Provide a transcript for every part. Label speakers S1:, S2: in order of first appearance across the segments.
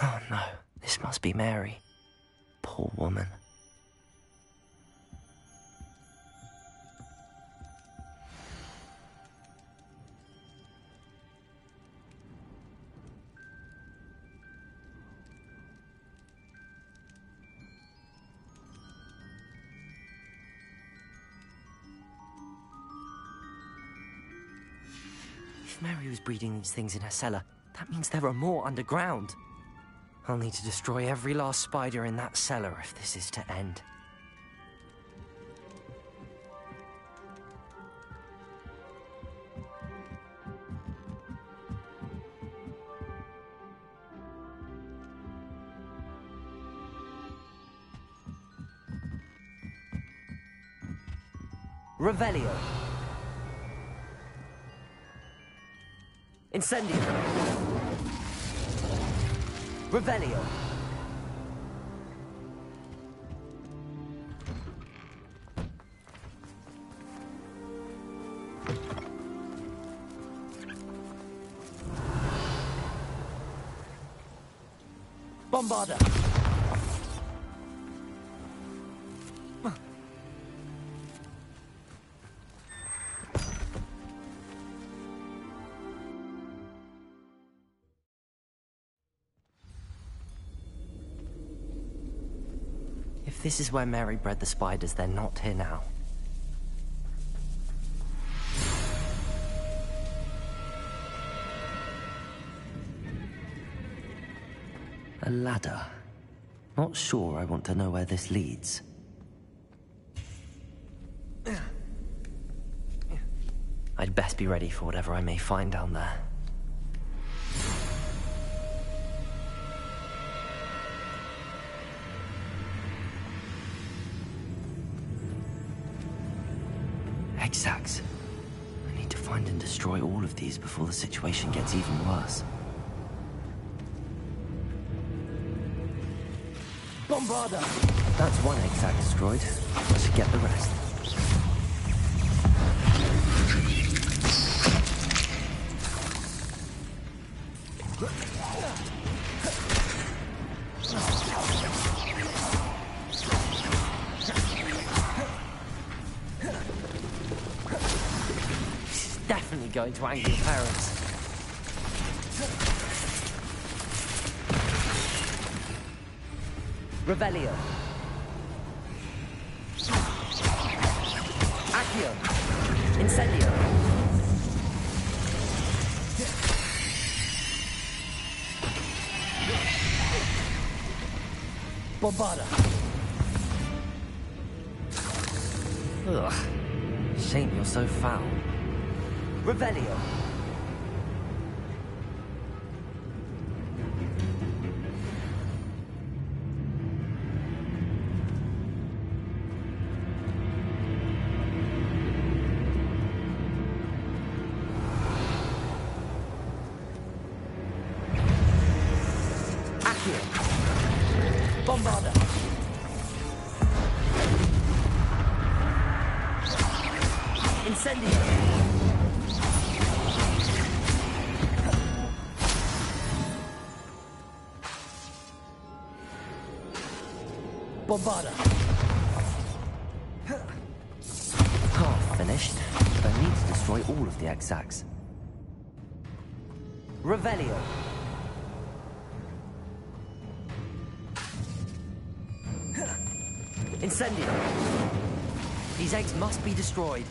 S1: Oh no, this must be Mary. Poor woman. If Mary was breeding these things in her cellar, that means there are more underground. I'll need to destroy every last spider in that cellar if this is to end. Revelio. Incendio. Revelio. Bombarda. If this is where Mary bred the spiders, they're not here now. A ladder. Not sure I want to know where this leads. I'd best be ready for whatever I may find down there. Egg-sacs. I need to find and destroy all of these before the situation gets even worse. Bombarda! That's one egg-sac destroyed. I should get the rest. Definitely going to anger your parents. Revelio. Accio. Incendio. Bombarda. Ugh. Shame you're so foul. Revelio. Accio. Bombarda. Incendio. Bombarda. Half finished, but I need to destroy all of the egg-sacs. Revelio. Incendio. These eggs must be destroyed.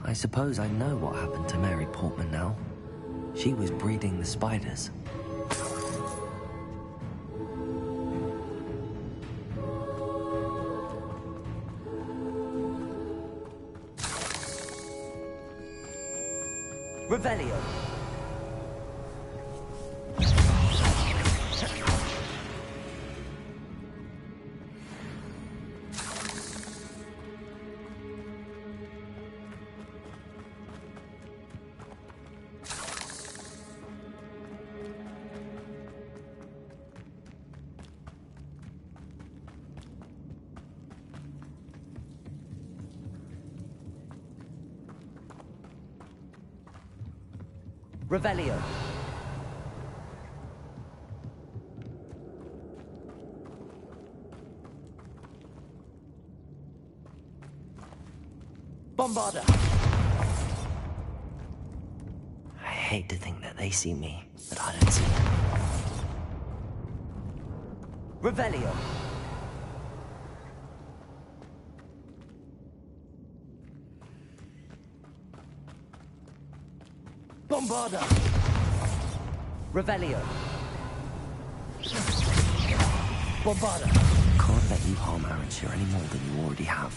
S1: I suppose I know what happened to Mary Portman now. She was breeding the spiders. Revelio. Revelio. Bombarda. I hate to think that they see me, but I don't see them. Revelio. Bombarda. Revelio. Bombarda. Can't let you harm Aaron's here any more than you already have.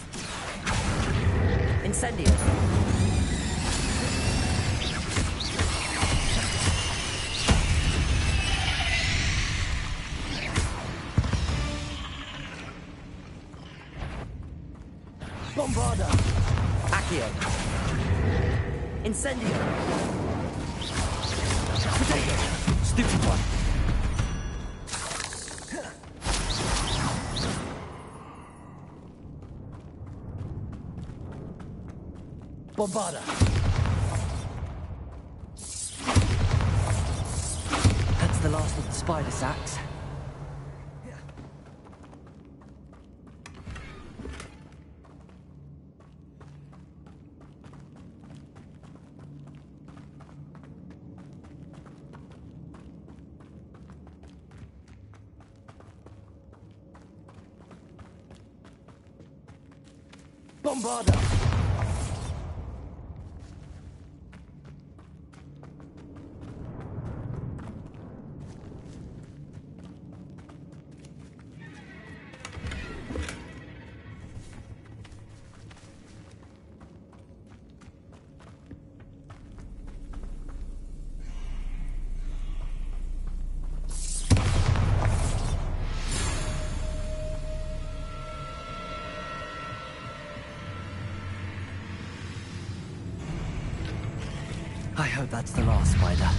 S1: Incendio. Bombarda. Accio. Incendio. Potato. Stupid one. Bombarda. That's the last of the spider sacks. Bombarda. I hope that's the last spider.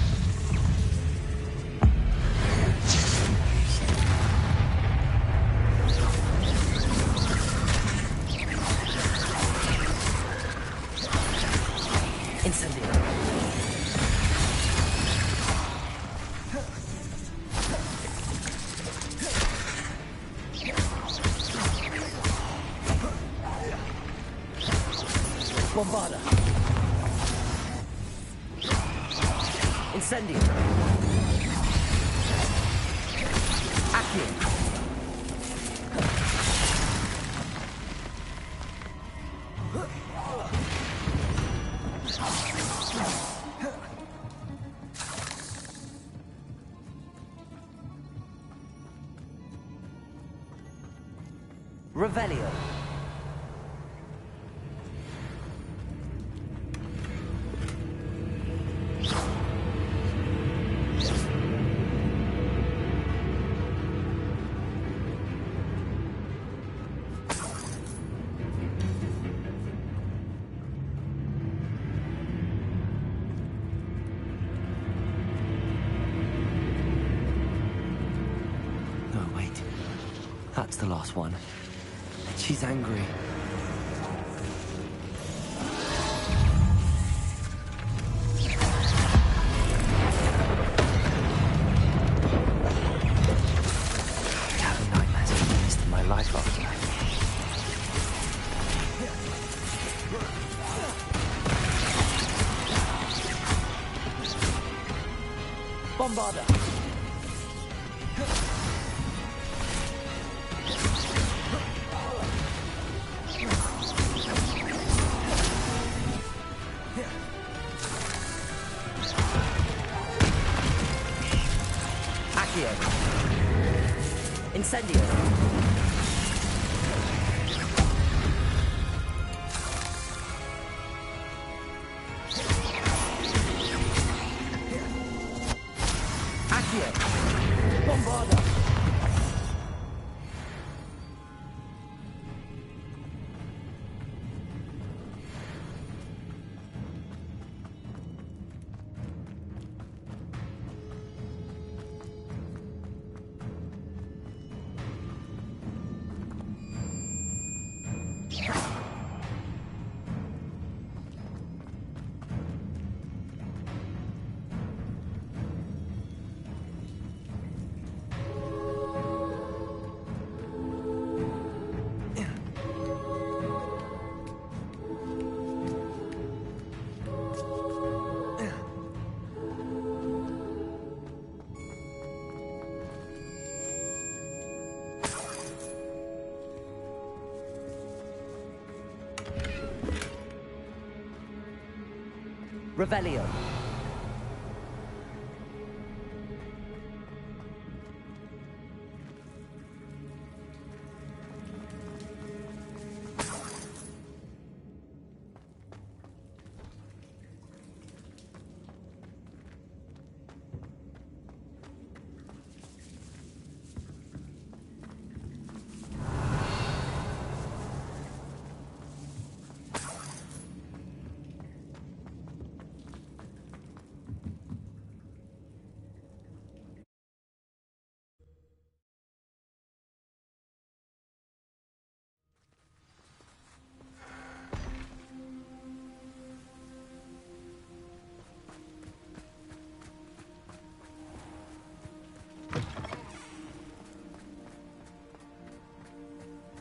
S1: Incendio. Bombarda. Incendio. Accio. Revelio. That's the last one. She's angry. Having nightmares for the rest of my life after that. Bombarda. Incendio. Accio. Bombarda. Revelio.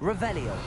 S1: Revelio.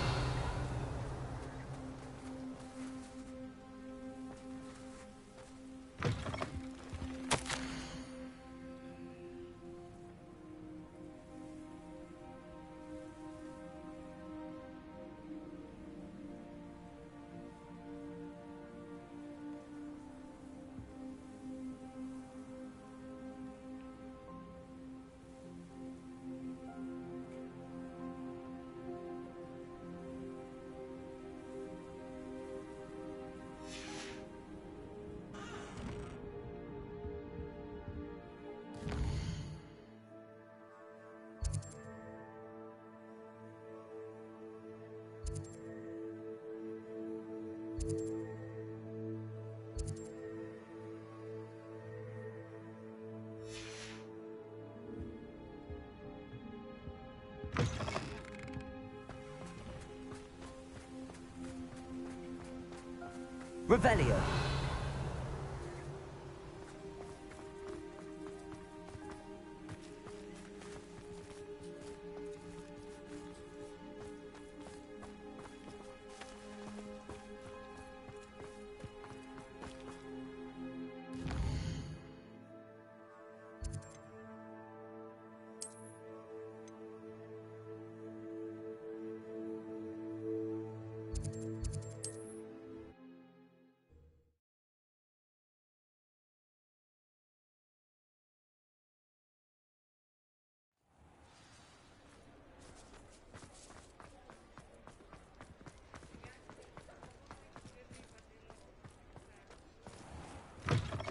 S1: Revelio.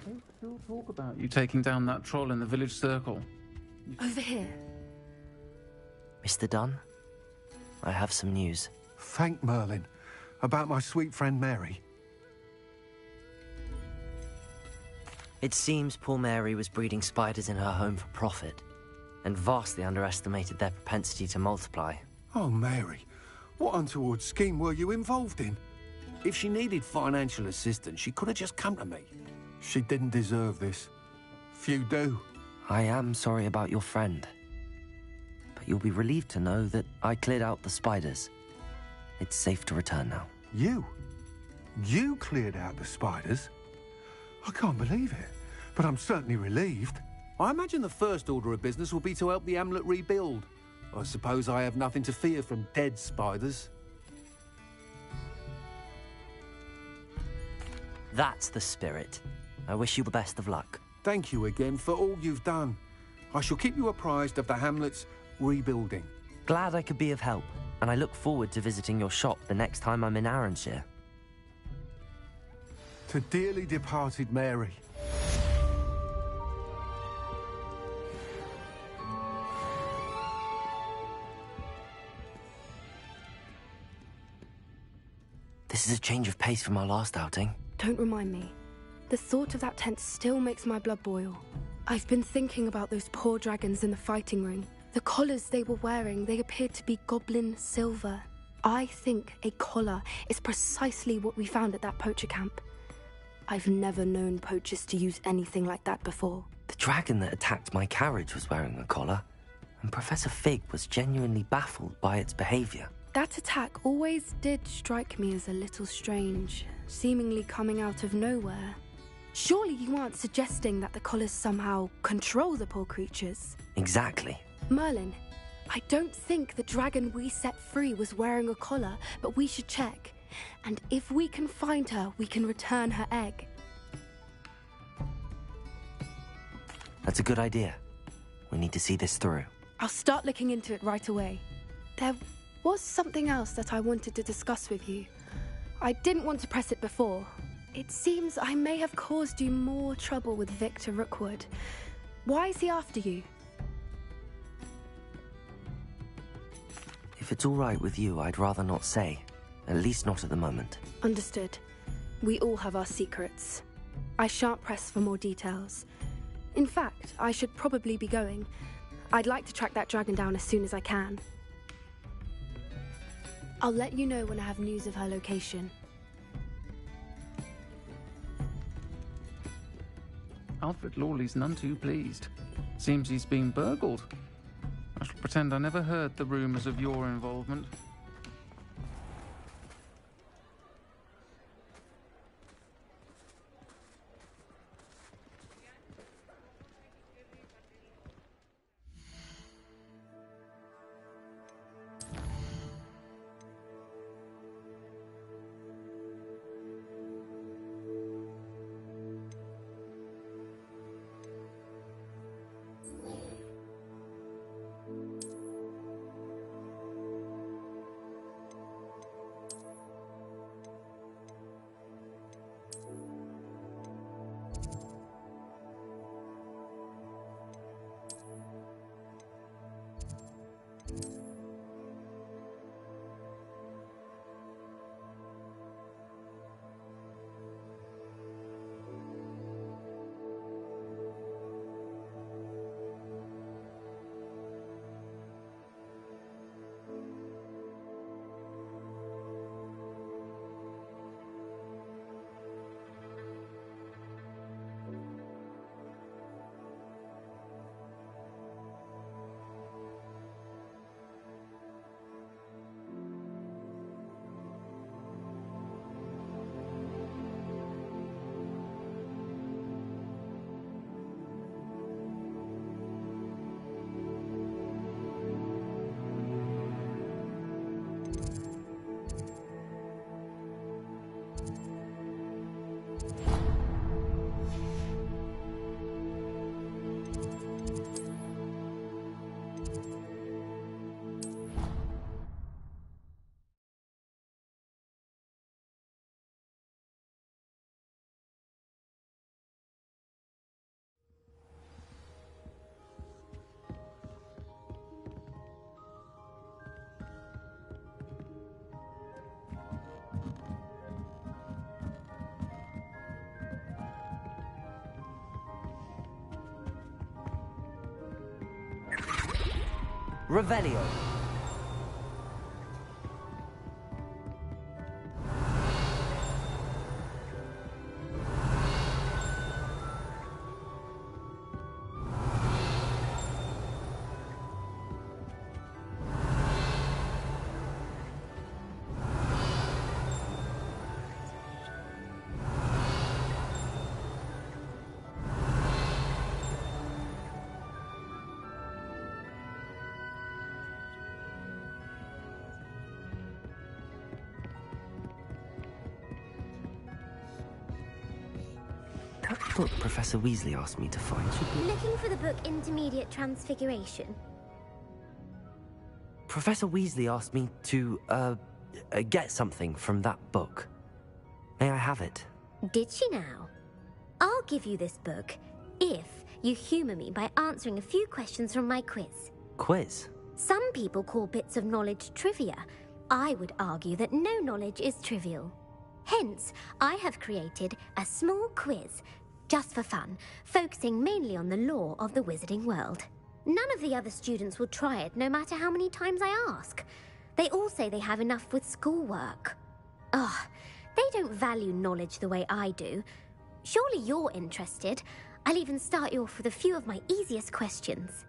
S2: They still talk about you taking down that troll in the village circle.
S3: Over here.
S1: Mr. Dunn, I have some news.
S4: Thank Merlin. About my sweet friend Mary.
S1: It seems poor Mary was breeding spiders in her home for profit, and vastly underestimated their propensity to multiply.
S4: Oh, Mary. What untoward scheme were you involved in? If she needed financial assistance, she could have just come to me. She didn't deserve this. Few do.
S1: I am sorry about your friend, but you'll be relieved to know that I cleared out the spiders. It's safe to return now.
S4: You? You cleared out the spiders? I can't believe it, but I'm certainly relieved. I imagine the first order of business will be to help the amulet rebuild. I suppose I have nothing to fear from dead spiders.
S1: That's the spirit. I wish you the best of luck.
S4: Thank you again for all you've done. I shall keep you apprised of the hamlet's rebuilding.
S1: Glad I could be of help, and I look forward to visiting your shop the next time I'm in Arranshire.
S4: To dearly departed Mary.
S1: This is a change of pace from our last outing.
S3: Don't remind me. The thought of that tent still makes my blood boil. I've been thinking about those poor dragons in the fighting ring. The collars they were wearing, they appeared to be goblin silver. I think a collar is precisely what we found at that poacher camp. I've never known poachers to use anything like that before.
S1: The dragon that attacked my carriage was wearing a collar, and Professor Fig was genuinely baffled by its behavior.
S3: That attack always did strike me as a little strange, seemingly coming out of nowhere. Surely you aren't suggesting that the collars somehow control the poor creatures?
S1: Exactly.
S3: Merlin, I don't think the dragon we set free was wearing a collar, but we should check. And if we can find her, we can return her egg.
S1: That's a good idea. We need to see this through.
S3: I'll start looking into it right away. There was something else that I wanted to discuss with you. I didn't want to press it before. It seems I may have caused you more trouble with Victor Rookwood. Why is he after you?
S1: If it's all right with you, I'd rather not say. At least not at the moment.
S3: Understood. We all have our secrets. I shan't press for more details. In fact, I should probably be going. I'd like to track that dragon down as soon as I can. I'll let you know when I have news of her location.
S2: Alfred Lawley's none too pleased. Seems he's been burgled. I shall pretend I never heard the rumours of your involvement.
S1: Revelio. That book Professor Weasley asked me to find should be...
S5: Looking for the book Intermediate Transfiguration?
S1: Professor Weasley asked me to, get something from that book. May I have it?
S5: Did she now? I'll give you this book if you humour me by answering a few questions from my quiz.
S1: Quiz?
S5: Some people call bits of knowledge trivia. I would argue that no knowledge is trivial. Hence, I have created a small quiz, just for fun, focusing mainly on the lore of the wizarding world. None of the other students will try it, no matter how many times I ask. They all say they have enough with schoolwork. Ugh, they don't value knowledge the way I do. Surely you're interested. I'll even start you off with a few of my easiest questions.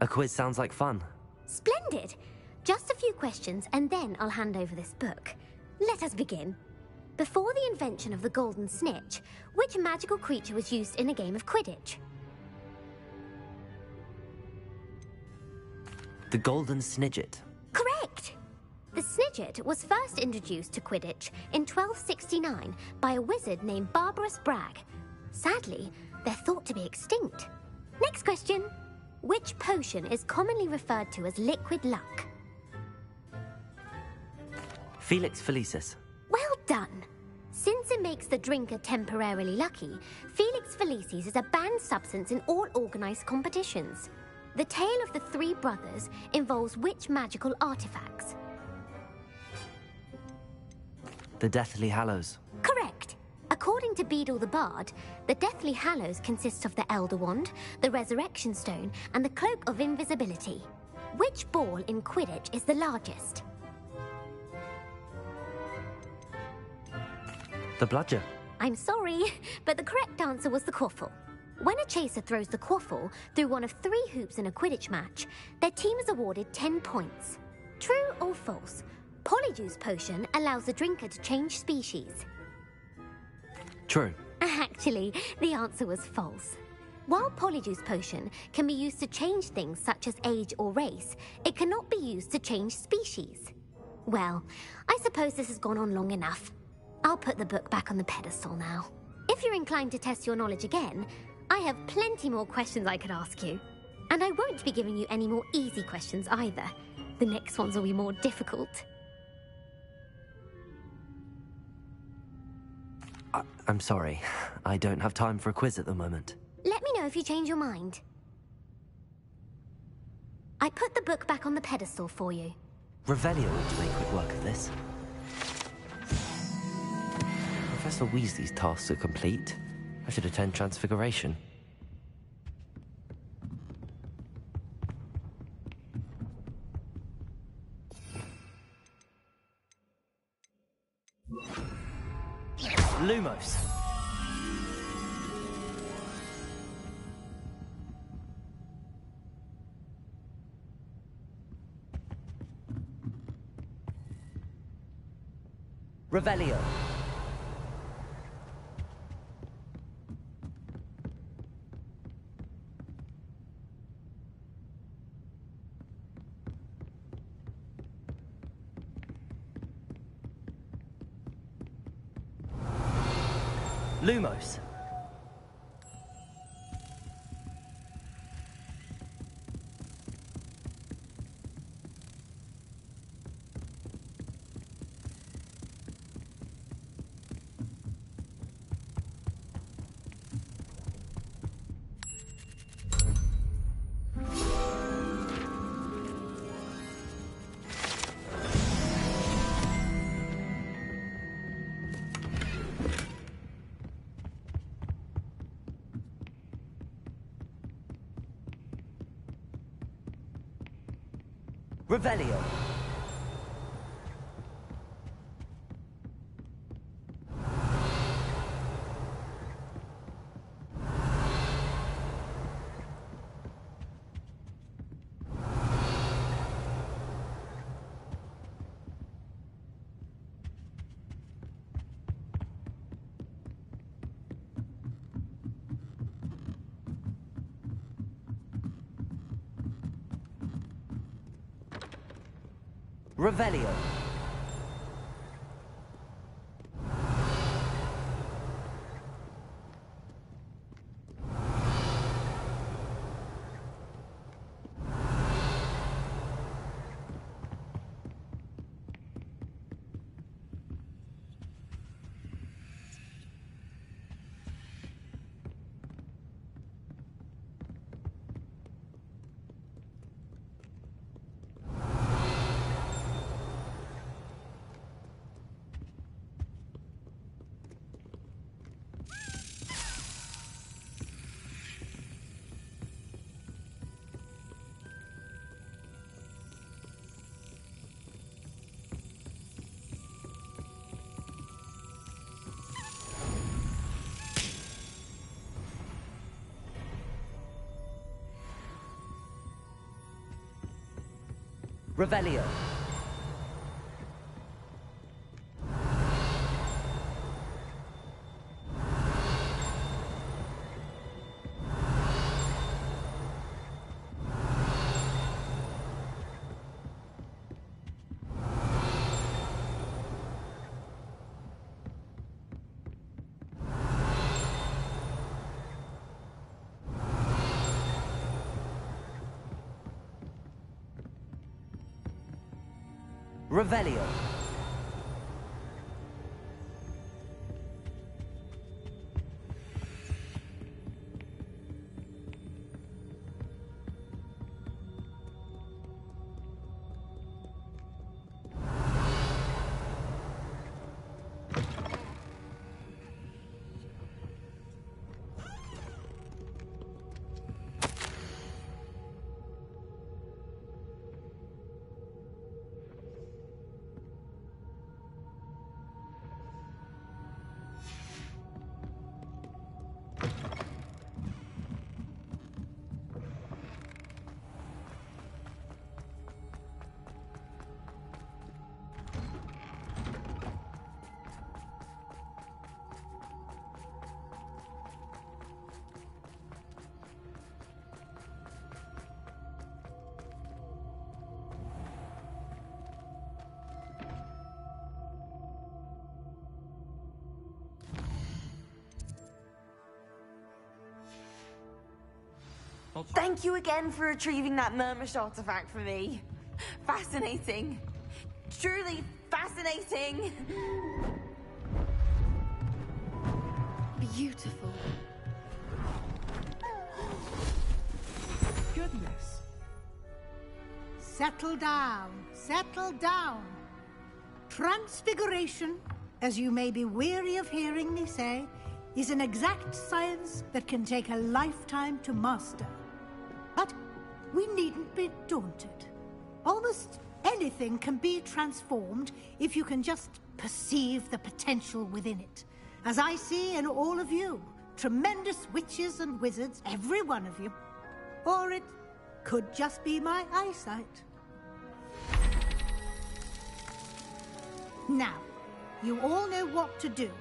S1: A quiz sounds like fun.
S5: Splendid! Just a few questions and then I'll hand over this book. Let us begin. Before the invention of the golden snitch, which magical creature was used in a game of Quidditch?
S1: The Golden Snidget.
S5: Correct! The Snidget was first introduced to Quidditch in 1269 by a wizard named Barbarous Bragg. Sadly, they're thought to be extinct. Next question. Which potion is commonly referred to as liquid luck?
S1: Felix Felicis.
S5: Well done! Since it makes the drinker temporarily lucky, Felix Felicis is a banned substance in all organised competitions. The tale of the three brothers involves which magical artifacts?
S1: The Deathly Hallows.
S5: Correct! According to Beadle the Bard, the Deathly Hallows consists of the Elder Wand, the Resurrection Stone, and the Cloak of Invisibility. Which ball in Quidditch is the largest?
S1: The Bludger.
S5: I'm sorry, but the correct answer was the Quaffle. When a chaser throws the Quaffle through one of 3 hoops in a Quidditch match, their team is awarded 10 points. True or false? Polyjuice Potion allows the drinker to change species.
S1: True.
S5: Actually, the answer was false. While Polyjuice Potion can be used to change things such as age or race, it cannot be used to change species. Well, I suppose this has gone on long enough. I'll put the book back on the pedestal now. If you're inclined to test your knowledge again, I have plenty more questions I could ask you. And I won't be giving you any more easy questions either. The next ones will be more difficult.
S1: I'm sorry. I don't have time for a quiz at the moment.
S5: Let me know if you change your mind. I put the book back on the pedestal for you.
S1: Revelio ought to make quick work of this. Professor Weasley's tasks are complete. I should attend Transfiguration. Lumos. Revelio. Lumos. Revelio. Revelio. Revelio. Revelio.
S6: Thank you again for retrieving that Murmush artifact for me. Fascinating. Truly fascinating.
S3: Beautiful.
S7: Goodness. Settle down. Settle down. Transfiguration, as you may be weary of hearing me say, is an exact science that can take a lifetime to master. But we needn't be daunted. Almost anything can be transformed if you can just perceive the potential within it. As I see in all of you, tremendous witches and wizards, every one of you. Or it could just be my eyesight. Now, you all know what to do.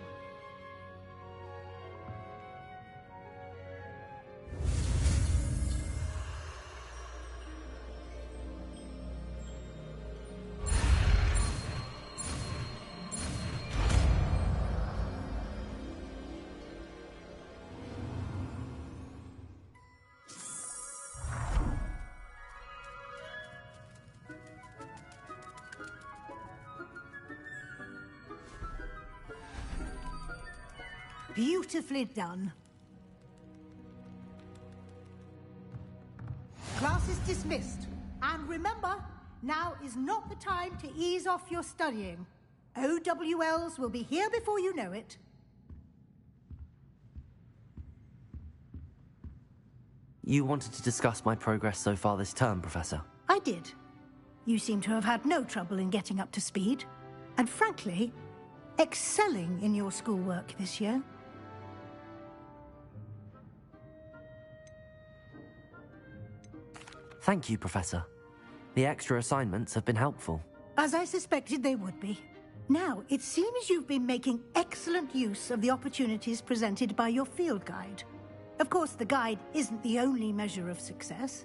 S7: Beautifully done. Class is dismissed. And remember, now is not the time to ease off your studying. OWLs will be here before you know it.
S1: You wanted to discuss my progress so far this term, Professor?
S7: I did. You seem to have had no trouble in getting up to speed. And frankly, excelling in your schoolwork this year.
S1: Thank you, Professor. The extra assignments have been helpful.
S7: As I suspected they would be. Now, it seems you've been making excellent use of the opportunities presented by your field guide. Of course, the guide isn't the only measure of success.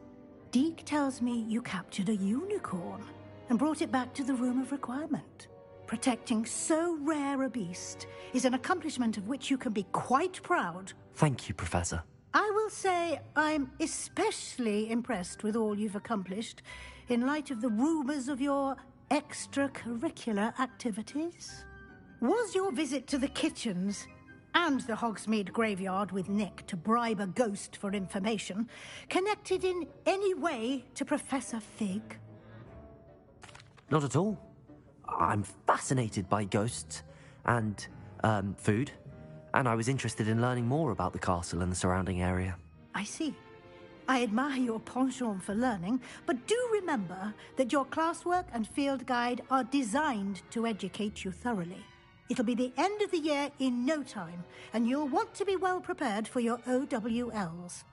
S7: Deke tells me you captured a unicorn and brought it back to the Room of Requirement. Protecting so rare a beast is an accomplishment of which you can be quite proud.
S1: Thank you, Professor.
S7: I will say I'm especially impressed with all you've accomplished in light of the rumors of your extracurricular activities. Was your visit to the kitchens and the Hogsmeade graveyard with Nick to bribe a ghost for information connected in any way to Professor Fig?
S1: Not at all. I'm fascinated by ghosts and, food. And I was interested in learning more about the castle and the surrounding area.
S7: I see. I admire your penchant for learning, but do remember that your classwork and field guide are designed to educate you thoroughly. It'll be the end of the year in no time, and you'll want to be well prepared for your OWLs.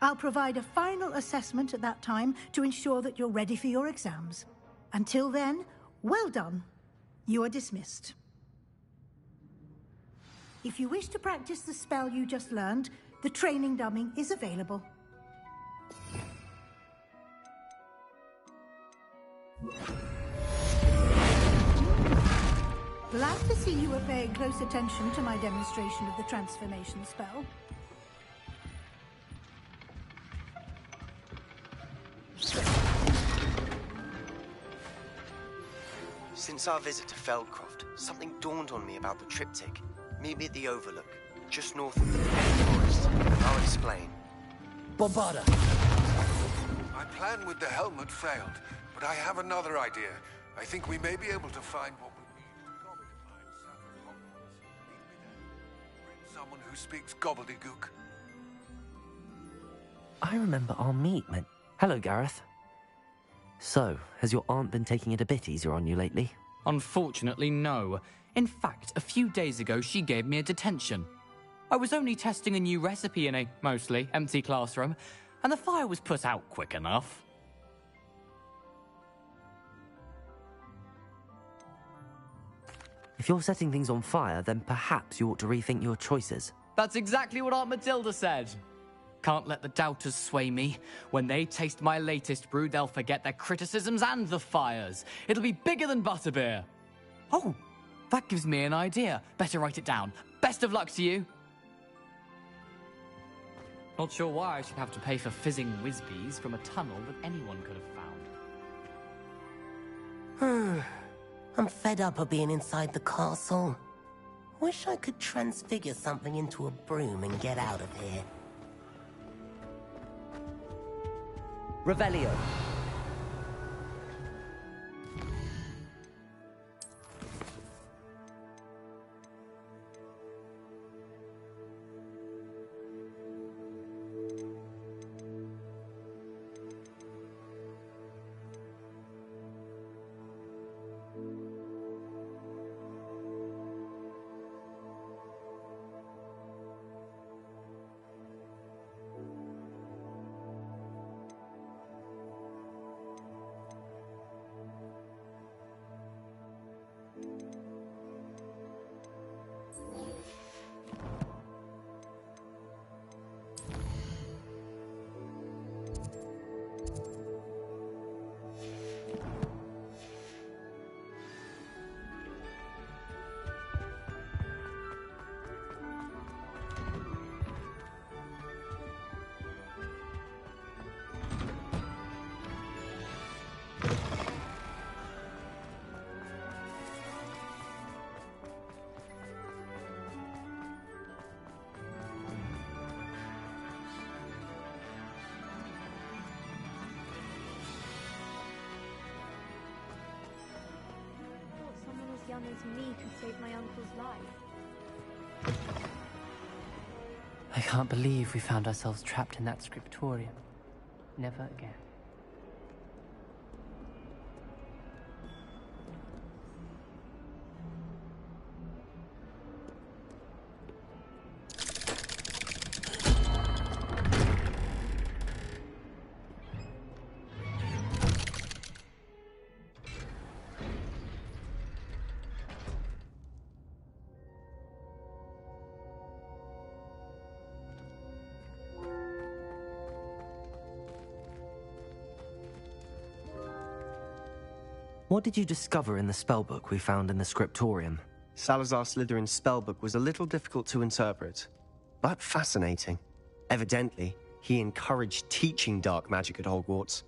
S7: I'll provide a final assessment at that time to ensure that you're ready for your exams. Until then, well done. You are dismissed. If you wish to practice the spell you just learned, the training dummy is available. Glad to see you are paying close attention to my demonstration of the transformation spell.
S8: Since our visit to Feldcroft, something dawned on me about the triptych. Meet me at the Overlook, just north of the Decayed Forest, and I'll explain.
S1: Bombarda!
S4: My plan with the helmet failed, but I have another idea. I think we may be able to find what we need to gobbledybine south of Hogwarts. Meet me there. Bring someone who speaks gobbledygook.
S1: I remember our meet meant... Hello, Gareth. So, has your aunt been taking it a bit easier on you lately?
S9: Unfortunately, no. In fact, a few days ago, she gave me a detention. I was only testing a new recipe in a mostly empty classroom, and the fire was put out quick enough.
S1: If you're setting things on fire, then perhaps you ought to rethink your choices.
S9: That's exactly what Aunt Matilda said. Can't let the doubters sway me. When they taste my latest brew, they'll forget their criticisms and the fires. It'll be bigger than butterbeer. Oh, that gives me an idea. Better write it down. Best of luck to you. Not sure why I should have to pay for fizzing whiz-bees from a tunnel that anyone could have found.
S10: I'm fed up of being inside the castle. Wish I could transfigure something into a broom and get out of here.
S1: Revelio.
S11: Young as me could save my uncle's life.
S12: I can't believe we found ourselves trapped in that scriptorium. Never again.
S1: What did you discover in the spellbook we found in the scriptorium?
S8: Salazar Slytherin's spellbook was a little difficult to interpret, but fascinating. Evidently, he encouraged teaching dark magic at Hogwarts.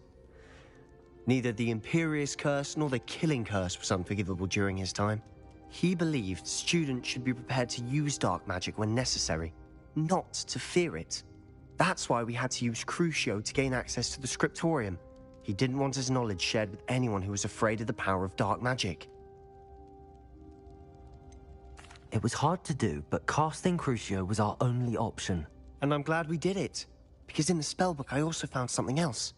S8: Neither the Imperious Curse nor the Killing Curse was unforgivable during his time. He believed students should be prepared to use dark magic when necessary, not to fear it. That's why we had to use Crucio to gain access to the scriptorium. He didn't want his knowledge shared with anyone who was afraid of the power of dark magic.
S1: It was hard to do, but casting Crucio was our only option.
S8: And I'm glad we did it, because in the spellbook I also found something else.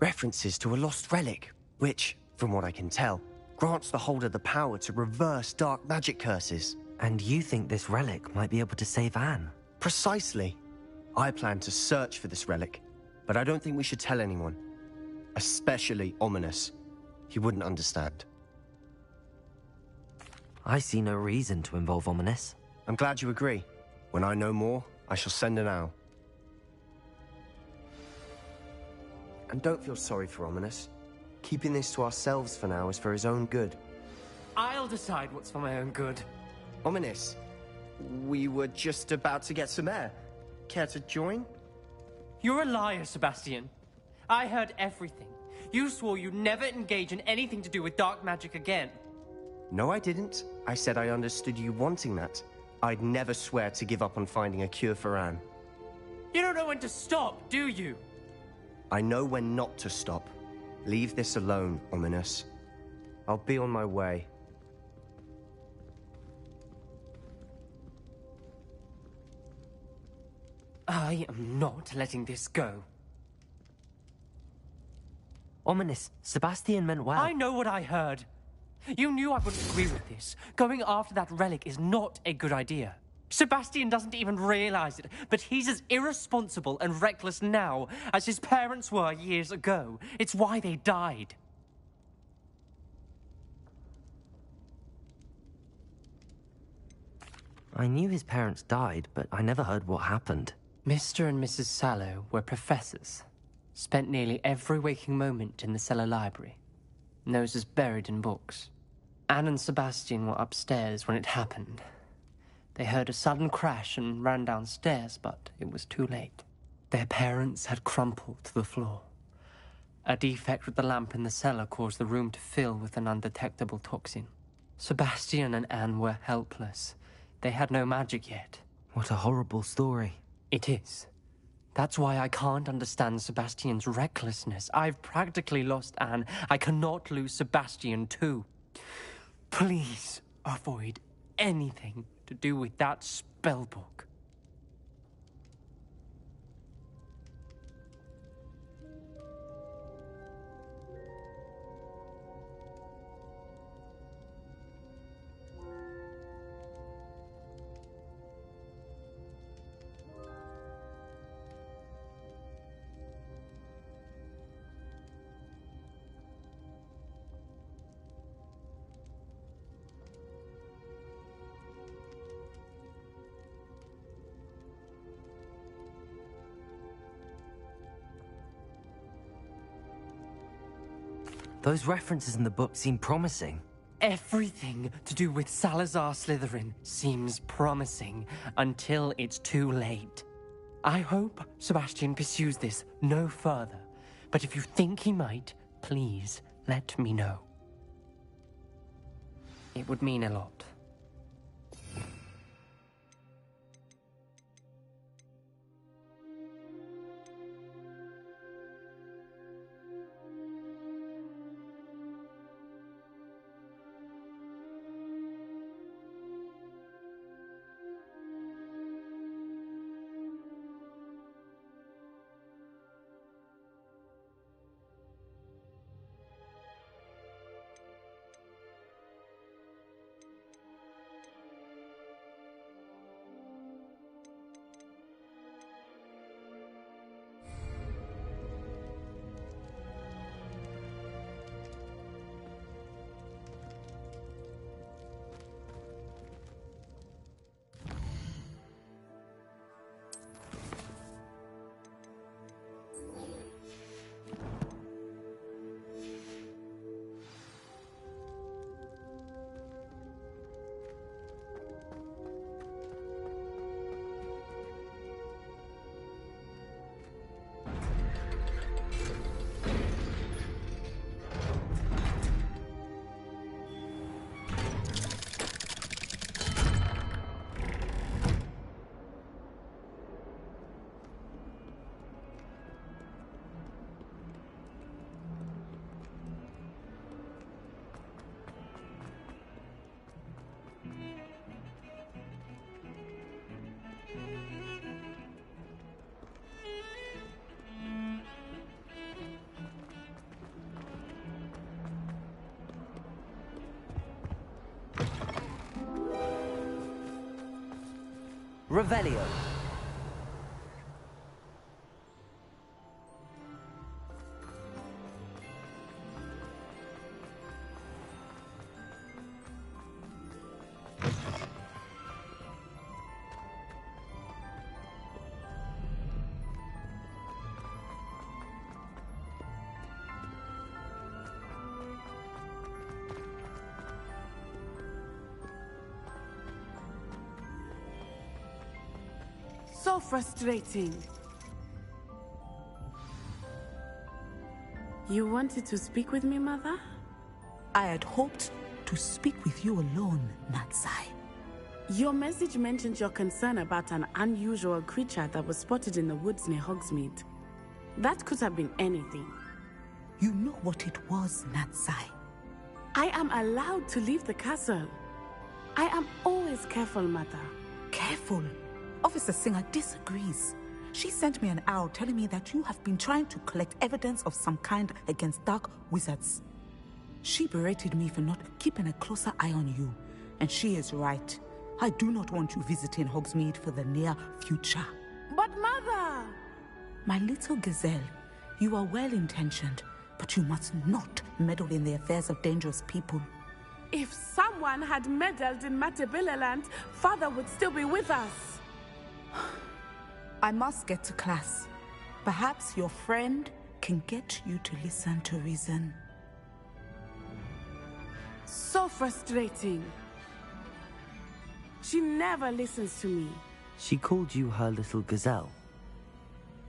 S8: References to a lost relic, which, from what I can tell, grants the holder the power to reverse dark magic curses.
S1: And you think this relic might be able to save Anne?
S8: Precisely. I plan to search for this relic, but I don't think we should tell anyone. Especially Ominous. He wouldn't understand.
S1: I see no reason to involve Ominous.
S8: I'm glad you agree. When I know more, I shall send an owl. And don't feel sorry for Ominous. Keeping this to ourselves for now is for his own good.
S12: I'll decide what's for my own good.
S8: Ominous, we were just about to get some air. Care to join?
S12: You're a liar, Sebastian. I heard everything. You swore you'd never engage in anything to do with dark magic again.
S8: No, I didn't. I said I understood you wanting that. I'd never swear to give up on finding a cure for Anne.
S12: You don't know when to stop, do you?
S8: I know when not to stop. Leave this alone, Ominous. I'll be on my way.
S12: I am not letting this go.
S1: Ominous, Sebastian meant well.
S12: I know what I heard. You knew I wouldn't agree with this. Going after that relic is not a good idea. Sebastian doesn't even realize it, but he's as irresponsible and reckless now as his parents were years ago. It's why they died.
S1: I knew his parents died, but I never heard what happened.
S12: Mr. and Mrs. Sallow were professors. Spent nearly every waking moment in the cellar library. Noses buried in books. Anne and Sebastian were upstairs when it happened. They heard a sudden crash and ran downstairs, but it was too late. Their parents had crumpled to the floor. A defect with the lamp in the cellar caused the room to fill with an undetectable toxin. Sebastian and Anne were helpless. They had no magic yet.
S1: What a horrible story.
S12: It is. That's why I can't understand Sebastian's recklessness. I've practically lost Anne. I cannot lose Sebastian too. Please avoid anything to do with that spellbook.
S1: Those references in the book seem promising.
S12: Everything to do with Salazar Slytherin seems promising until it's too late. I hope Sebastian pursues this no further, but if you think he might, please let me know. It would mean a lot.
S1: Revelio.
S13: So frustrating. You wanted to speak with me, Mother?
S14: I had hoped to speak with you alone, Natsai.
S13: Your message mentioned your concern about an unusual creature that was spotted in the woods near Hogsmeade. That could have been anything.
S14: You know what it was, Natsai.
S13: I am allowed to leave the castle. I am always careful, Mother.
S14: Careful? Officer Singer disagrees. She sent me an owl telling me that you have been trying to collect evidence of some kind against dark wizards. She berated me for not keeping a closer eye on you, and she is right. I do not want you visiting Hogsmeade for the near future.
S13: But Mother!
S14: My little gazelle, you are well-intentioned, but you must not meddle in the affairs of dangerous people.
S13: If someone had meddled in Matabeleland, Father would still be with us.
S14: I must get to class. Perhaps your friend can get you to listen to reason.
S13: So frustrating. She never listens to me.
S1: She called you her little gazelle.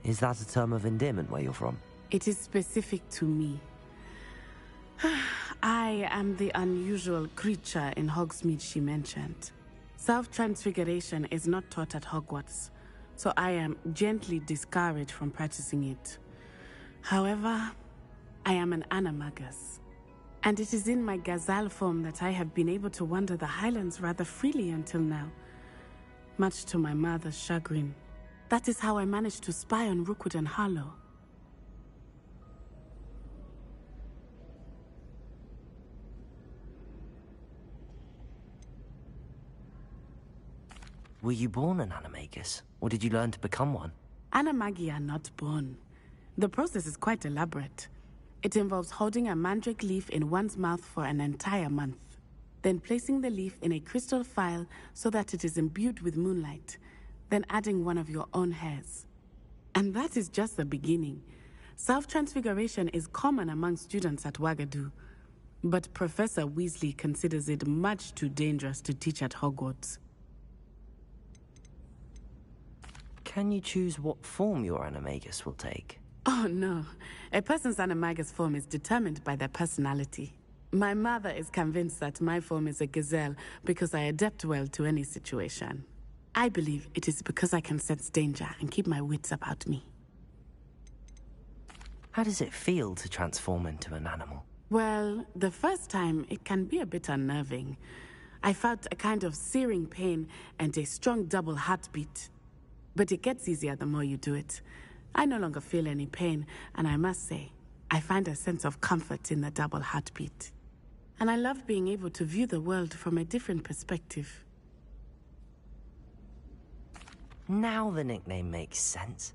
S1: Is that a term of endearment where you're from?
S13: It is specific to me. I am the unusual creature in Hogsmeade she mentioned. Self-transfiguration is not taught at Hogwarts, so I am gently discouraged from practicing it. However, I am an animagus, and it is in my gazelle form that I have been able to wander the Highlands rather freely until now, much to my mother's chagrin. That is how I managed to spy on Rookwood and Harlow.
S1: Were you born an animagus, or did you learn to become one?
S13: Animagi are not born. The process is quite elaborate. It involves holding a mandrake leaf in one's mouth for an entire month, then placing the leaf in a crystal phial so that it is imbued with moonlight, then adding one of your own hairs. And that is just the beginning. Self-transfiguration is common among students at Wagadu, but Professor Weasley considers it much too dangerous to teach at Hogwarts.
S1: Can you choose what form your animagus will take?
S13: Oh no, a person's animagus form is determined by their personality. My mother is convinced that my form is a gazelle because I adapt well to any situation. I believe it is because I can sense danger and keep my wits about me.
S1: How does it feel to transform into an animal?
S13: Well, the first time it can be a bit unnerving. I felt a kind of searing pain and a strong double heartbeat. But it gets easier the more you do it. I no longer feel any pain, and I must say, I find a sense of comfort in the double heartbeat. And I love being able to view the world from a different perspective.
S1: Now the nickname makes sense.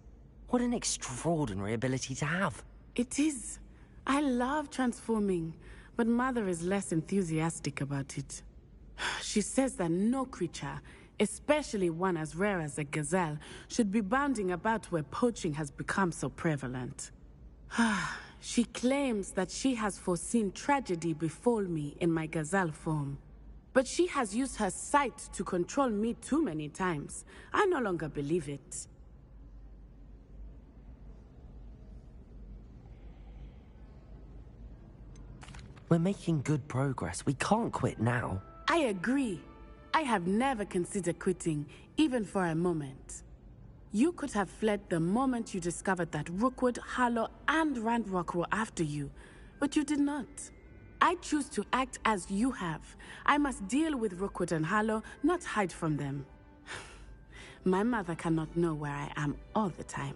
S1: What an extraordinary ability to have.
S13: It is. I love transforming, but Mother is less enthusiastic about it. She says that no creature, especially one as rare as a gazelle, should be bounding about where poaching has become so prevalent. She claims that she has foreseen tragedy befall me in my gazelle form. But she has used her sight to control me too many times. I no longer believe it.
S1: We're making good progress. We can't quit now.
S13: I agree. I have never considered quitting, even for a moment. You could have fled the moment you discovered that Rookwood, Harlow, and Ranrock were after you, but you did not. I choose to act as you have. I must deal with Rookwood and Harlow, not hide from them. My mother cannot know where I am all the time.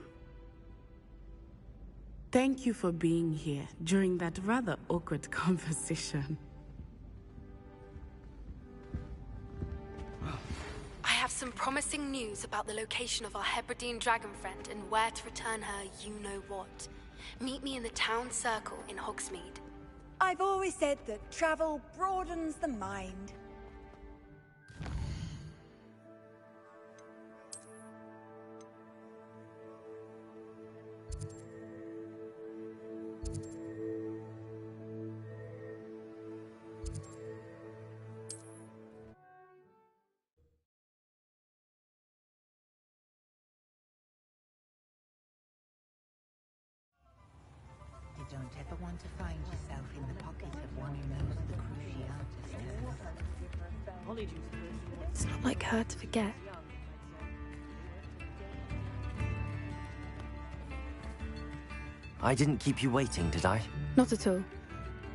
S13: Thank you for being here during that rather awkward conversation.
S3: I have some promising news about the location of our Hebridean dragon friend and where to return her you-know-what. Meet me in the town circle in Hogsmeade.
S11: I've always said that travel broadens the mind.
S15: You don't ever want to find yourself in the pocket of one who knows the cruciatus.
S3: It's not like her to forget.
S1: I didn't keep you waiting, did I?
S3: Not at all.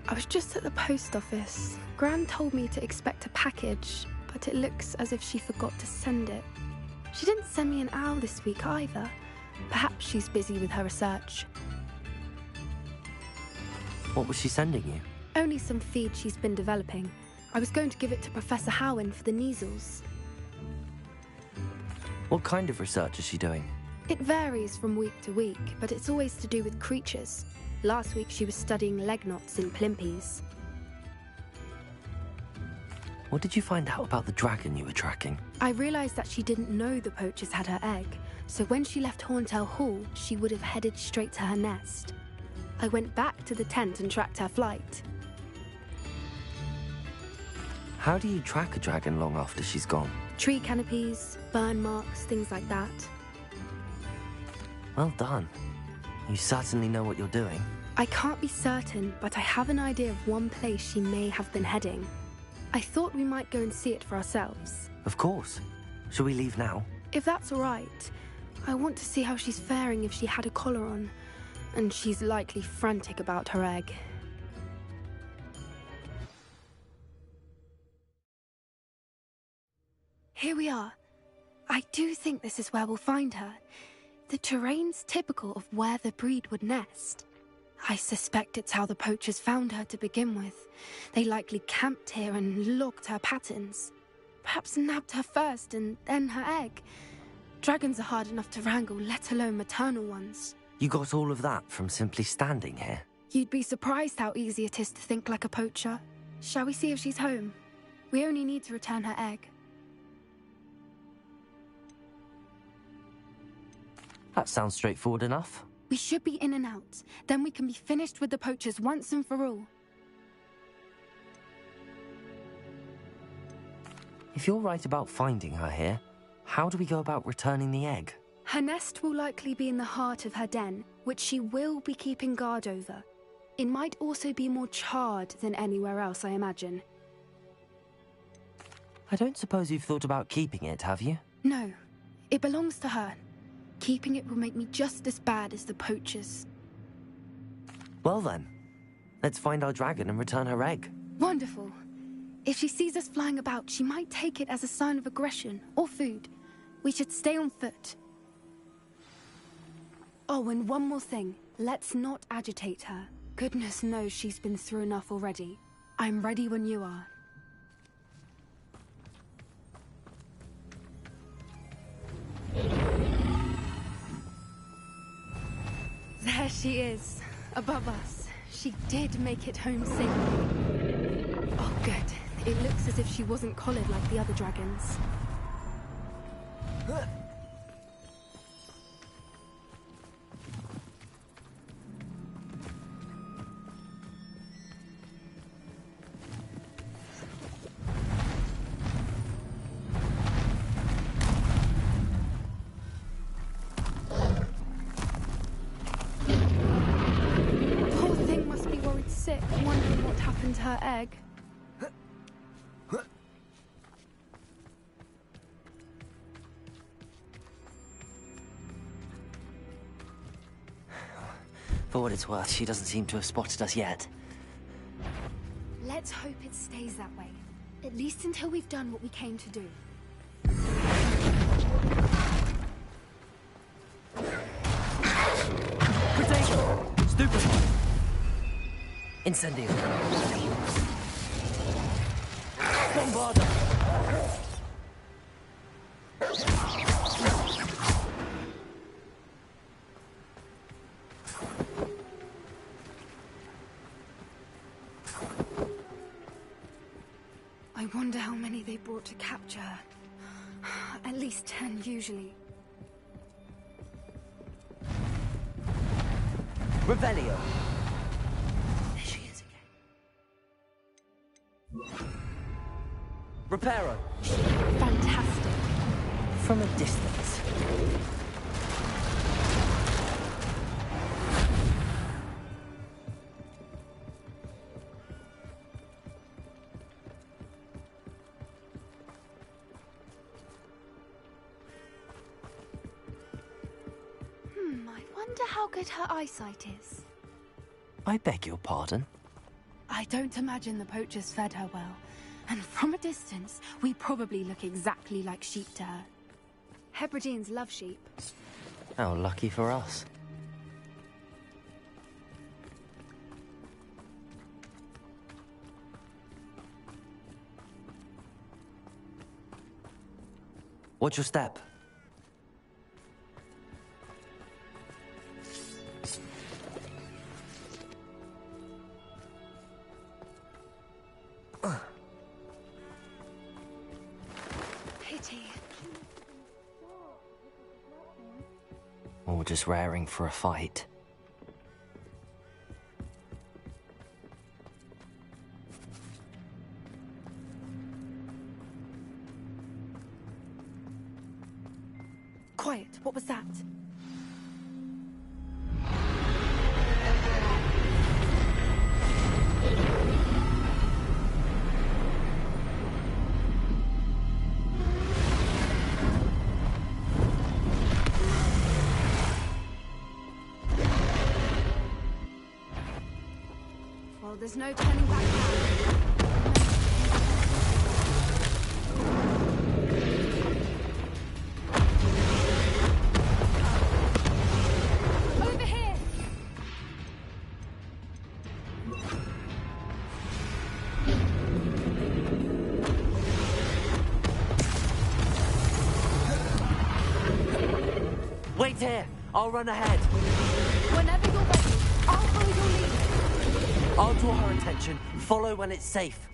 S3: I was just at the post office. Gran told me to expect a package, but it looks as if she forgot to send it. She didn't send me an owl this week either. Perhaps she's busy with her research.
S1: What was she sending you?
S3: Only some feed she's been developing. I was going to give it to Professor Howen for the measles.
S1: What kind of research is she doing?
S3: It varies from week to week, but it's always to do with creatures. Last week she was studying leg knots in Plimpies.
S1: What did you find out about the dragon you were tracking?
S3: I realised that she didn't know the poachers had her egg, so when she left Horntail Hall, she would have headed straight to her nest. I went back to the tent and tracked her flight.
S1: How do you track a dragon long after she's gone?
S3: Tree canopies, burn marks, things like that.
S1: Well done. You certainly know what you're doing.
S3: I can't be certain, but I have an idea of one place she may have been heading. I thought we might go and see it for ourselves.
S1: Of course. Shall we leave now?
S3: If that's all right. I want to see how she's faring if she had a collar on. And she's likely frantic about her egg. Here we are. I do think this is where we'll find her. The terrain's typical of where the breed would nest. I suspect it's how the poachers found her to begin with. They likely camped here and logged her patterns. Perhaps nabbed her first and then her egg. Dragons are hard enough to wrangle, let alone maternal ones.
S1: You got all of that from simply standing here?
S3: You'd be surprised how easy it is to think like a poacher. Shall we see if she's home? We only need to return her egg.
S1: That sounds straightforward enough.
S3: We should be in and out. Then we can be finished with the poachers once and for all.
S1: If you're right about finding her here, how do we go about returning the egg?
S3: Her nest will likely be in the heart of her den, which she will be keeping guard over. It might also be more charred than anywhere else, I imagine.
S1: I don't suppose you've thought about keeping it, have you?
S3: No, it belongs to her. Keeping it will make me just as bad as the poachers.
S1: Well then, let's find our dragon and return her egg.
S3: Wonderful. If she sees us flying about, she might take it as a sign of aggression or food. We should stay on foot. Oh, and one more thing. Let's not agitate her. Goodness knows she's been through enough already. I'm ready when you are. There she is, above us. She did make it home safely. Oh, good. It looks as if she wasn't collared like the other dragons. Sick, wondering what happened to her egg.
S1: For what it's worth, she doesn't seem to have spotted us yet.
S3: Let's hope it stays that way. At least until we've done what we came to do.
S1: Potato! Stupid! Incendio. Bombarda!
S3: I wonder how many they brought to capture her. At least 10, usually.
S1: Revelio! Reparo.
S3: Fantastic.
S1: From a distance.
S3: wonder how good her eyesight is.
S1: I beg your pardon?
S3: I don't imagine the poachers fed her well. And from a distance, we probably look exactly like sheep to her. Hebrideans love sheep.
S1: How lucky for us. Watch your step.
S3: Pity.
S1: Or just raring for a fight.
S3: Quiet, what was that? Well, there's no turning back now. Over here!
S1: Wait here! I'll run ahead.
S3: Whenever you're ready, I'll follow your lead.
S1: I'll draw her attention. Follow when it's safe.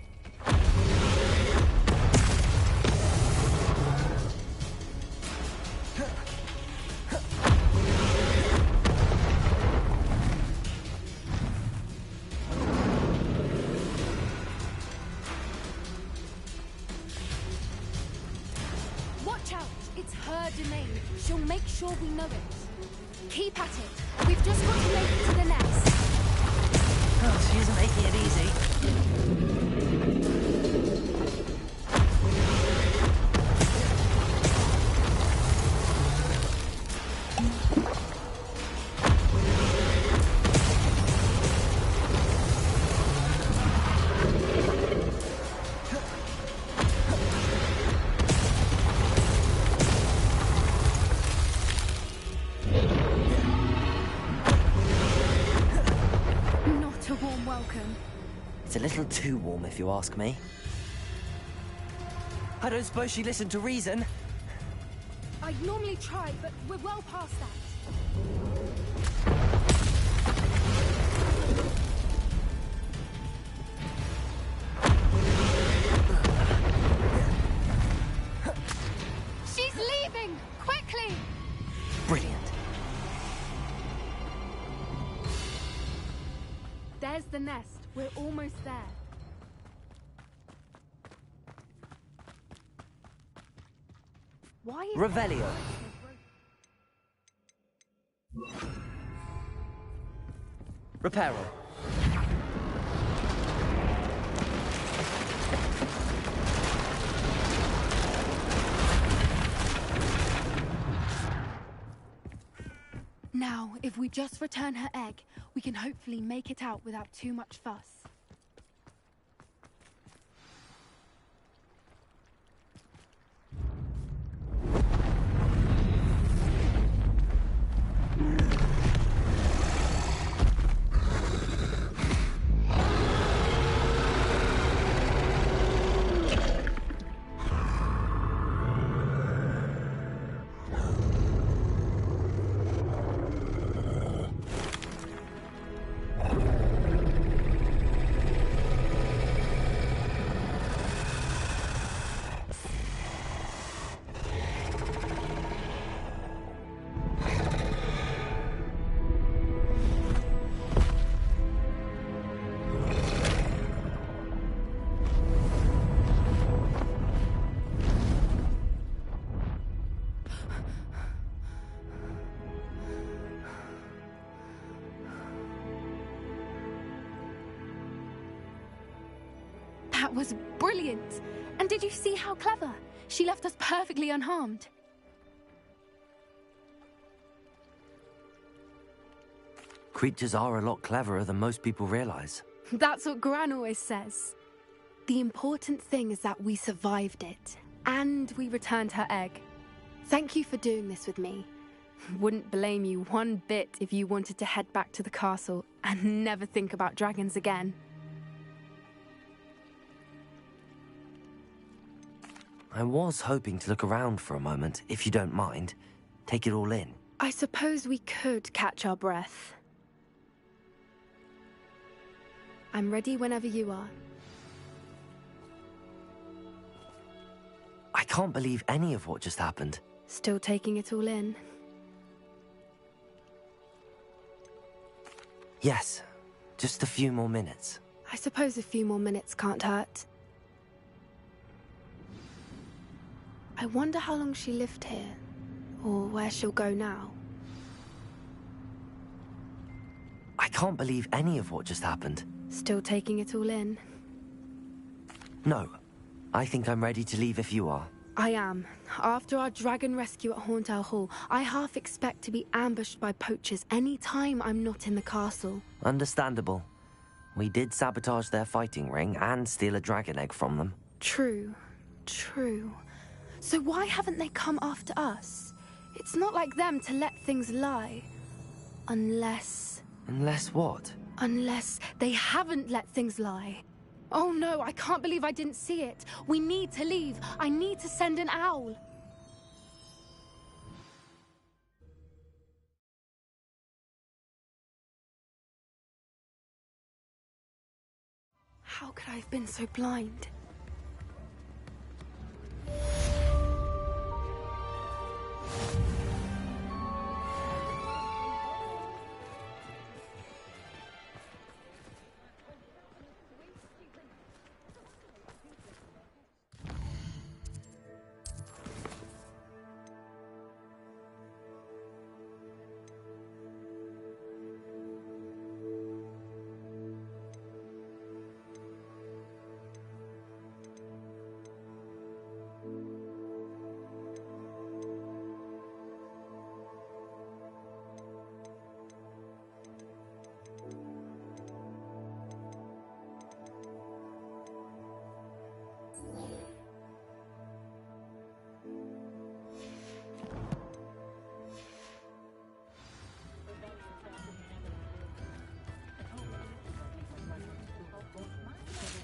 S3: Watch out! It's her domain. She'll make sure we know it. Keep at it. We've just got to make it to the nest.
S1: Oh, she isn't making it easy.
S3: Not a warm welcome.
S1: It's a little too warm, if you ask me. I don't suppose she listened to reason.
S3: I'd normally try, but we're well past that. She's leaving! Quickly!
S1: Brilliant.
S3: There's the nest. We're almost there. Why is
S1: Revelio. Reparo.
S3: Now, if we just return her egg, we can hopefully make it out without too much fuss. That was brilliant! And did you see how clever? She left us perfectly unharmed.
S1: Creatures are a lot cleverer than most people realize.
S3: That's what Gran always says. The important thing is that we survived it, and we returned her egg. Thank you for doing this with me. Wouldn't blame you one bit if you wanted to head back to the castle and never think about dragons again.
S1: I was hoping to look around for a moment, if you don't mind. Take it all in.
S3: I suppose we could catch our breath. I'm ready whenever you are.
S1: I can't believe any of what just happened.
S3: Still taking it all in?
S1: Yes, just a few more minutes.
S3: I suppose a few more minutes can't hurt. I wonder how long she lived here, or where she'll go now.
S1: I can't believe any of what just happened.
S3: Still taking it all in?
S1: No, I think I'm ready to leave if you are.
S3: I am. After our dragon rescue at Hauntel Hall, I half expect to be ambushed by poachers any time I'm not in the castle.
S1: Understandable. We did sabotage their fighting ring and steal a dragon egg from them.
S3: True. True. So why haven't they come after us? It's not like them to let things lie. Unless...
S1: Unless what?
S3: Unless they haven't let things lie. Oh no, I can't believe I didn't see it. We need to leave. I need to send an owl. How could I have been so blind?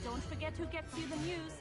S11: Don't forget who gets you the news.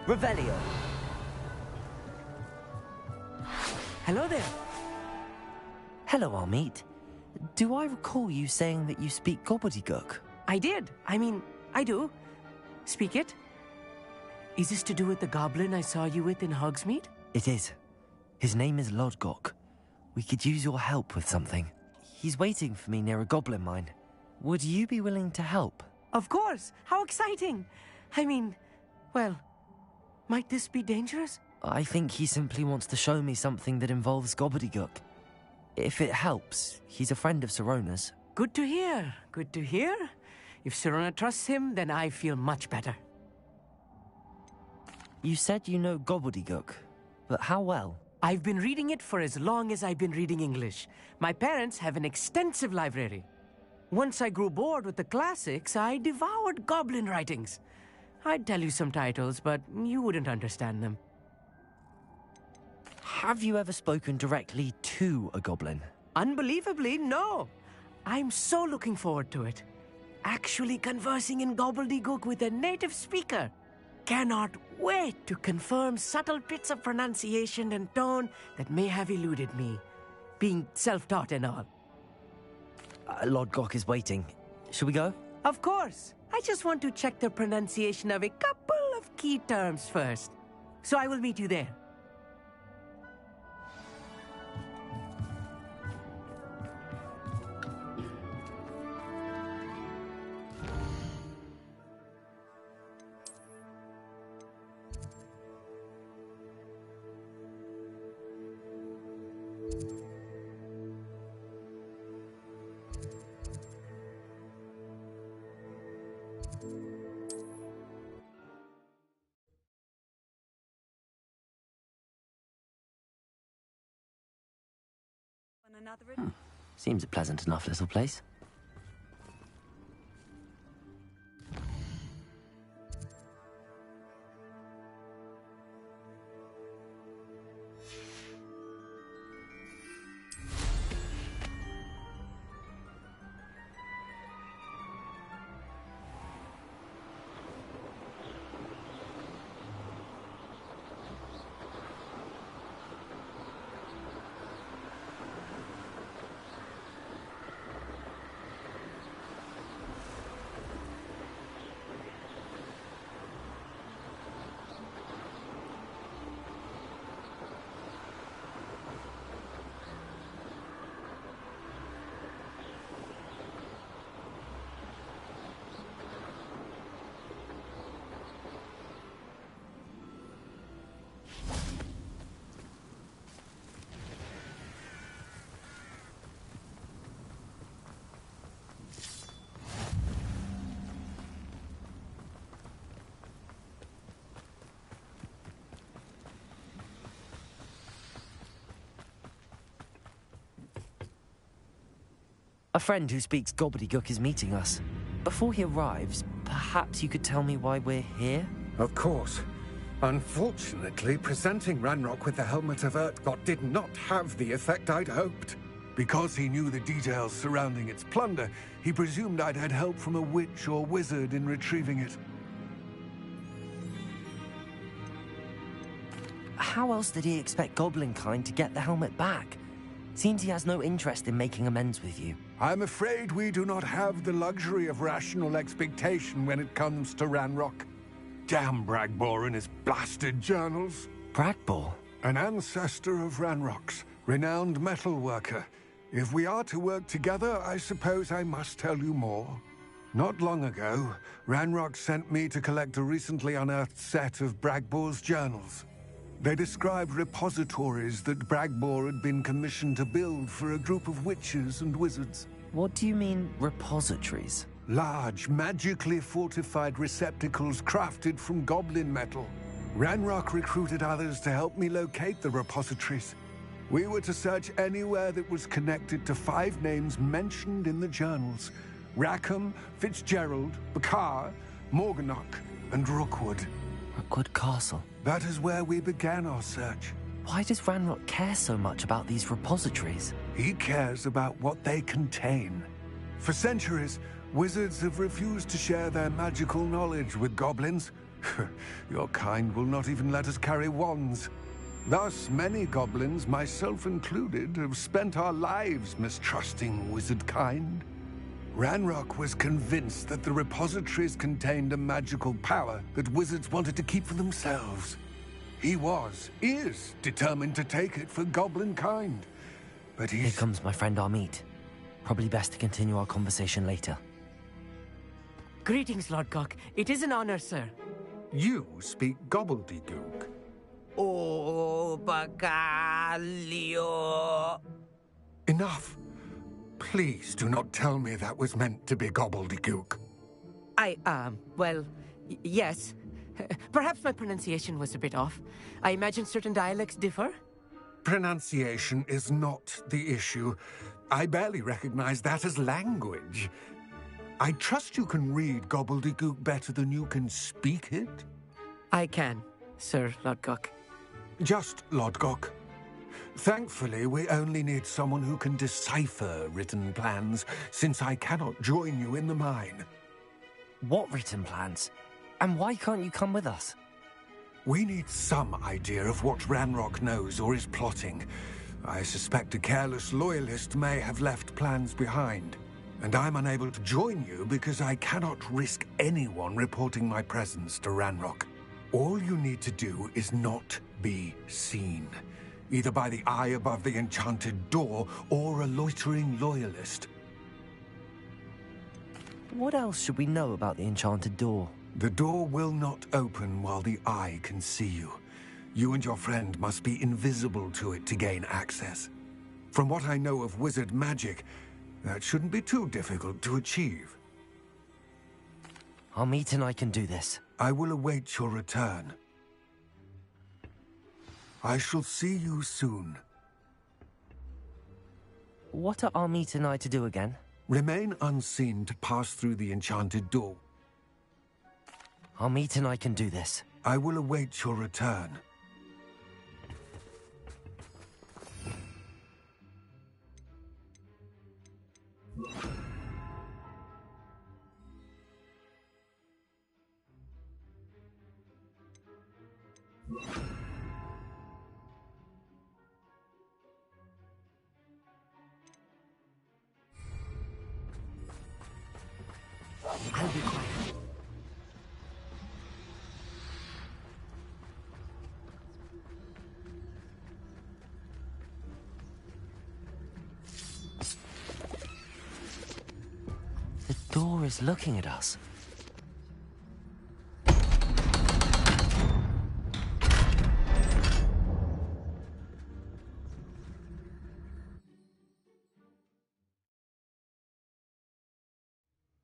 S1: Revelio.
S16: Hello there.
S1: Hello, Armeet. Do I recall you saying that you speak gobbledygook?
S16: I did. I do. Speak it. Is this to do with the goblin I saw you with in Hogsmeade?
S1: It is. His name is Lodgok. We could use your help with something. He's waiting for me near a goblin mine. Would you be willing to help?
S16: Of course. How exciting. Well, might this be dangerous?
S1: I think he simply wants to show me something that involves gobbledygook. If it helps, he's a friend of Sirona's.
S16: Good to hear. Good to hear. If Sirona trusts him, then I feel much better.
S1: You said you know gobbledygook, but how well?
S16: I've been reading it for as long as I've been reading English. My parents have an extensive library. Once I grew bored with the classics, I devoured goblin writings. I'd tell you some titles, but you wouldn't understand them.
S1: Have you ever spoken directly to a goblin?
S16: Unbelievably, no. I'm so looking forward to it. actually conversing in gobbledygook with a native speaker. Cannot wait to confirm subtle bits of pronunciation and tone that may have eluded me, being self-taught and all.
S1: Lord Gok is waiting. Should we go?
S16: Of course. I just want to check the pronunciation of a couple of key terms first. So I will meet you there.
S1: Seems a pleasant enough little place. A friend who speaks gobbledygook is meeting us. Before he arrives, perhaps you could tell me why we're here?
S4: Of course. Unfortunately, presenting Ranrock with the Helmet of Urtkot did not have the effect I'd hoped. Because he knew the details surrounding its plunder, he presumed I'd had help from a witch or wizard in retrieving it.
S1: How else did he expect Goblinkind to get the helmet back? Seems he has no interest in making amends with you.
S4: I'm afraid we do not have the luxury of rational expectation when it comes to Ranrock. Damn Bragbor and his blasted journals.
S1: Bragbor?
S4: An ancestor of Ranrock's, renowned metal worker. If we are to work together, I suppose I must tell you more. Not long ago, Ranrock sent me to collect a recently unearthed set of Bragbor's journals. They described repositories that Bragbor had been commissioned to build for a group of witches and wizards.
S1: What do you mean, repositories?
S4: Large, magically fortified receptacles crafted from goblin metal. Ranrock recruited others to help me locate the repositories. We were to search anywhere that was connected to 5 names mentioned in the journals. Rackham, Fitzgerald, Bakar, Morganach, and Rookwood.
S1: Rookwood Castle?
S4: That is where we began our search.
S1: Why does Ranrock care so much about these repositories?
S4: He cares about what they contain. For centuries, wizards have refused to share their magical knowledge with goblins. Your kind will not even let us carry wands. Thus, many goblins, myself included, have spent our lives mistrusting wizard kind. Ranrock was convinced that the repositories contained a magical power that wizards wanted to keep for themselves. He is determined to take it for goblin kind. But
S1: Here comes my friend Amit. Probably best to continue our conversation later.
S16: Greetings, Lord Gok. It is an honor, sir.
S4: You speak gobbledygook.
S10: Oh, Bagalio.
S4: Enough. Please do not tell me that was meant to be gobbledygook.
S16: Yes. Perhaps my pronunciation was a bit off. I imagine certain dialects differ.
S4: Pronunciation is not the issue. I barely recognize that as language. I trust you can read gobbledygook better than you can speak it?
S16: I can, Sir Lord Gok.
S4: Just Lord Gok. Thankfully, we only need someone who can decipher written plans, since I cannot join you in the mine.
S1: What written plans? And why can't you come with us?
S4: We need some idea of what Ranrock knows or is plotting. I suspect a careless loyalist may have left plans behind. And I'm unable to join you because I cannot risk anyone reporting my presence to Ranrock. All you need to do is not be seen, either by the eye above the enchanted door or a loitering loyalist.
S1: What else should we know about the enchanted door?
S4: The door will not open while the eye can see you. You and your friend must be invisible to it to gain access. From what I know of wizard magic, that shouldn't be too difficult to achieve.
S1: Armit and I can do this.
S4: I will await your return. I shall see you soon.
S1: What are Armit and I to do again?
S4: Remain unseen to pass through the enchanted door.
S1: Armit and I can do this.
S4: I will await your return.
S16: I'll be quiet.
S1: The door is looking at us.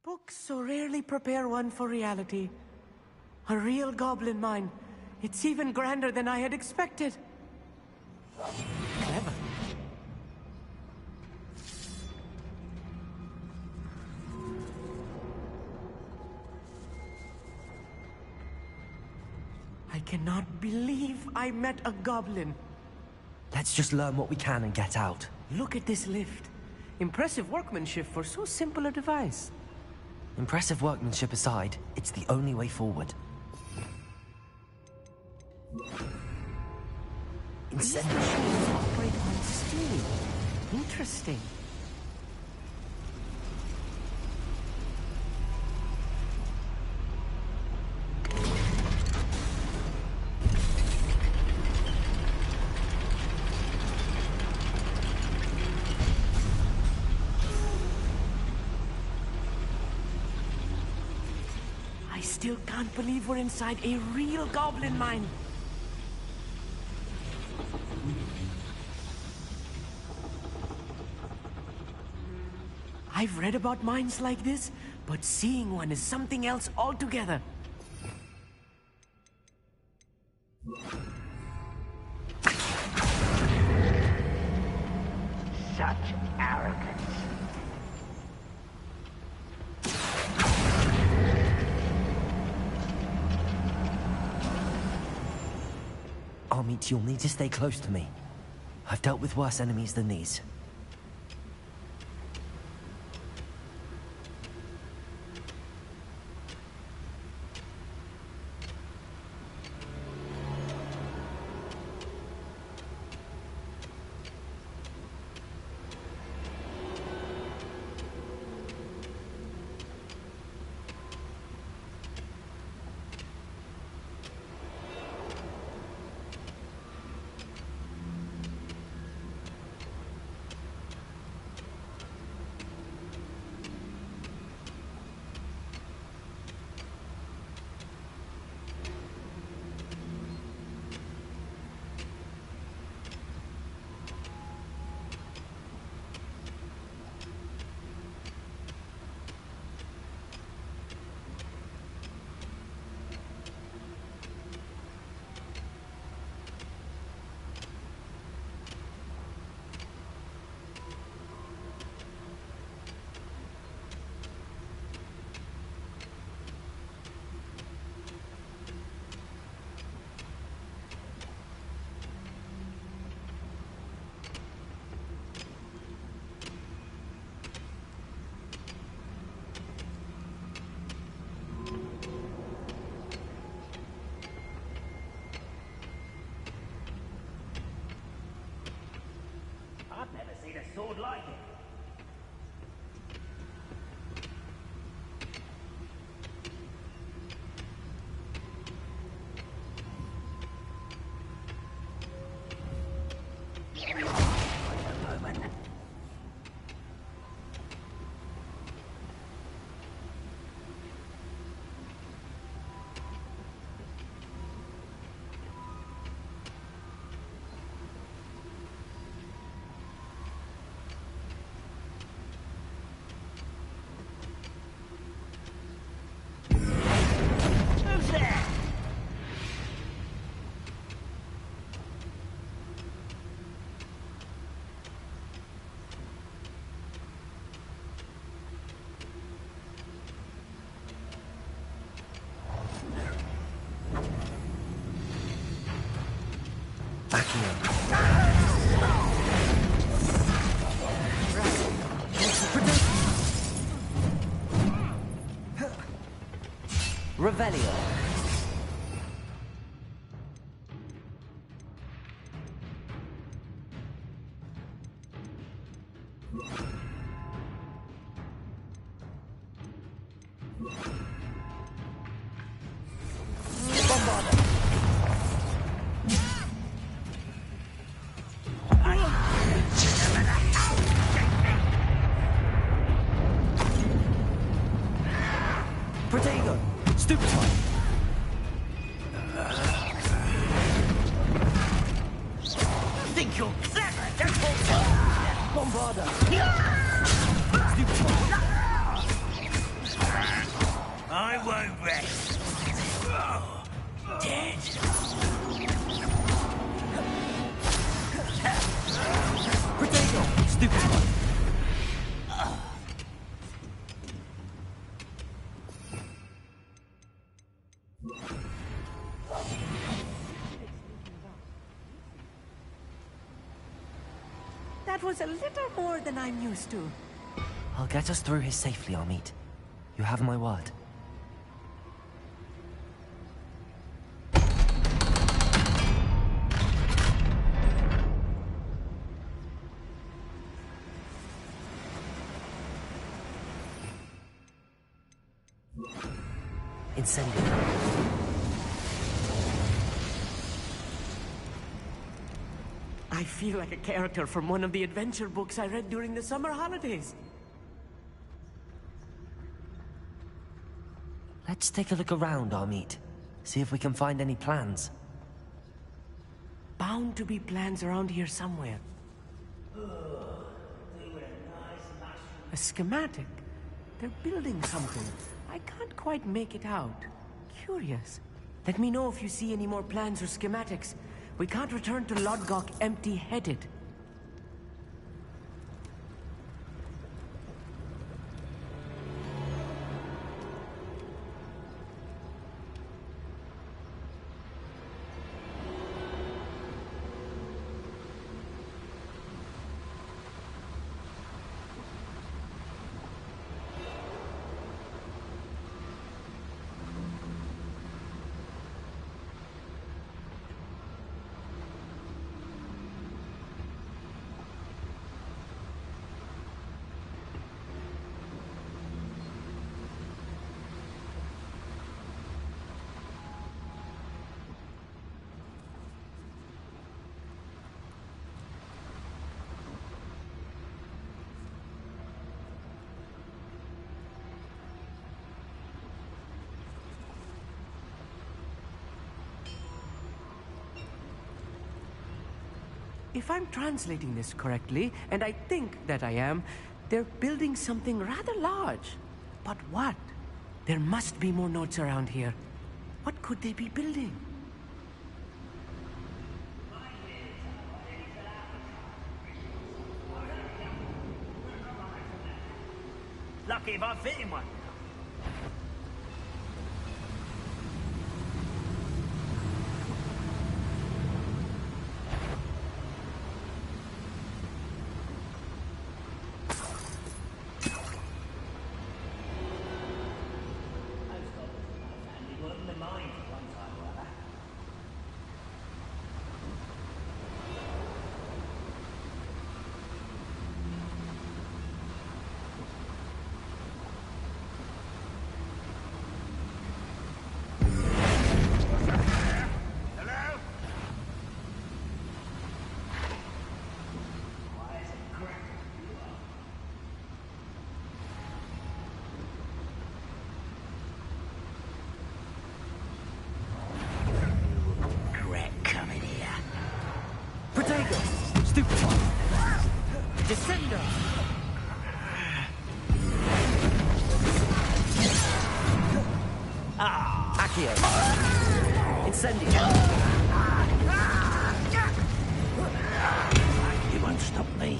S16: Books so rarely prepare one for reality. A real goblin mine. It's even grander than I had expected. Clever. I cannot believe I met a goblin.
S1: Let's just learn what we can and get out.
S16: Look at this lift. Impressive workmanship for so simple a device.
S1: Impressive workmanship aside, it's the only way forward.
S16: These machines operate on steam. Interesting. I still can't believe we're inside a real goblin mine. I've read about mines like this, but seeing one is something else altogether.
S15: Such arrogance.
S1: Armit, you'll need to stay close to me. I've dealt with worse enemies than these.
S17: I've never seen a sword like it.
S1: Revelio. Protego! Stupefy!
S17: Think you're clever, don't you?
S1: Bombarda!
S17: I won't rest. Dead.
S1: Protego! Stupefy!
S16: That was a little more than I'm used to.
S1: I'll get us through here safely, Amit. You have my word. Incendio.
S16: I feel like a character from one of the adventure books I read during the summer holidays.
S1: Let's take a look around, Amit. See if we can find any plans.
S16: Bound to be plans around here somewhere. A schematic. They're building something. I can't quite make it out. Curious. Let me know if you see any more plans or schematics. We can't return to Lodgok empty-headed. If I'm translating this correctly, and I think that I am, they're building something rather large. But what? There must be more notes around here. What could they be building?
S17: Lucky if I fit in one.
S16: Descendo!
S1: Accio! Incendio!
S17: You won't stop me.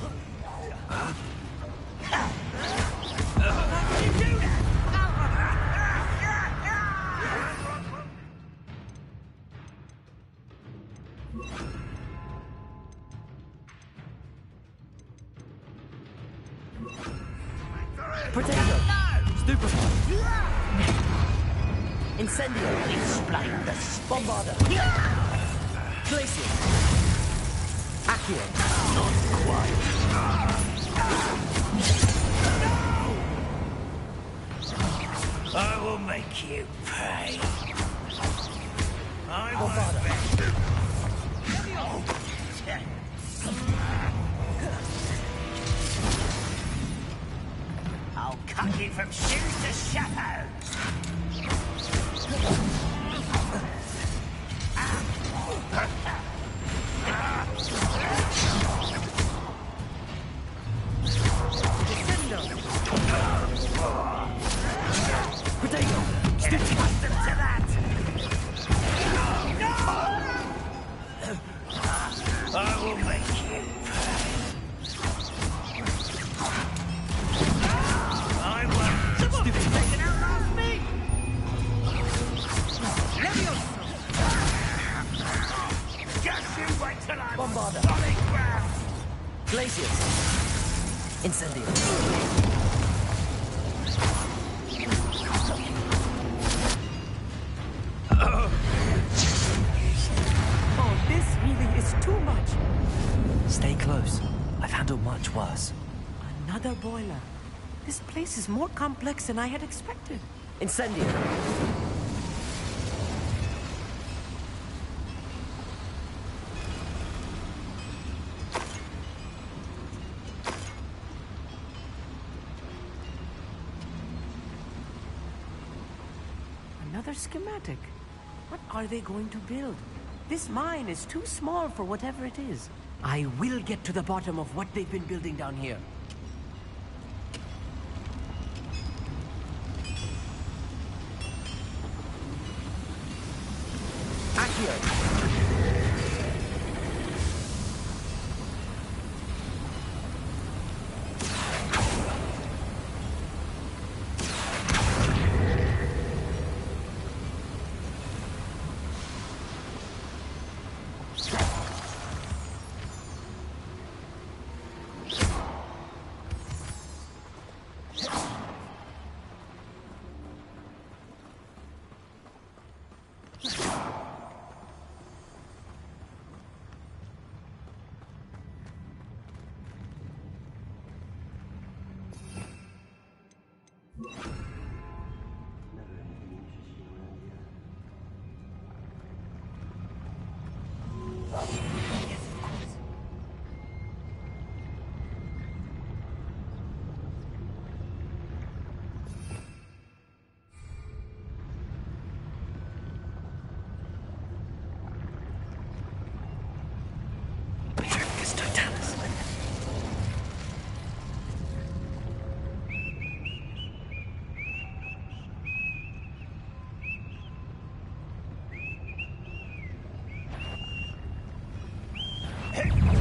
S1: Potato! Stupefy! Incendio!
S17: Explain the
S1: Bombarda! Glacier! Accio!
S17: Not quite. I will make you pay.
S1: Bombarda!
S17: I'll cut you from shoes to shadows.
S1: Potato!
S17: Get accustomed to that. I will make you pay. I won't. Someone taken out last me. Just you wait till I'm
S1: Bombarda!
S17: solid ground.
S1: Glacier! Incendio!
S16: Oh, this really is too much.
S1: Stay close. I've handled much worse.
S16: Another boiler. This place is more complex than I had expected.
S1: Incendio!
S16: Another schematic. What are they going to build? This mine is too small for whatever it is. I will get to the bottom of what they've been building down here.
S1: Accio!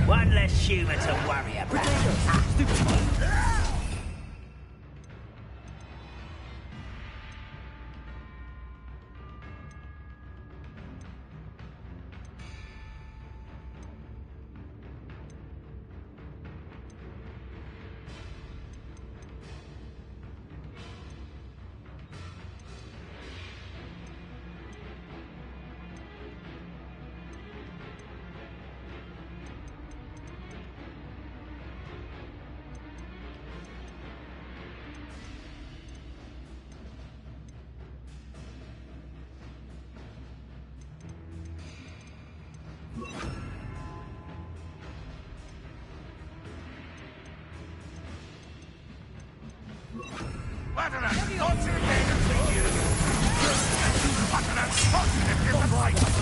S17: One less humour to worry about. What an unfortunate day to see you! What an unfortunate disappointment!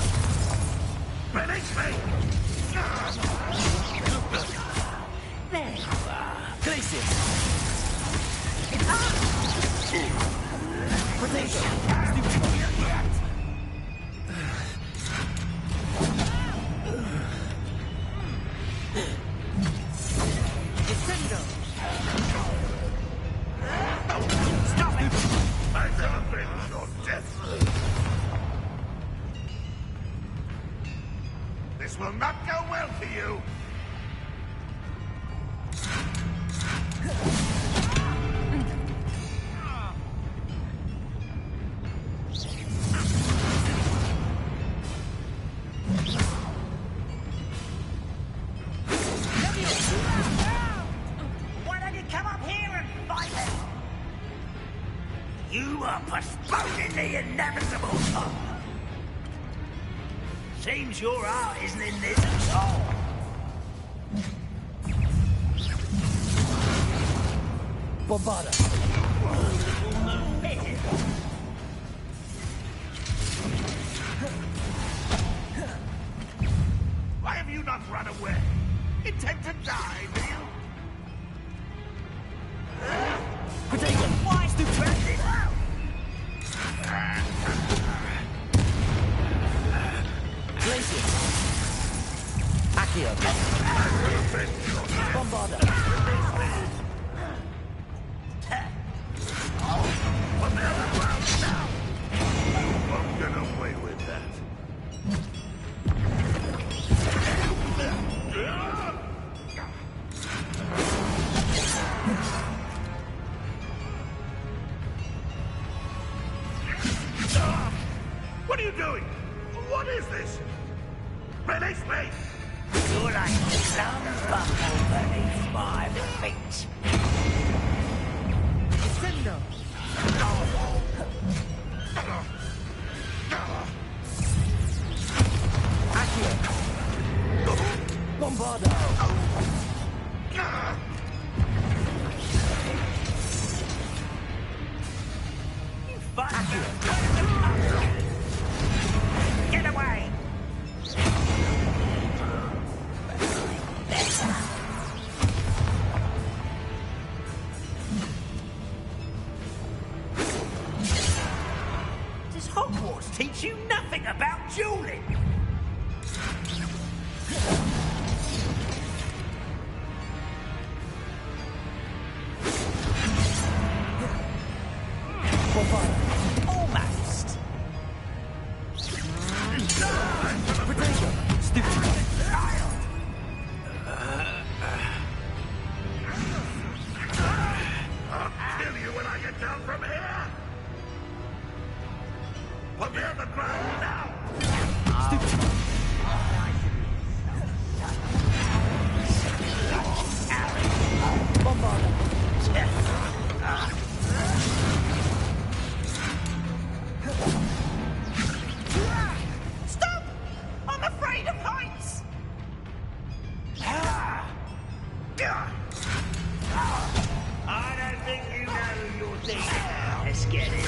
S17: Release me! There you are. Stop it! I celebrate your death. This will not go well for you.
S18: Why don't you come up here and fight it? You are postponing the inevitable. Seems your heart isn't in this at all.
S16: Bombarda.
S17: Why have you not run away? Intend to die, do you?
S18: Potato, why stupendous?
S16: Glacier. Accio. Bombarda.
S17: Won't get away with that. What are you doing? What is this? Release me!
S18: You're like some buckle beneath my feet.
S16: Descendo. Accio. Bombarda.
S18: Get away! Does Hogwarts teach you nothing about dueling? Almost.
S16: Potato. Stupid.
S17: I'll kill you when I get down from here! Put me on the ground now!
S18: Stop! I'm afraid of heights! I don't think you know who you're dealing with. Let's get it.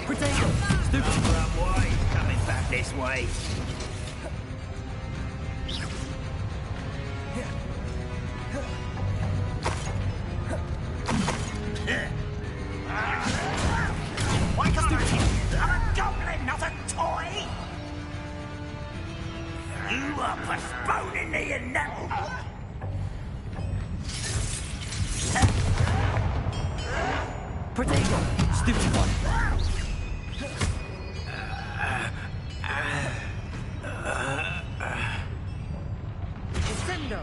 S16: Potato. Stupid.
S18: Why he's coming back this way? Why can't I hit you? I'm a goblin, not a toy! You are postponing the inevitable.
S16: Potato. Stupid one. Descendo.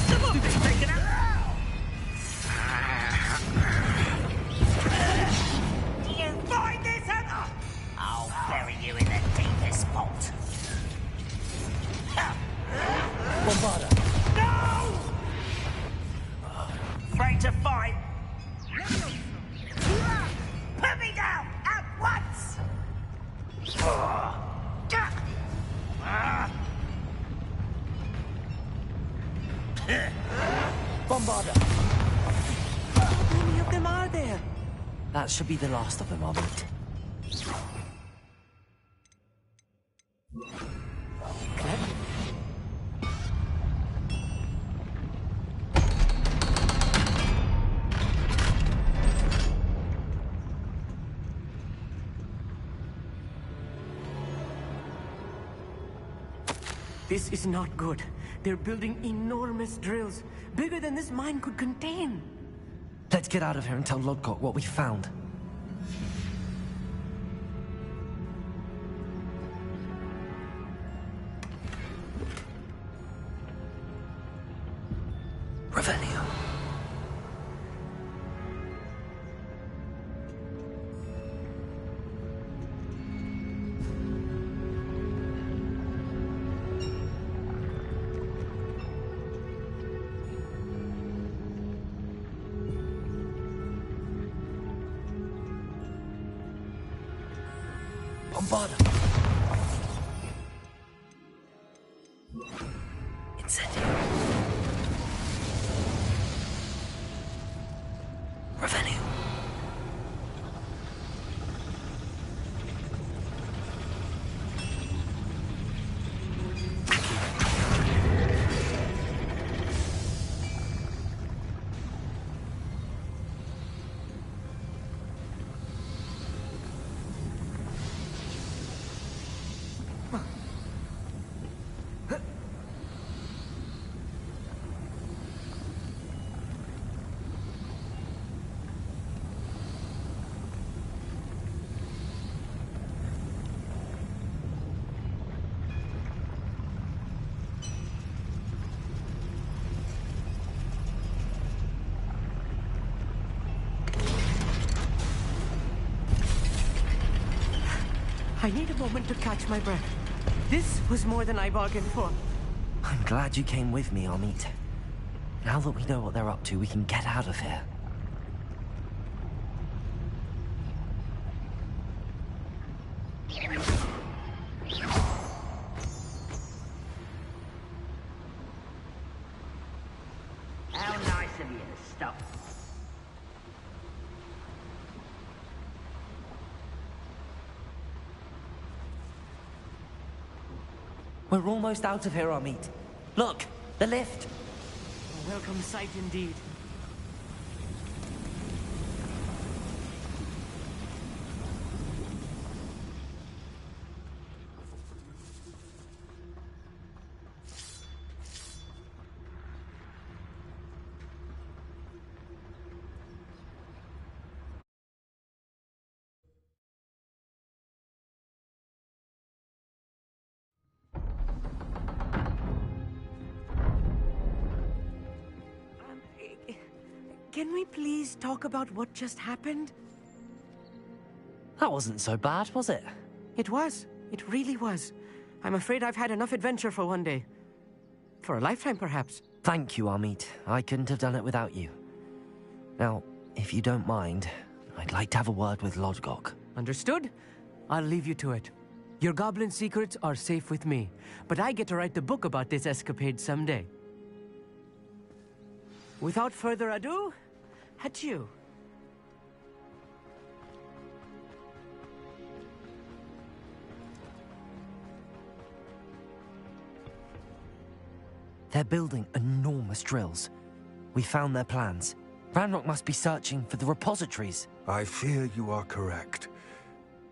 S18: Stupid taken out. Do you find this, Heather? I'll bury you in the deepest spot.
S16: Bombarda.
S18: No! Afraid to fight? Put me down at once!
S16: Bombarda. How many of them are there?
S1: That should be the last of them, I'll bet.
S16: This is not good. They're building enormous drills, bigger than this mine could contain.
S1: Let's get out of here and tell Lodgok what we found. Revelio. Bombarda. Incendio. Revenue.
S16: I need a moment to catch my breath. This was more than I bargained for.
S1: I'm glad you came with me, Amit. Now that we know what they're up to, we can get out of here.
S18: How nice of you to stop.
S1: We're almost out of here, Amit. Look, the lift.
S16: A welcome sight indeed. Can we please talk about what just happened?
S1: That wasn't so bad, was it?
S16: It was. It really was. I'm afraid I've had enough adventure for one day. For a lifetime, perhaps.
S1: Thank you, Amit. I couldn't have done it without you. Now, if you don't mind, I'd like to have a word with Lodgok.
S16: Understood? I'll leave you to it. Your goblin secrets are safe with me, but I get to write the book about this escapade someday. Without further ado, adieu.
S1: They're building enormous drills. We found their plans. Ranrock must be searching for the repositories.
S4: I fear you are correct.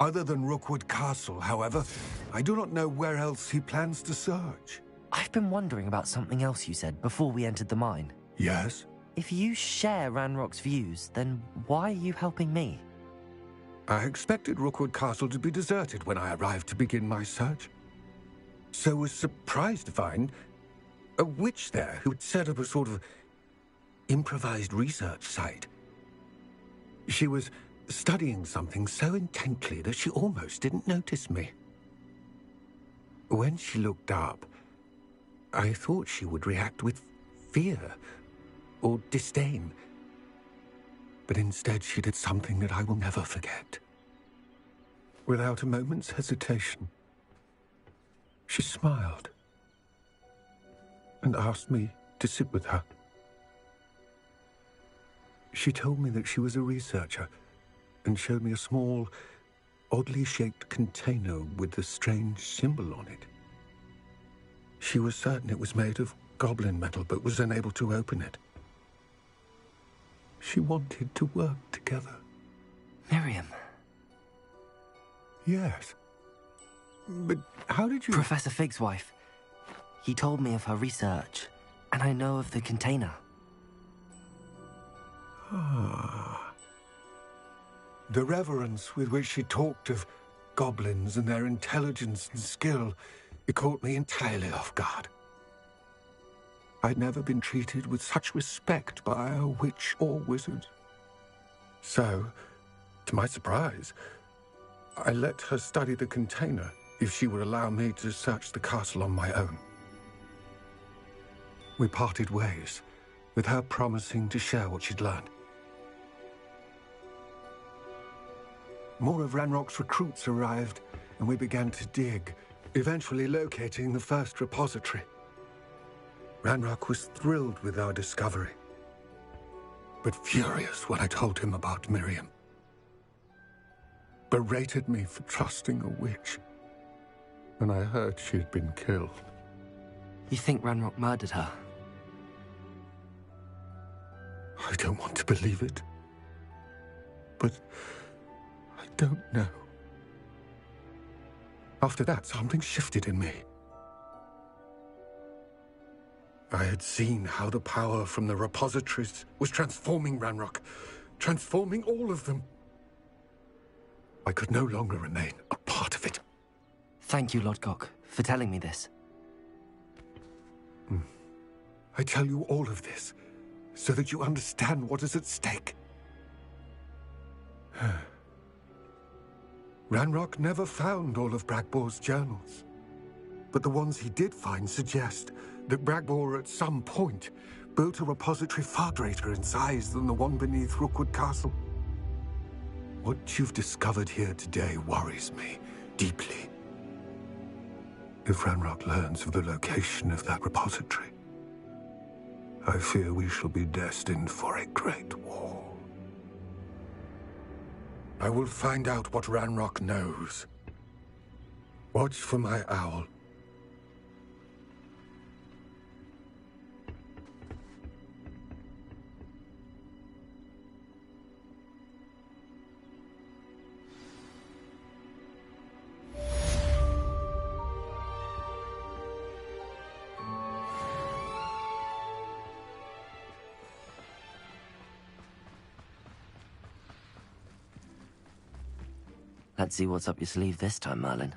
S4: Other than Rookwood Castle, however, I do not know where else he plans to search.
S1: I've been wondering about something else you said before we entered the mine.
S4: Yes?
S1: If you share Ranrock's views, then why are you helping me?
S4: I expected Rookwood Castle to be deserted when I arrived to begin my search. So was surprised to find a witch there who had set up a sort of improvised research site. She was studying something so intently that she almost didn't notice me. When she looked up, I thought she would react with fear or disdain. But instead she did something that I will never forget. Without a moment's hesitation, she smiled and asked me to sit with her. She told me that she was a researcher and showed me a small, oddly shaped container with a strange symbol on it. She was certain it was made of goblin metal, but was unable to open it. She wanted to work together.
S1: Miriam.
S4: Yes. But how did you...
S1: Professor Fig's wife. He told me of her research, and I know of the container.
S4: Ah. The reverence with which she talked of goblins and their intelligence and skill, it caught me entirely off guard. I'd never been treated with such respect by a witch or wizard. So, to my surprise, I let her study the container if she would allow me to search the castle on my own. We parted ways, with her promising to share what she'd learned. More of Ranrock's recruits arrived, and we began to dig, eventually locating the first repository. Ranrock was thrilled with our discovery, but furious when I told him about Miriam. Berated me for trusting a witch, and I heard she had been killed.
S1: You think Ranrock murdered her?
S4: I don't want to believe it, but I don't know. After that, something shifted in me. I had seen how the power from the repositories was transforming Ranrock, transforming all of them. I could no longer remain a part of it.
S1: Thank you, Lodgok, for telling me this.
S4: I tell you all of this so that you understand what is at stake. Ranrock never found all of Bragbor's journals, but the ones he did find suggest that Bragbor at some point built a repository far greater in size than the one beneath Rookwood Castle. What you've discovered here today worries me deeply. If Ranrock learns of the location of that repository, I fear we shall be destined for a great war. I will find out what Ranrock knows. Watch for my owl.
S1: Let's see what's up your sleeve this time, Merlin.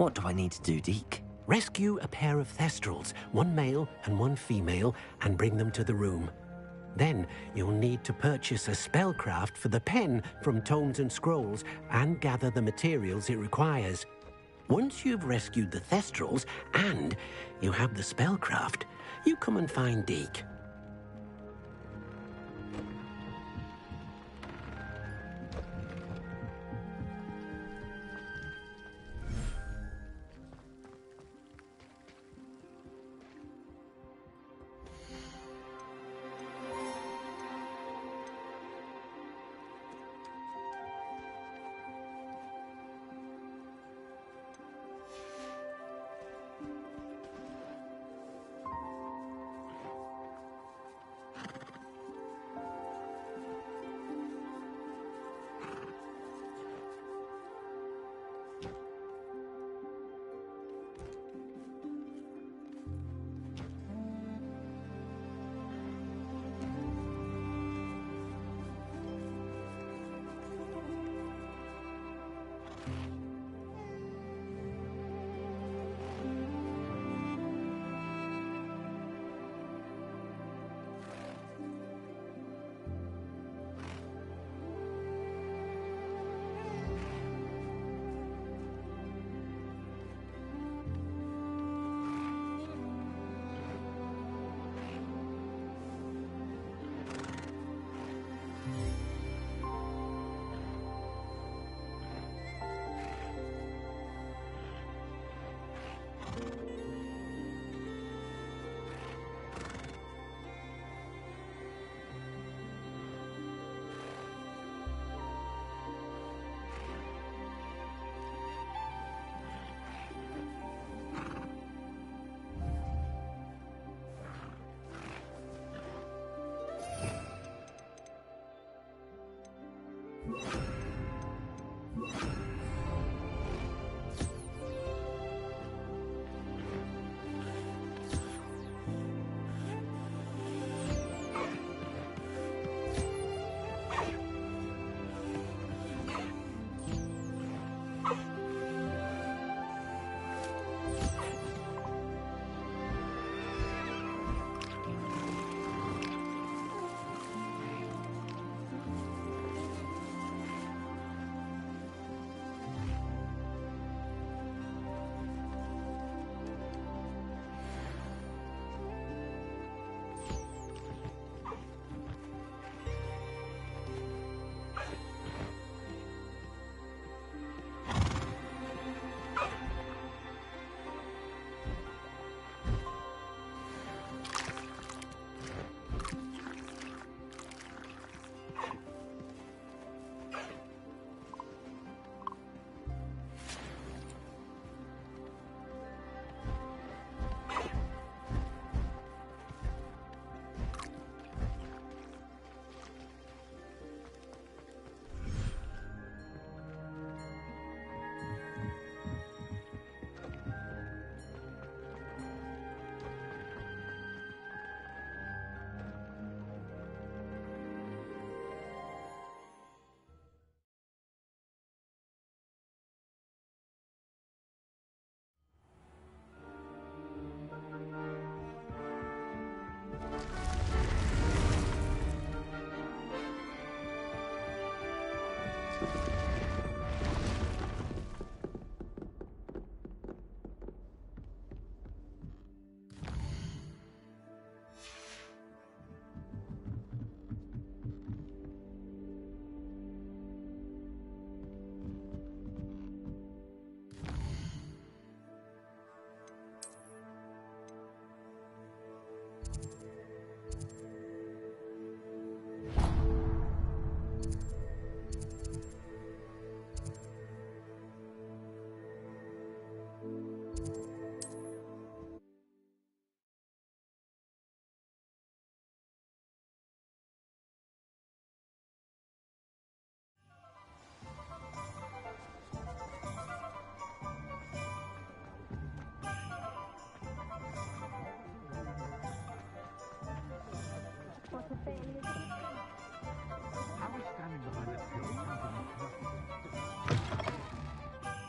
S1: What do I need to do, Deke?
S19: Rescue a pair of thestrals, one male and one female, and bring them to the room. Then you'll need to purchase a spellcraft for the pen from Tomes and Scrolls and gather the materials it requires. Once you've rescued the thestrals and you have the spellcraft, you come and find Deke.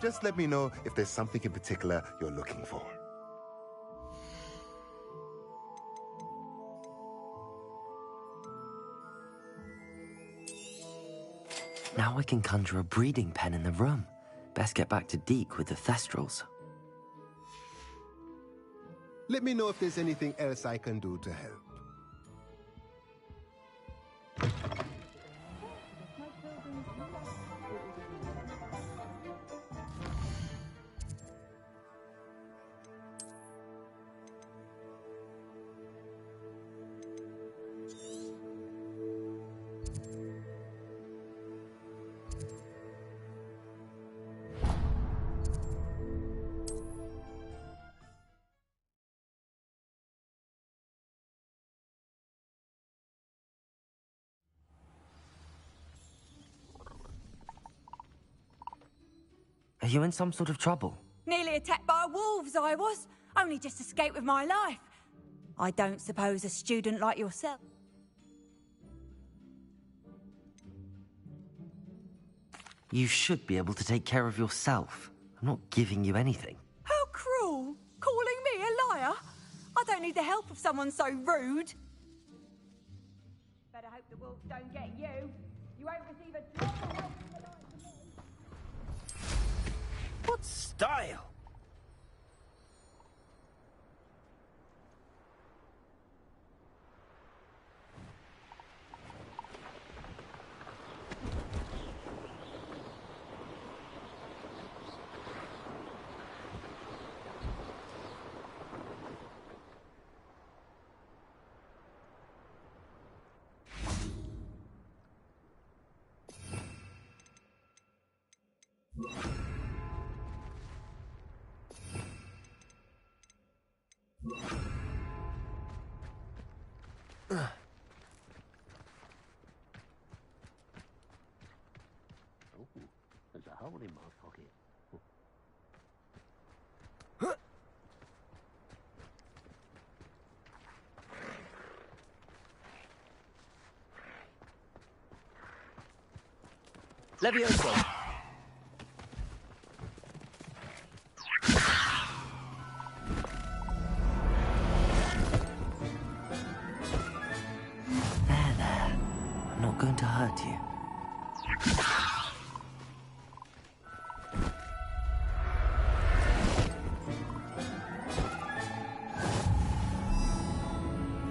S20: Just let me know if there's something in particular you're looking for.
S1: Now I can conjure a breeding pen in the room. Best get back to Deke with the Thestrals.
S20: Let me know if there's anything else I can do to help.
S1: Are you in some sort of trouble?
S21: Nearly attacked by wolves, I was. Only just escaped with my life. I don't suppose a student like yourself...
S1: You should be able to take care of yourself. I'm not giving you anything.
S21: How cruel! Calling me a liar? I don't need the help of someone so rude. Better hope the wolves don't get you. You won't receive a drop of help from the likes of me.
S19: What style? There's a hole in my pocket.
S16: Levioso.
S1: There. I'm not going to hurt you.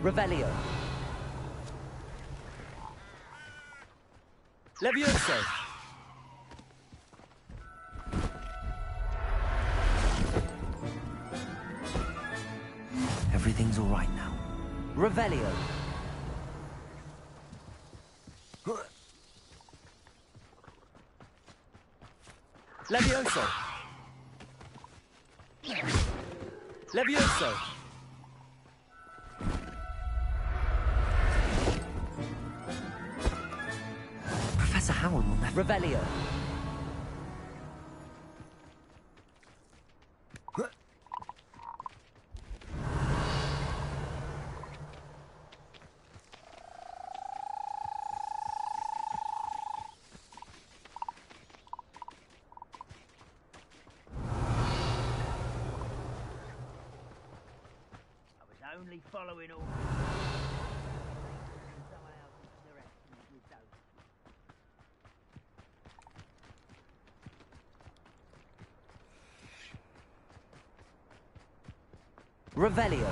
S16: Revelio. Levioso.
S1: Everything's all right now.
S16: Revelio. Levioso. Levioso.
S1: Professor Howard will never...
S16: Revelio.
S18: Only following all.
S16: Revelio.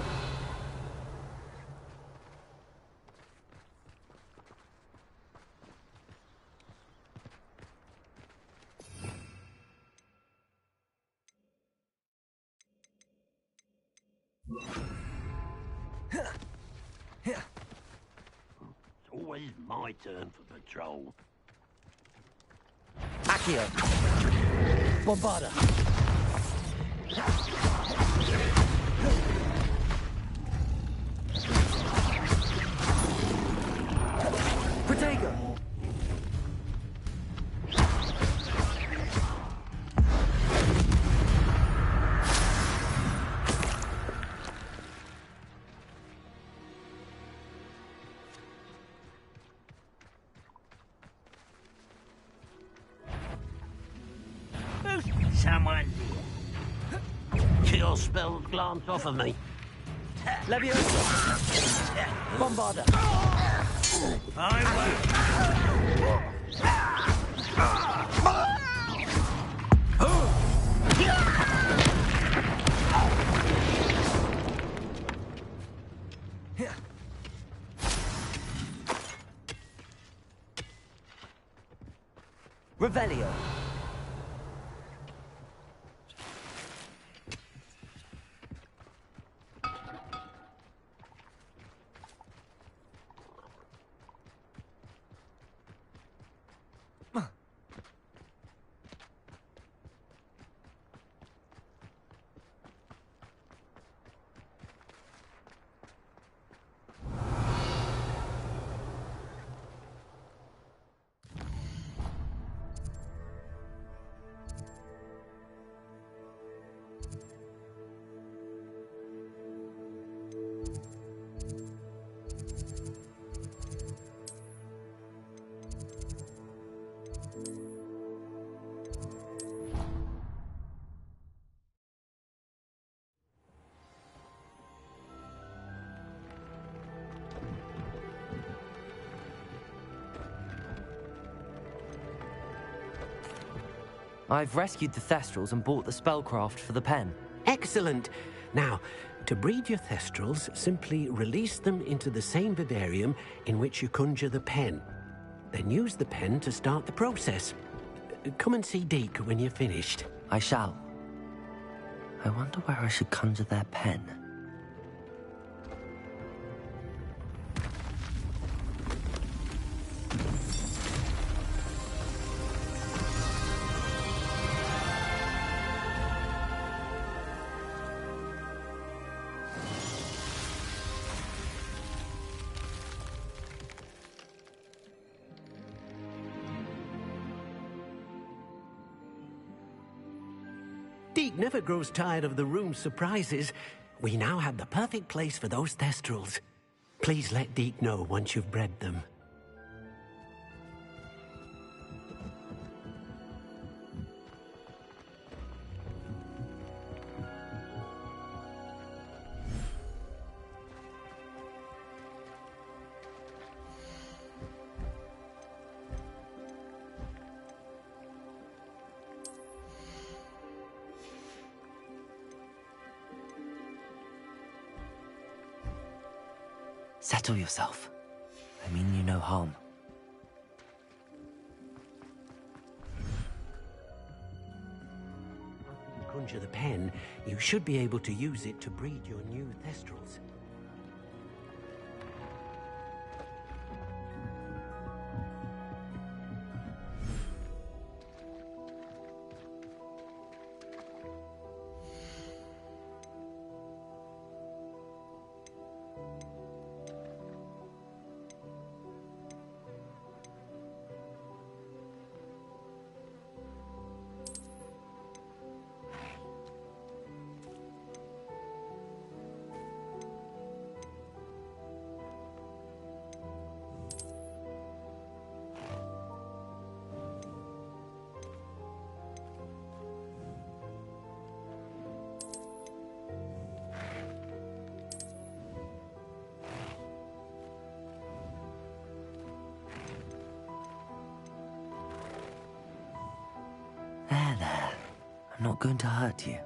S19: It's always my turn for patrol.
S16: Accio. Bombarda. Protego.
S19: mind you. Get your spell glance off of me.
S16: Leviosa! Bombarda!
S1: Revelio. I've rescued the Thestrals and bought the spellcraft for the pen.
S19: Excellent. Now, to breed your Thestrals, simply release them into the same vivarium in which you conjure the pen. Then use the pen to start the process. Come and see Deke when you're finished.
S1: I shall. I wonder where I should conjure their pen.
S19: Deke never grows tired of the room's surprises. We now have the perfect place for those Thestrals. Please let Deke know once you've bred them.
S1: Settle yourself. I mean you no harm.
S19: After you conjure the pen, you should be able to use it to breed your new Thestrals.
S1: There. I'm not going to hurt you.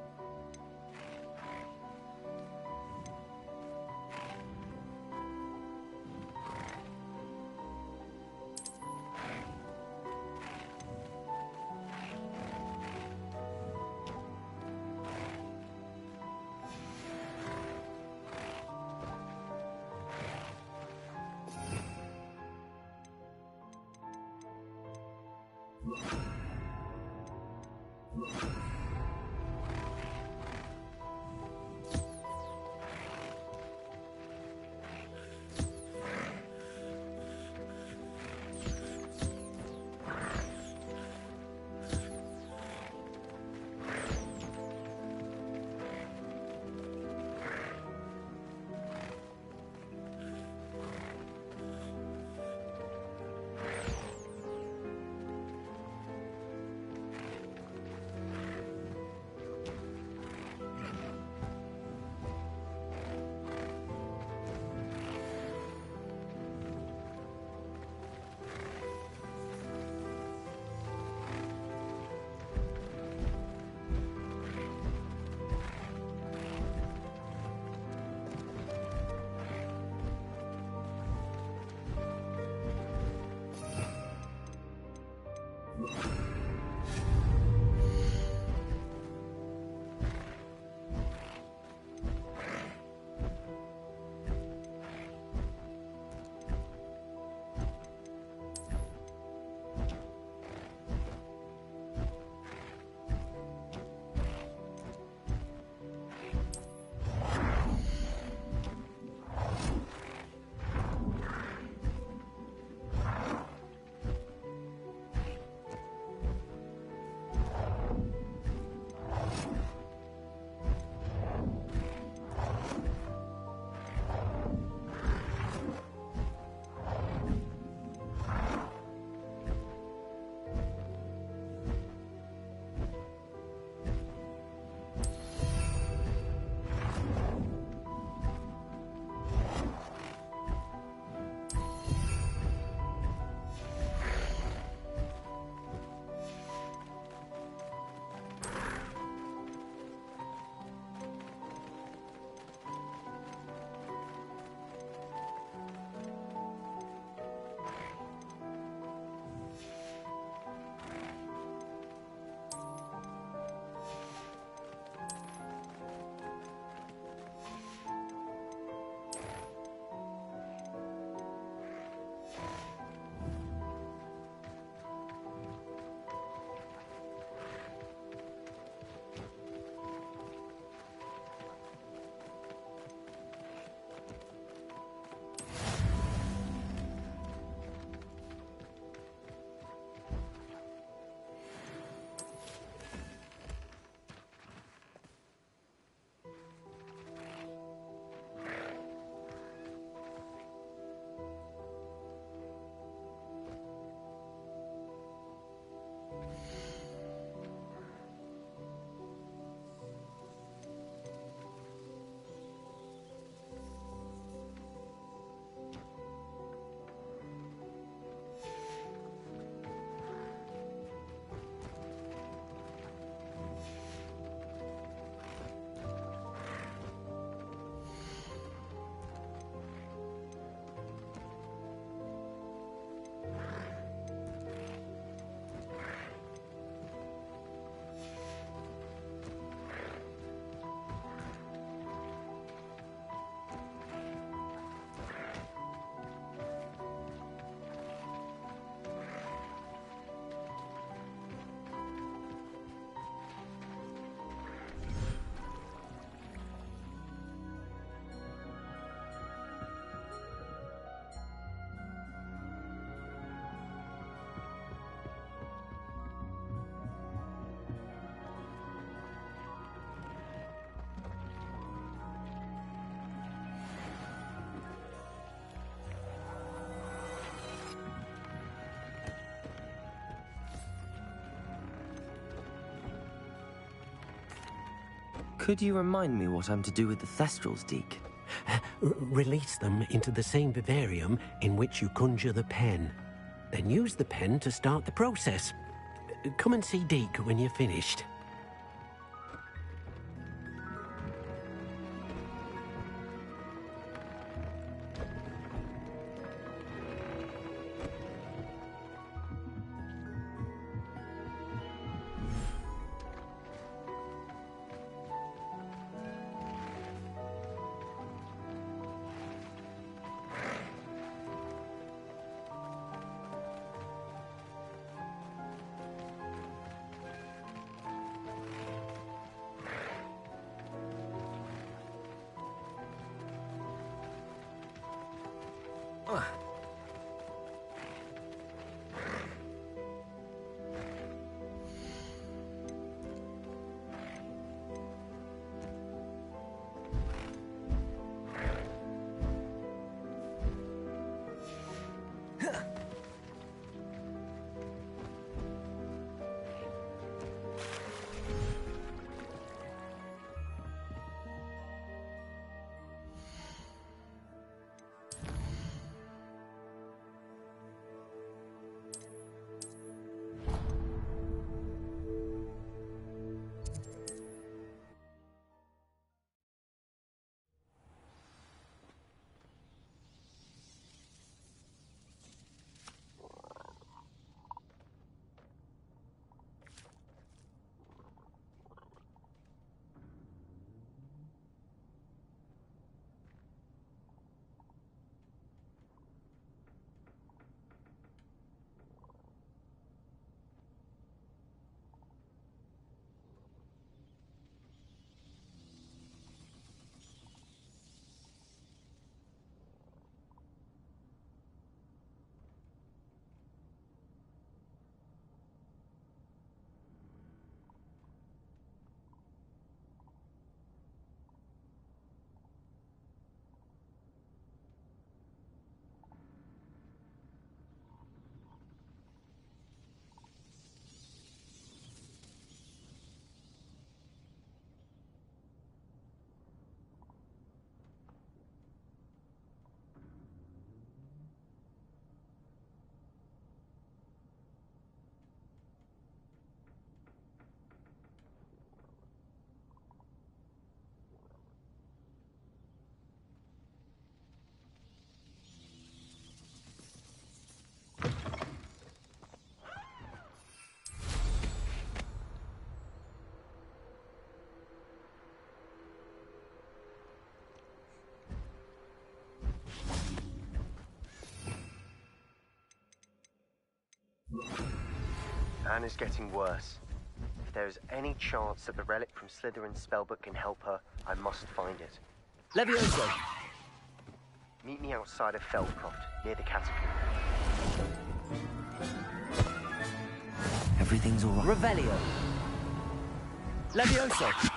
S1: Could you remind me what I'm to do with the Thestrals, Deke?
S19: Release them into the same vivarium in which you conjure the pen. Then use the pen to start the process. Come and see Deke when you're finished.
S8: Anne is getting worse. If there is any chance that the relic from Slytherin's spellbook can help her, I must find it.
S1: Levioso!
S8: Meet me outside of Feldcroft, near the catacomb.
S1: Everything's all right. Revelio! Levioso!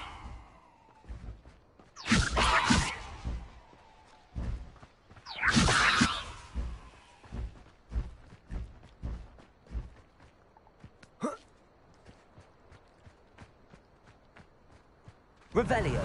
S1: Revelio!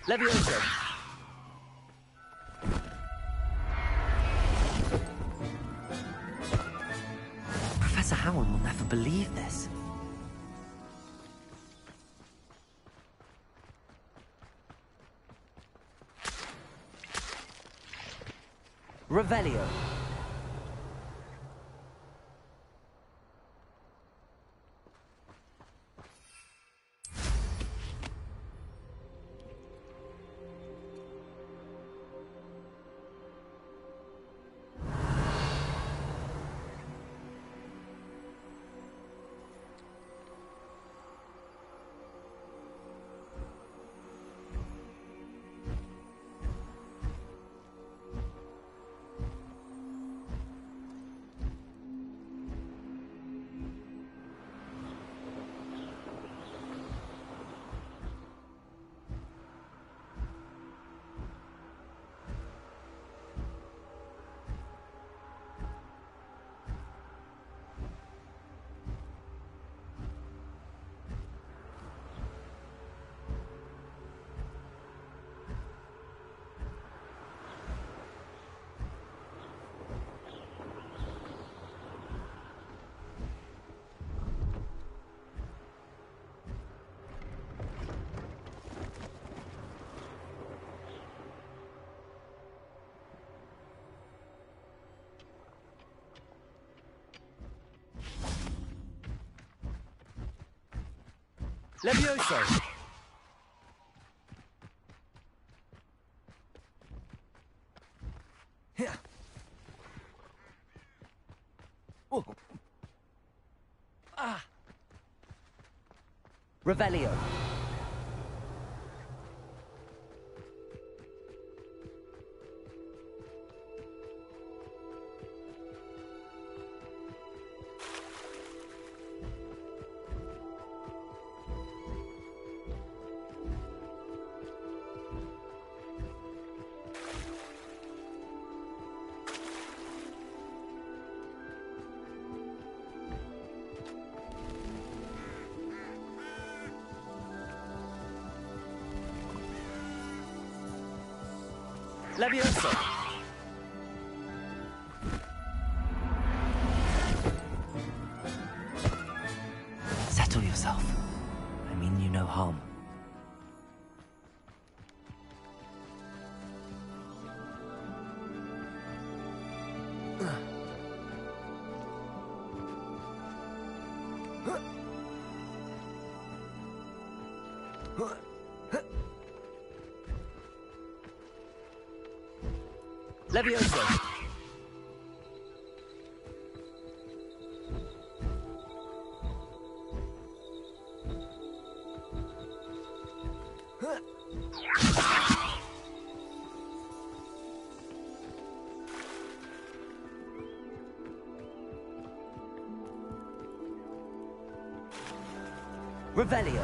S1: Levioso! Professor Howard will never believe this. Revelio!
S16: Levioso! Here. Oh. Ah. Revelio. Levioso!
S1: Settle yourself. I mean you no harm.
S16: Levioso! Revelio.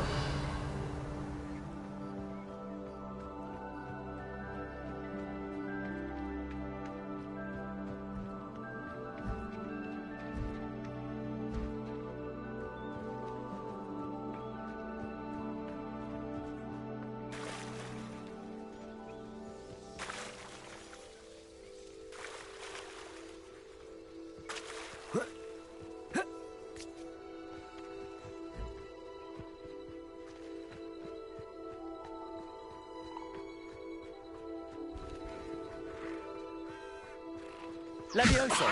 S16: Levioso!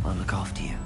S1: I'll look after you.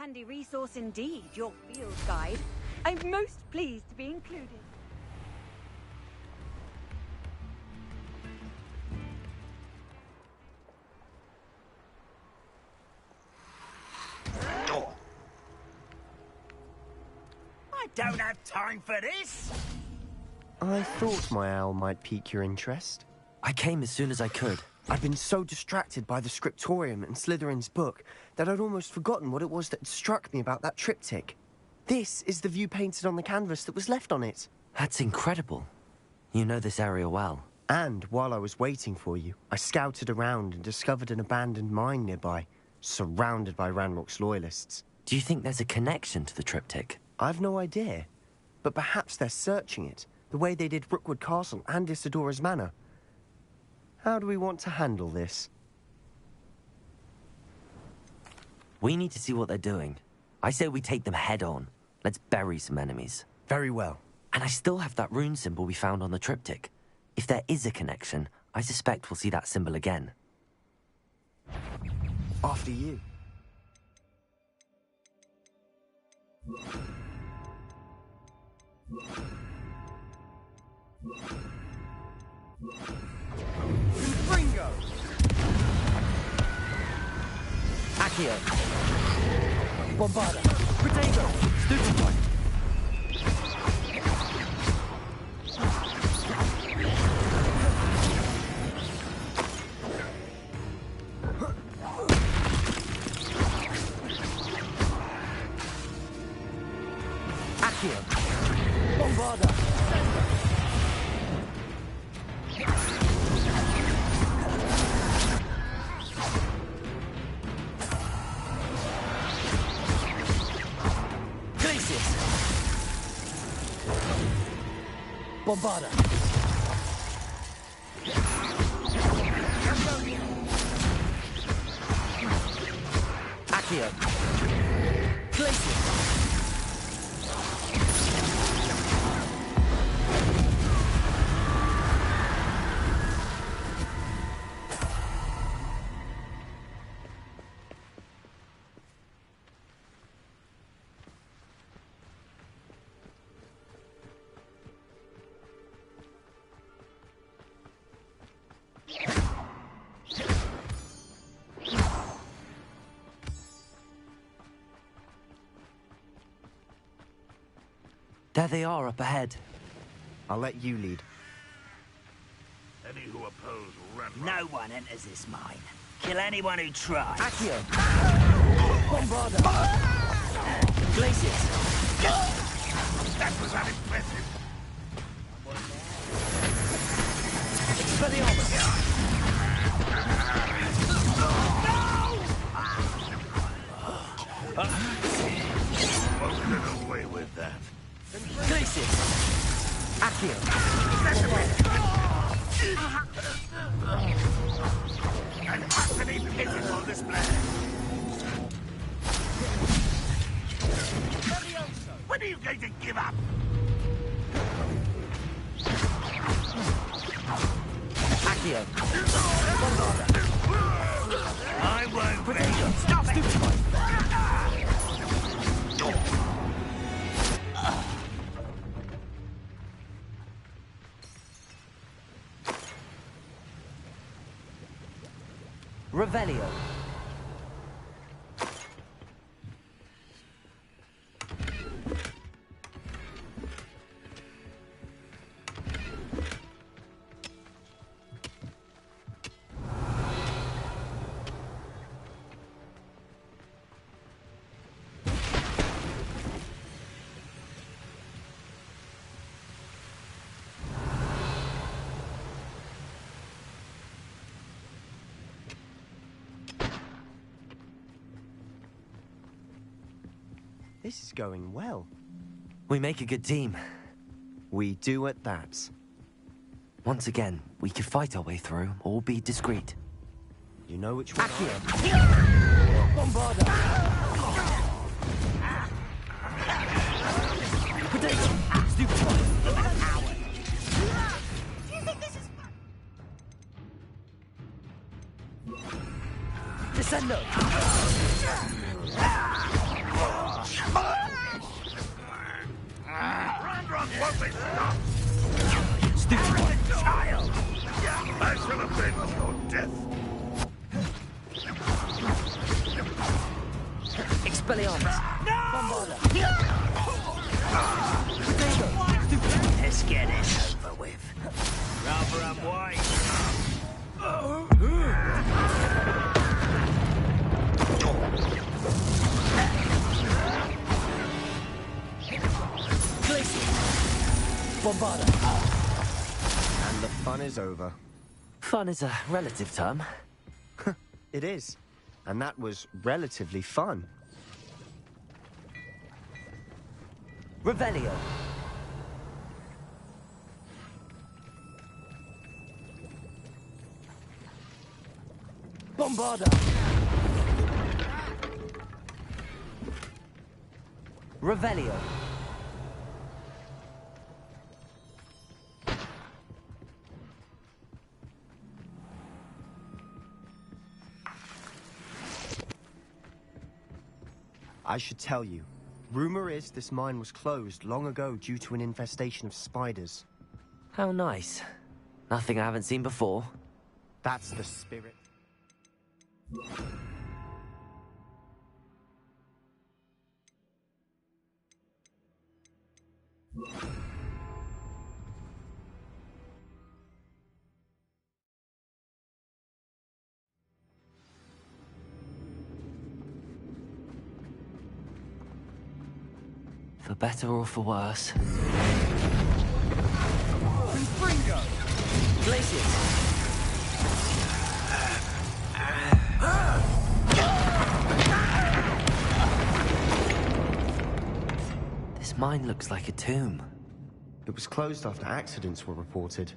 S21: Handy resource indeed, your field guide. I'm most pleased to be included.
S18: I don't have time for this!
S8: I thought my owl might pique your interest.
S1: I came as soon as I could.
S8: I'd been so distracted by the scriptorium and Slytherin's book that I'd almost forgotten what it was that struck me about that triptych. This is the view painted on the canvas that was left on it.
S1: That's incredible. You know this area well.
S8: And while I was waiting for you, I scouted around and discovered an abandoned mine nearby, surrounded by Ranrock's loyalists.
S1: Do you think there's a connection to the triptych?
S8: I've no idea, but perhaps they're searching it, the way they did Rookwood Castle and Isidora's Manor. How do we want to handle this?
S1: We need to see what they're doing. I say we take them head on. Let's bury some enemies.
S8: Very well.
S1: And I still have that rune symbol we found on the triptych. If there is a connection, I suspect we'll see that symbol again.
S8: After you.
S16: Ringo!
S1: Accio!
S16: Bombarda! Protego!
S1: Stupefy!
S16: Accio! Bombarda! Bombarda!
S1: Accio!
S16: Glacier!
S1: There they are up ahead.
S8: I'll let you lead.
S17: Any who oppose Ranrock.
S18: No one enters this mine. Kill anyone who tries.
S16: Accio! Bombarda! Glaciers!
S17: That was unimpressive.
S16: Expelliarmus!
S17: Won't get away with that.
S16: Glaciers! Accio!
S17: And utterly pitiful display. When are you going to give up?
S1: Accio!
S17: I won't.
S16: Protego!
S17: Stop it!
S16: Stupefy!
S1: Revelio!
S8: This is going well.
S1: We make a good team.
S8: We do at that.
S1: Once again, we could fight our way through, or be discreet.
S8: You know which one.
S16: Accio! Bombarda! Protego! Stupefy!
S21: Do you think this is...
S16: Descendo!
S17: Won't they stop? Stupid child! I shall avenge your death.
S1: Expelliarmus!
S18: Let's get it over with. Rather unwise.
S1: Bombarda!
S8: And the fun is over.
S1: Fun is a relative term.
S8: It is. And that was relatively fun.
S1: Revelio. Bombarda. Revelio.
S8: I should tell you. Rumor is this mine was closed long ago due to an infestation of spiders.
S1: How nice. Nothing I haven't seen before.
S8: That's the spirit.
S1: For better or for worse.
S18: Fringo!
S1: Glacius! This mine looks like a tomb.
S8: It was closed after accidents were reported.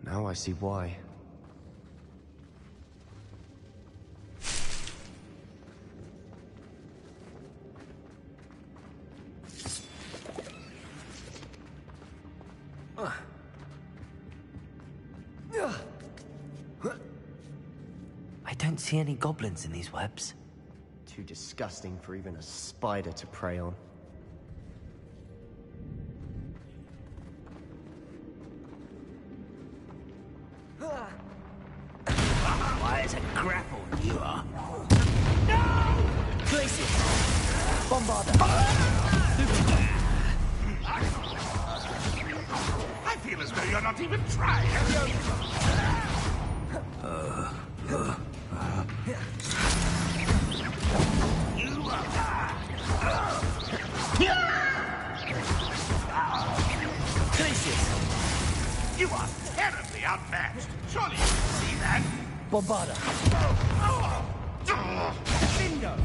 S8: Now I see why.
S1: I don't see any goblins in these webs.
S8: Too disgusting for even a spider to prey on.
S18: Why, a grapple, you are.
S1: No! Glacius! Bombarda!
S17: I feel as though you're not even trying.
S1: Glacius!
S17: You are terribly outmatched. Surely you can see that.
S1: Bombarda!
S18: Bingo!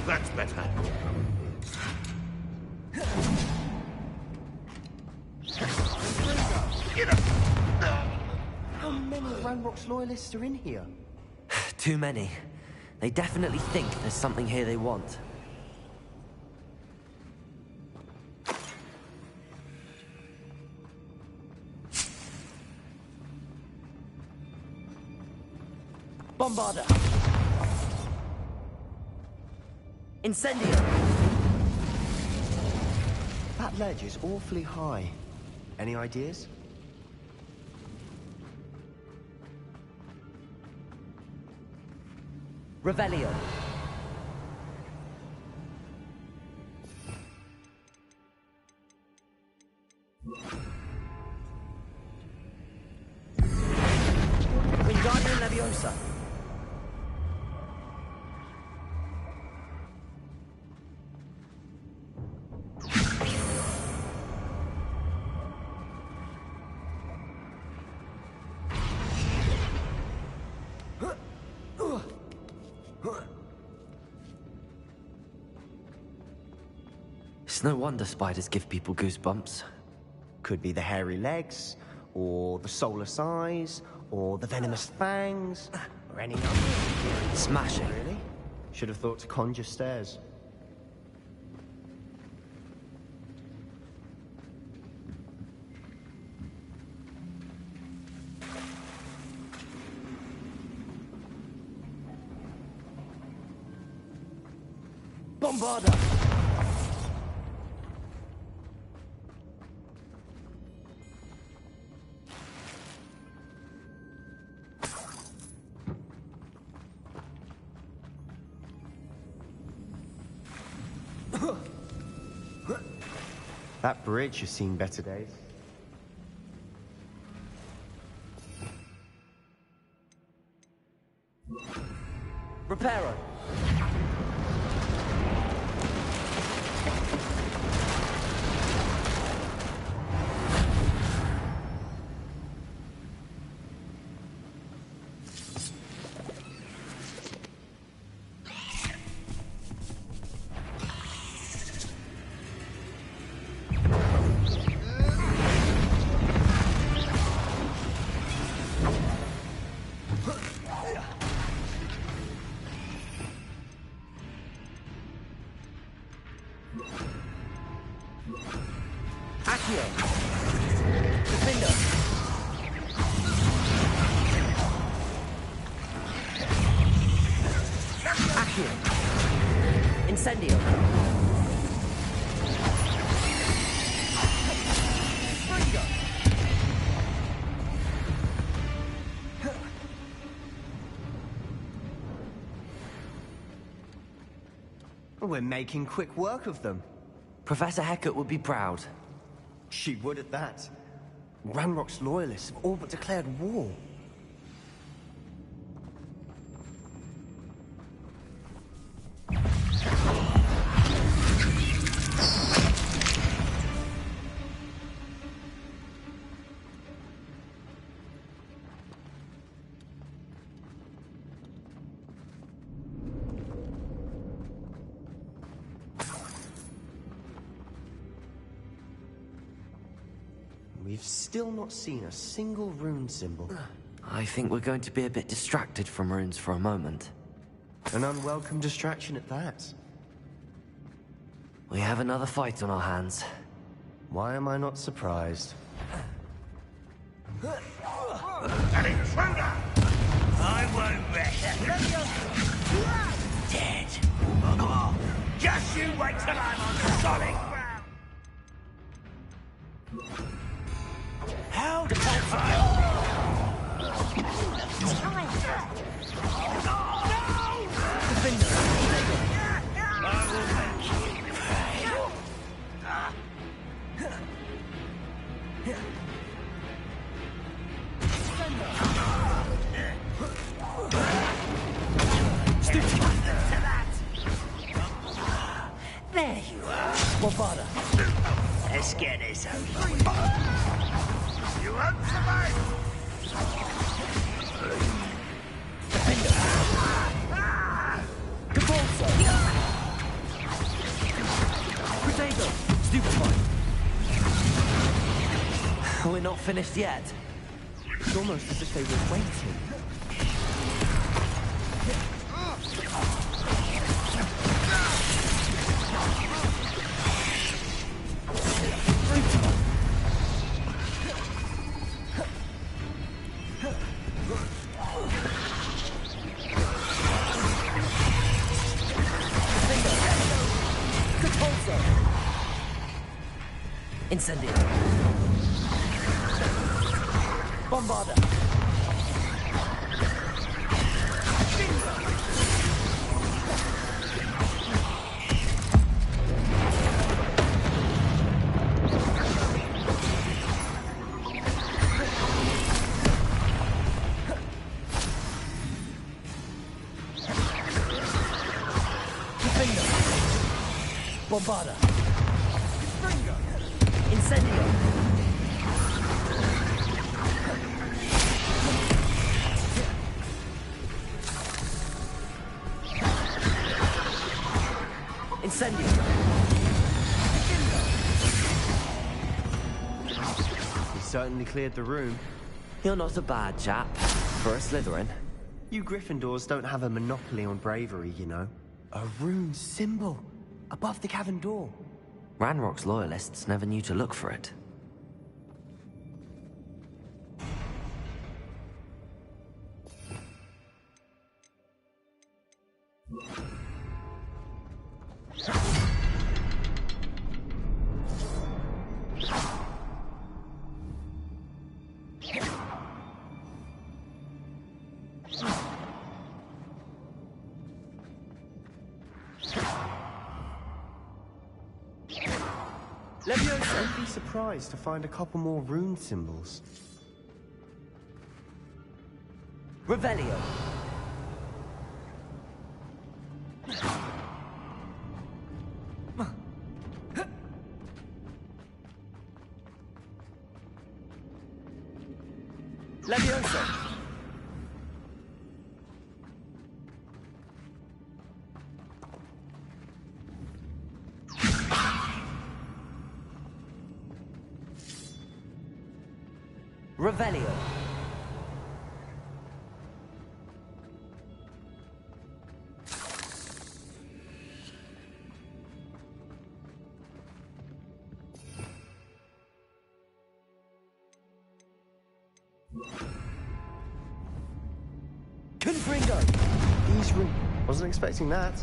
S17: That's better.
S8: How many Ranrock's loyalists are in here?
S1: Too many. They definitely think there's something here they want. Bombarda! Incendio!
S8: That ledge is awfully high. Any ideas?
S1: Revelio. Wingardium Leviosa. It's no wonder spiders give people goosebumps.
S8: Could be the hairy legs, or the soulless eyes, or the venomous fangs, or any other.
S1: Smashing.
S8: Really? Should have thought to conjure stairs.
S1: Bombarda!
S8: That bridge has seen better days.
S1: Reparo! Incendio.
S8: We're making quick work of them.
S1: Professor Hecat would be proud.
S8: She would at that. Ranrock's loyalists have all but declared war. We've still not seen a single rune symbol.
S1: I think we're going to be a bit distracted from runes for a moment.
S8: An unwelcome distraction at that.
S1: We have another fight on our hands.
S8: Why am I not surprised?
S17: An intruder! I won't rest. Dead. Just you wait till I'm on solid ground. How did
S10: There you are. Bovada.
S17: Let's get this over. You won't survive.
S1: Capulso! Potato! Stupefy! We're not finished yet.
S8: It's almost as if they were waiting.
S1: Incendio. Bombarda. Bombarda. Incendio. Incendio.
S8: He certainly cleared the room.
S1: You're not a bad chap for a Slytherin.
S8: You Gryffindors don't have a monopoly on bravery, you know. A rune symbol above the cavern door.
S1: Ranrock's loyalists never knew to look for it.
S8: I'd be surprised to find a couple more rune symbols.
S1: Revelio. Levioso. Revelio. Confringo.
S8: These wasn't expecting that.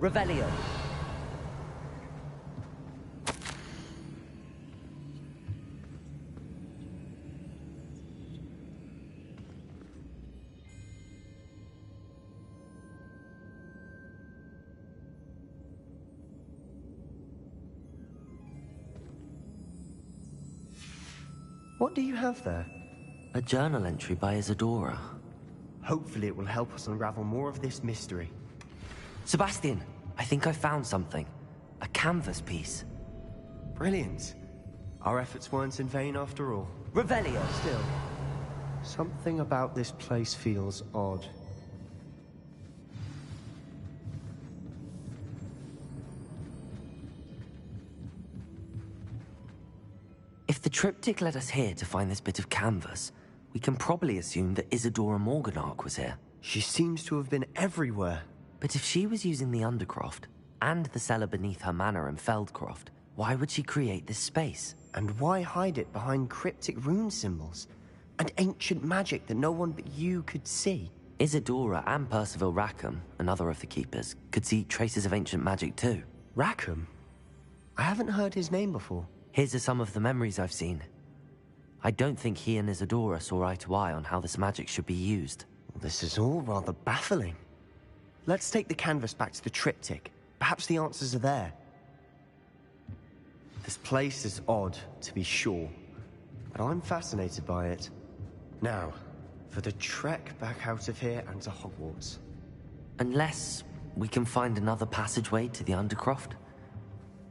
S1: Revelio.
S8: What do you have there?
S1: A journal entry by Isadora.
S8: Hopefully it will help us unravel more of this mystery.
S1: Sebastian, I think I found something. A canvas piece.
S8: Brilliant. Our efforts weren't in vain after all.
S1: Revelio.
S8: Still, something about this place feels odd.
S1: If the triptych led us here to find this bit of canvas, we can probably assume that Isadora Morganach was here.
S8: She seems to have been everywhere.
S1: But if she was using the Undercroft, and the cellar beneath her manor in Feldcroft, why would she create this space?
S8: And why hide it behind cryptic rune symbols? And ancient magic that no one but you could see?
S1: Isadora and Percival Rackham, another of the Keepers, could see traces of ancient magic too.
S8: Rackham? I haven't heard his name before.
S1: His are some of the memories I've seen. I don't think he and Isadora saw eye to eye on how this magic should be used.
S8: This is all rather baffling. Let's take the canvas back to the triptych. Perhaps the answers are there. This place is odd, to be sure, but I'm fascinated by it. Now, for the trek back out of here and to Hogwarts.
S1: Unless we can find another passageway to the Undercroft.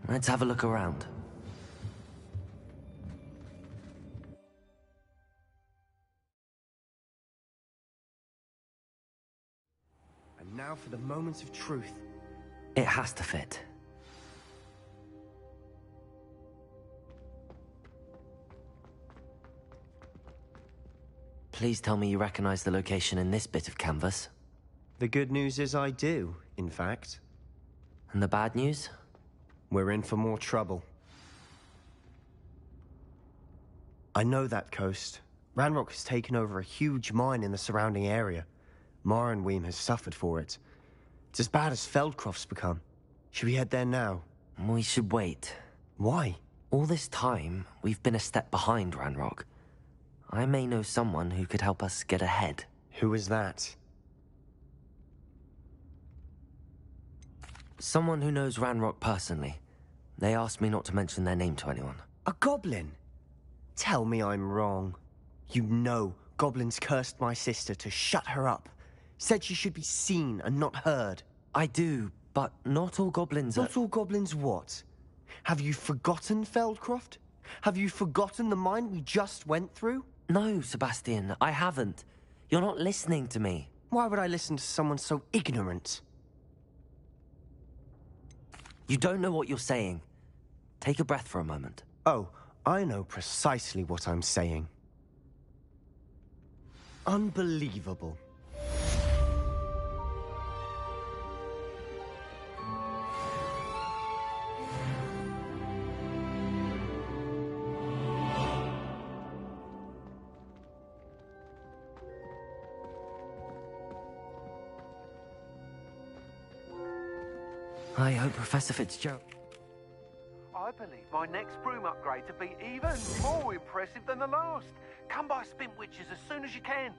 S1: Let's have a look around.
S8: And now for the moment of truth.
S1: It has to fit. Please tell me you recognize the location in this bit of canvas.
S8: The good news is I do, in fact.
S1: And the bad news?
S8: We're in for more trouble. I know that coast. Ranrock has taken over a huge mine in the surrounding area. Marrenweem has suffered for it. It's as bad as Feldcroft's become. Should we head there now?
S1: We should wait.
S8: Why?
S1: All this time, we've been a step behind Ranrock. I may know someone who could help us get ahead.
S8: Who is that?
S1: Someone who knows Ranrock personally. They asked me not to mention their name to anyone.
S8: A goblin? Tell me I'm wrong. You know goblins cursed my sister to shut her up. Said she should be seen and not heard.
S1: I do, but not all goblins are...
S8: Not all goblins what? Have you forgotten Feldcroft? Have you forgotten the mine we just went through?
S1: No, Sebastian, I haven't. You're not listening to me.
S8: Why would I listen to someone so ignorant?
S1: You don't know what you're saying. Take a breath for a moment.
S8: Oh, I know precisely what I'm saying. Unbelievable.
S1: I hope Professor Fitzgerald...
S4: I hope believe my next broom upgrade to be even more impressive than the last. Come by Spintwitches as soon as you can.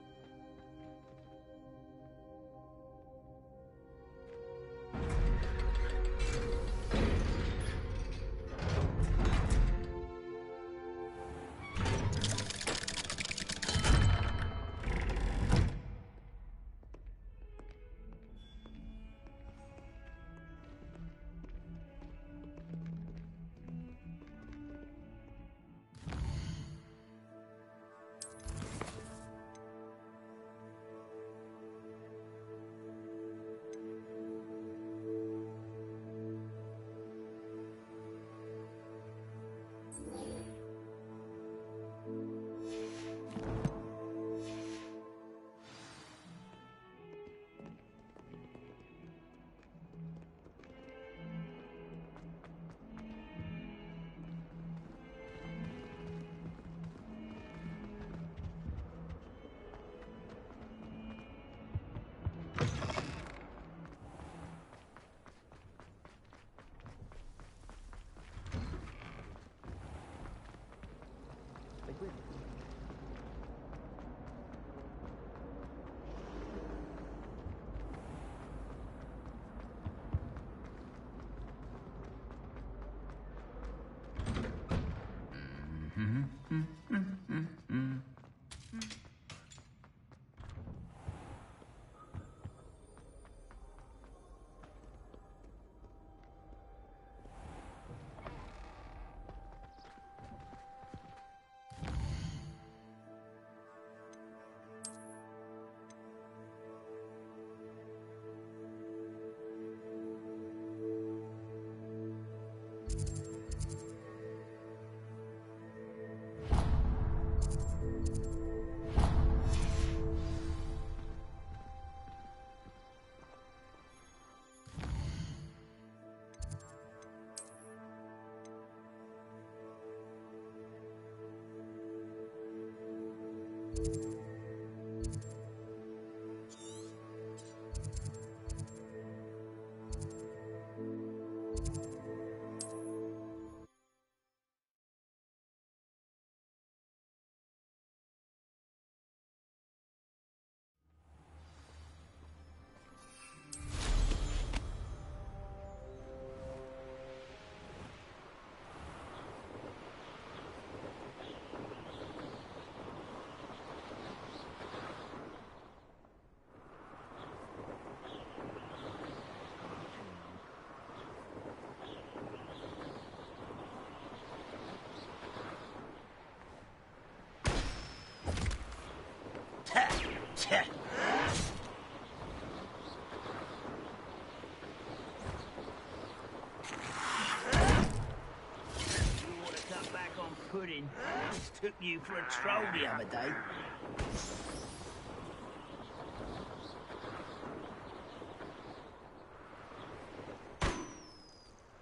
S18: Pudding. Just took you for a troll the other day.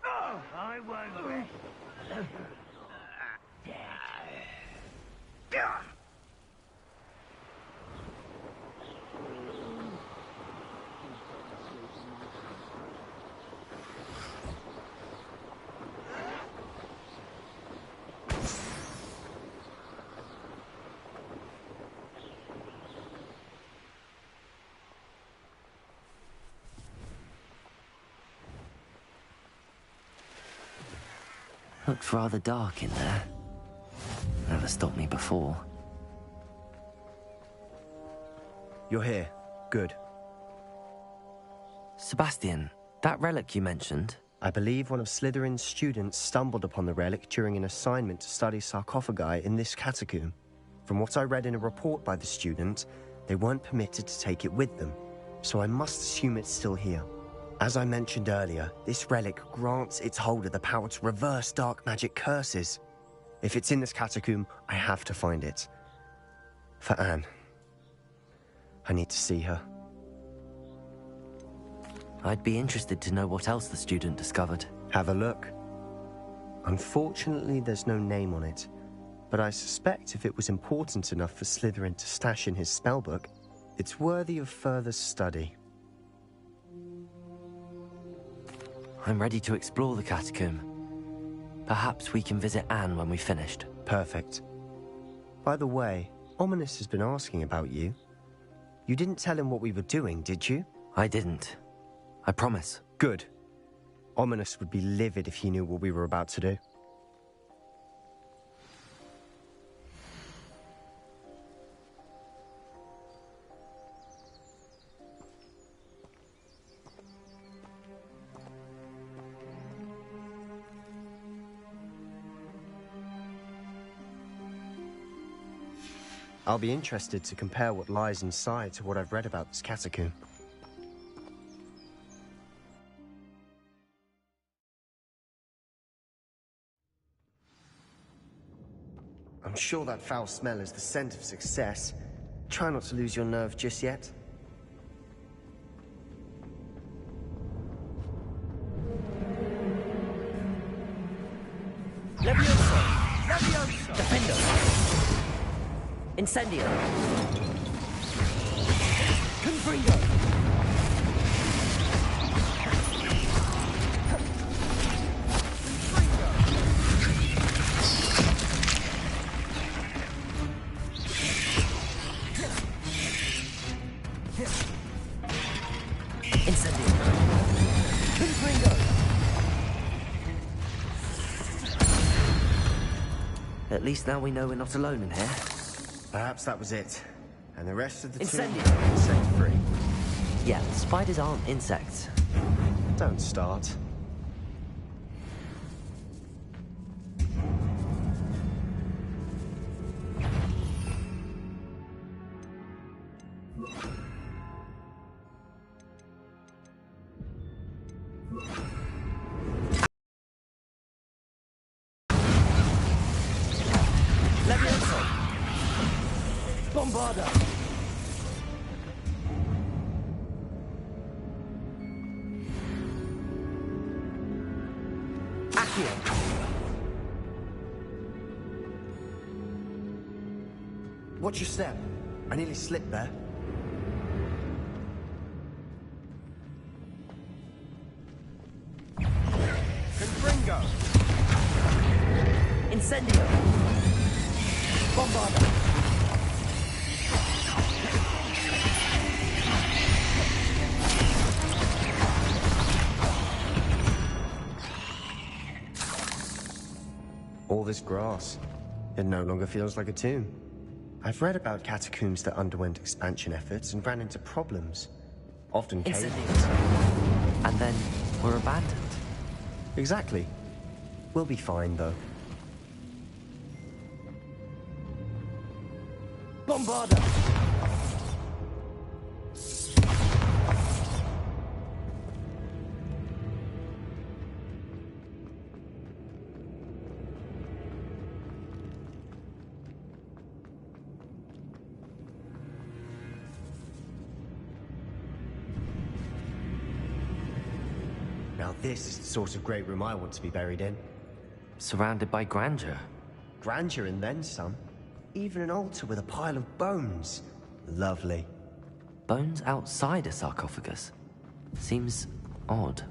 S18: Oh, I won't rest.
S1: Looked rather dark in there. Never stopped me before.
S8: You're here. Good.
S1: Sebastian, that relic you mentioned?
S8: I believe one of Slytherin's students stumbled upon the relic during an assignment to study sarcophagi in this catacomb. From what I read in a report by the student, they weren't permitted to take it with them, so I must assume it's still here. As I mentioned earlier, this relic grants its holder the power to reverse dark magic curses. If it's in this catacomb, I have to find it. For Anne. I need to see her.
S1: I'd be interested to know what else the student discovered.
S8: Have a look. Unfortunately, there's no name on it, but I suspect if it was important enough for Slytherin to stash in his spellbook, it's worthy of further study.
S1: I'm ready to explore the catacomb. Perhaps we can visit Anne when we've finished.
S8: Perfect. By the way, Ominous has been asking about you. You didn't tell him what we were doing, did you?
S1: I didn't. I promise.
S8: Good. Ominous would be livid if he knew what we were about to do. I'll be interested to compare what lies inside to what I've read about this catacomb. I'm sure that foul smell is the scent of success. Try not to lose your nerve just yet.
S1: Levioso! Levioso! Defender! Incendio! Confringo! At least now we know we're not alone in here.
S8: Perhaps that was it. And the rest of the
S1: Incendio!
S8: tomb set free.
S1: Yeah, spiders aren't insects.
S8: Don't start.
S1: Bombarda! Accio!
S8: Watch your step. I nearly slipped there.
S17: Confringo!
S1: Incendio! Bombarda!
S8: All this grass. It no longer feels like a tomb. I've read about catacombs that underwent expansion efforts and ran into problems. Often caves.
S1: And then were abandoned.
S8: Exactly. We'll be fine, though.
S1: Bombarda!
S8: Now this is the sort of great room I want to be buried in.
S1: Surrounded by grandeur.
S8: Grandeur and then some. Even an altar with a pile of bones. Lovely.
S1: Bones outside a sarcophagus? Seems odd.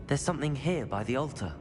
S1: There's something here by the altar.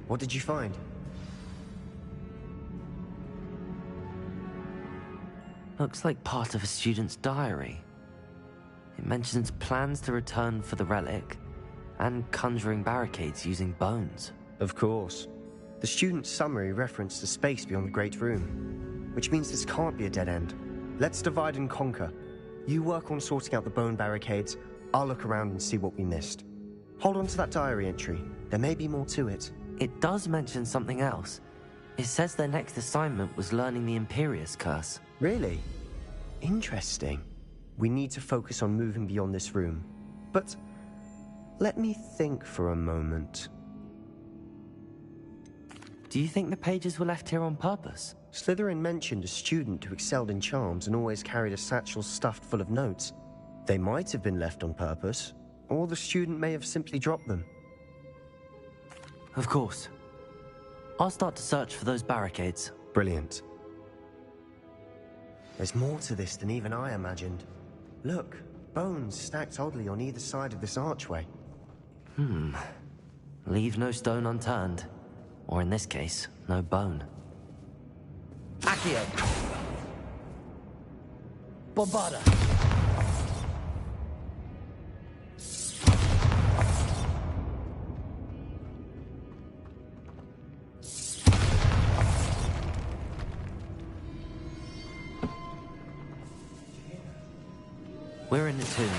S8: What did you find?
S1: Looks like part of a student's diary. It mentions plans to return for the relic and conjuring barricades using bones.
S8: Of course. The student's summary referenced the space beyond the Great Room, which means this can't be a dead end. Let's divide and conquer. You work on sorting out the bone barricades, I'll look around and see what we missed. Hold on to that diary entry. There may be more to it.
S1: It does mention something else. It says their next assignment was learning the Imperius Curse.
S8: Really? Interesting. We need to focus on moving beyond this room. But Let me think for a moment.
S1: Do you think the pages were left here on purpose?
S8: Slytherin mentioned a student who excelled in charms and always carried a satchel stuffed full of notes. They might have been left on purpose, or the student may have simply dropped them.
S1: Of course. I'll start to search for those barricades.
S8: Brilliant. There's more to this than even I imagined. Look, bones stacked oddly on either side of this archway.
S1: Leave no stone unturned. Or in this case, no bone. Accio! Bombarda! We're in a tomb.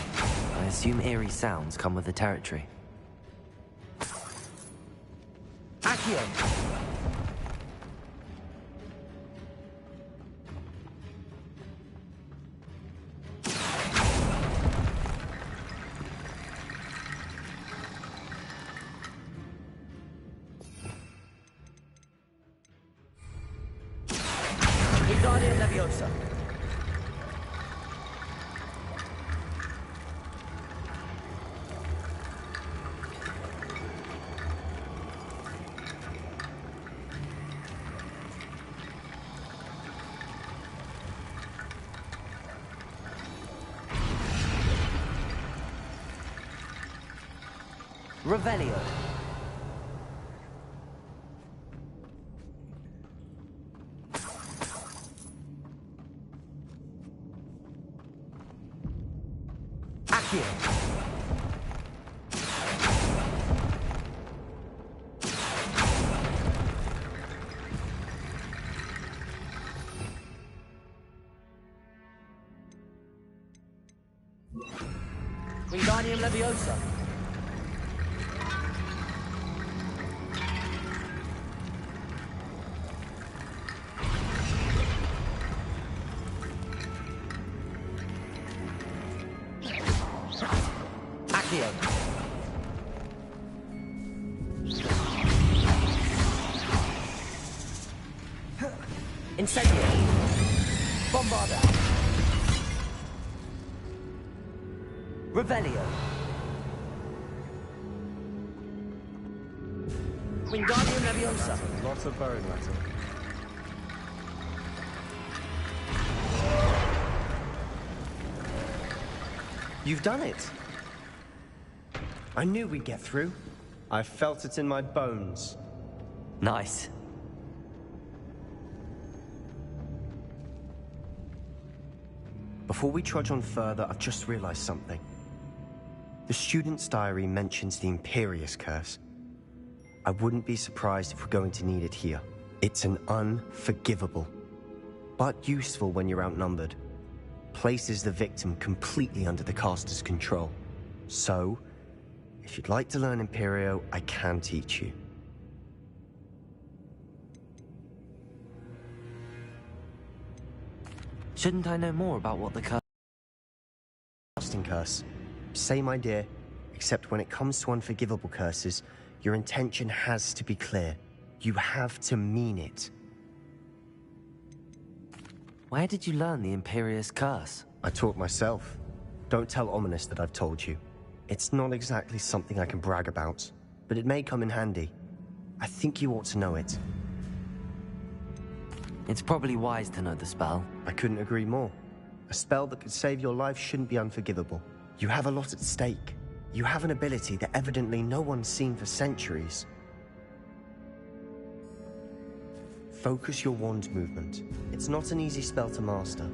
S1: I assume eerie sounds come with the territory. Accio! Wingardium Leviosa. Revelio. Accio. Wingardium Leviosa. Accio. Incendio. Bombarda. Revelio. Wingardium Leviosa.
S8: Lots of bone matter. You've done it. I knew we'd get through. I felt it in my bones.
S1: Nice.
S8: Before we trudge on further, I've just realized something. The student's diary mentions the Imperious Curse. I wouldn't be surprised if we're going to need it here. It's an unforgivable, but useful when you're outnumbered. Places the victim completely under the caster's control. So, if you'd like to learn Imperio, I can teach you.
S1: Shouldn't I know more about what the
S8: Casting curse. Same idea, except when it comes to unforgivable curses, your intention has to be clear. You have to mean it.
S1: Where did you learn the Imperious Curse?
S8: I taught myself. Don't tell Ominous that I've told you. It's not exactly something I can brag about, but it may come in handy. I think you ought to know it.
S1: It's probably wise to know the spell.
S8: I couldn't agree more. A spell that could save your life shouldn't be unforgivable. You have a lot at stake. You have an ability that evidently no one's seen for centuries. Focus your wand movement. It's not an easy spell to master.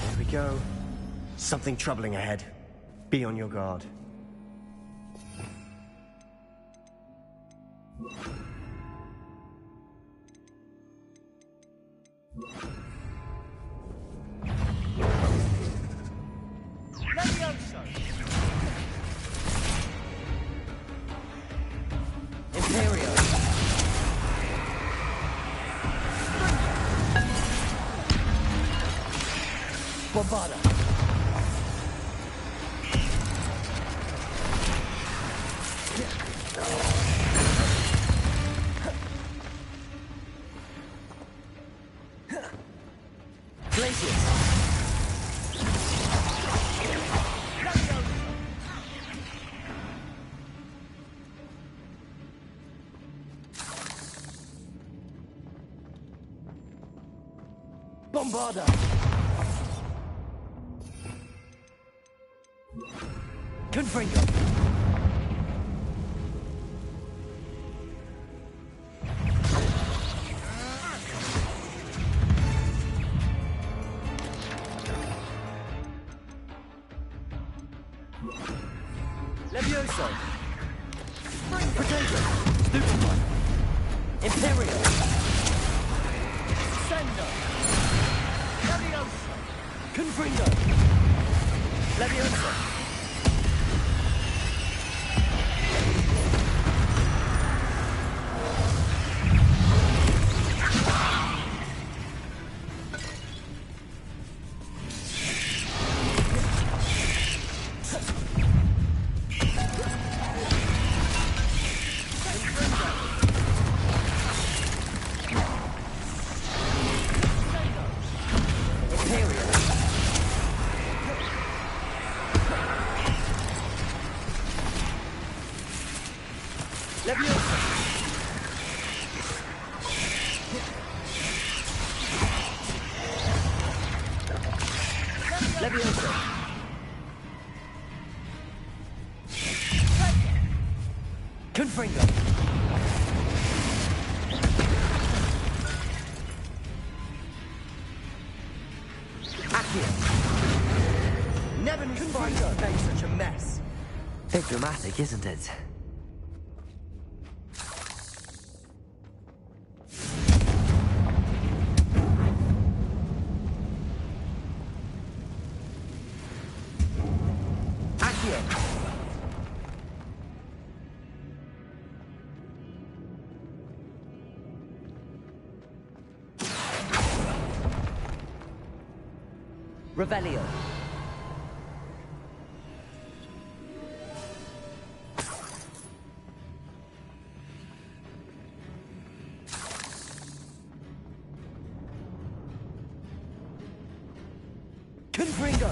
S8: There we go. Something troubling ahead. Be on your guard.
S2: Bombarda. Glacius. Bombarda. Confringo. Levioso. Potato. Stupefy. Imperial. Sendo. Levioso. Confringo. Levioso. Levioso. Confringo. Accio. Never knew Spyro made such a mess.
S1: Bit dramatic, isn't it?
S2: Revelio. Confringo.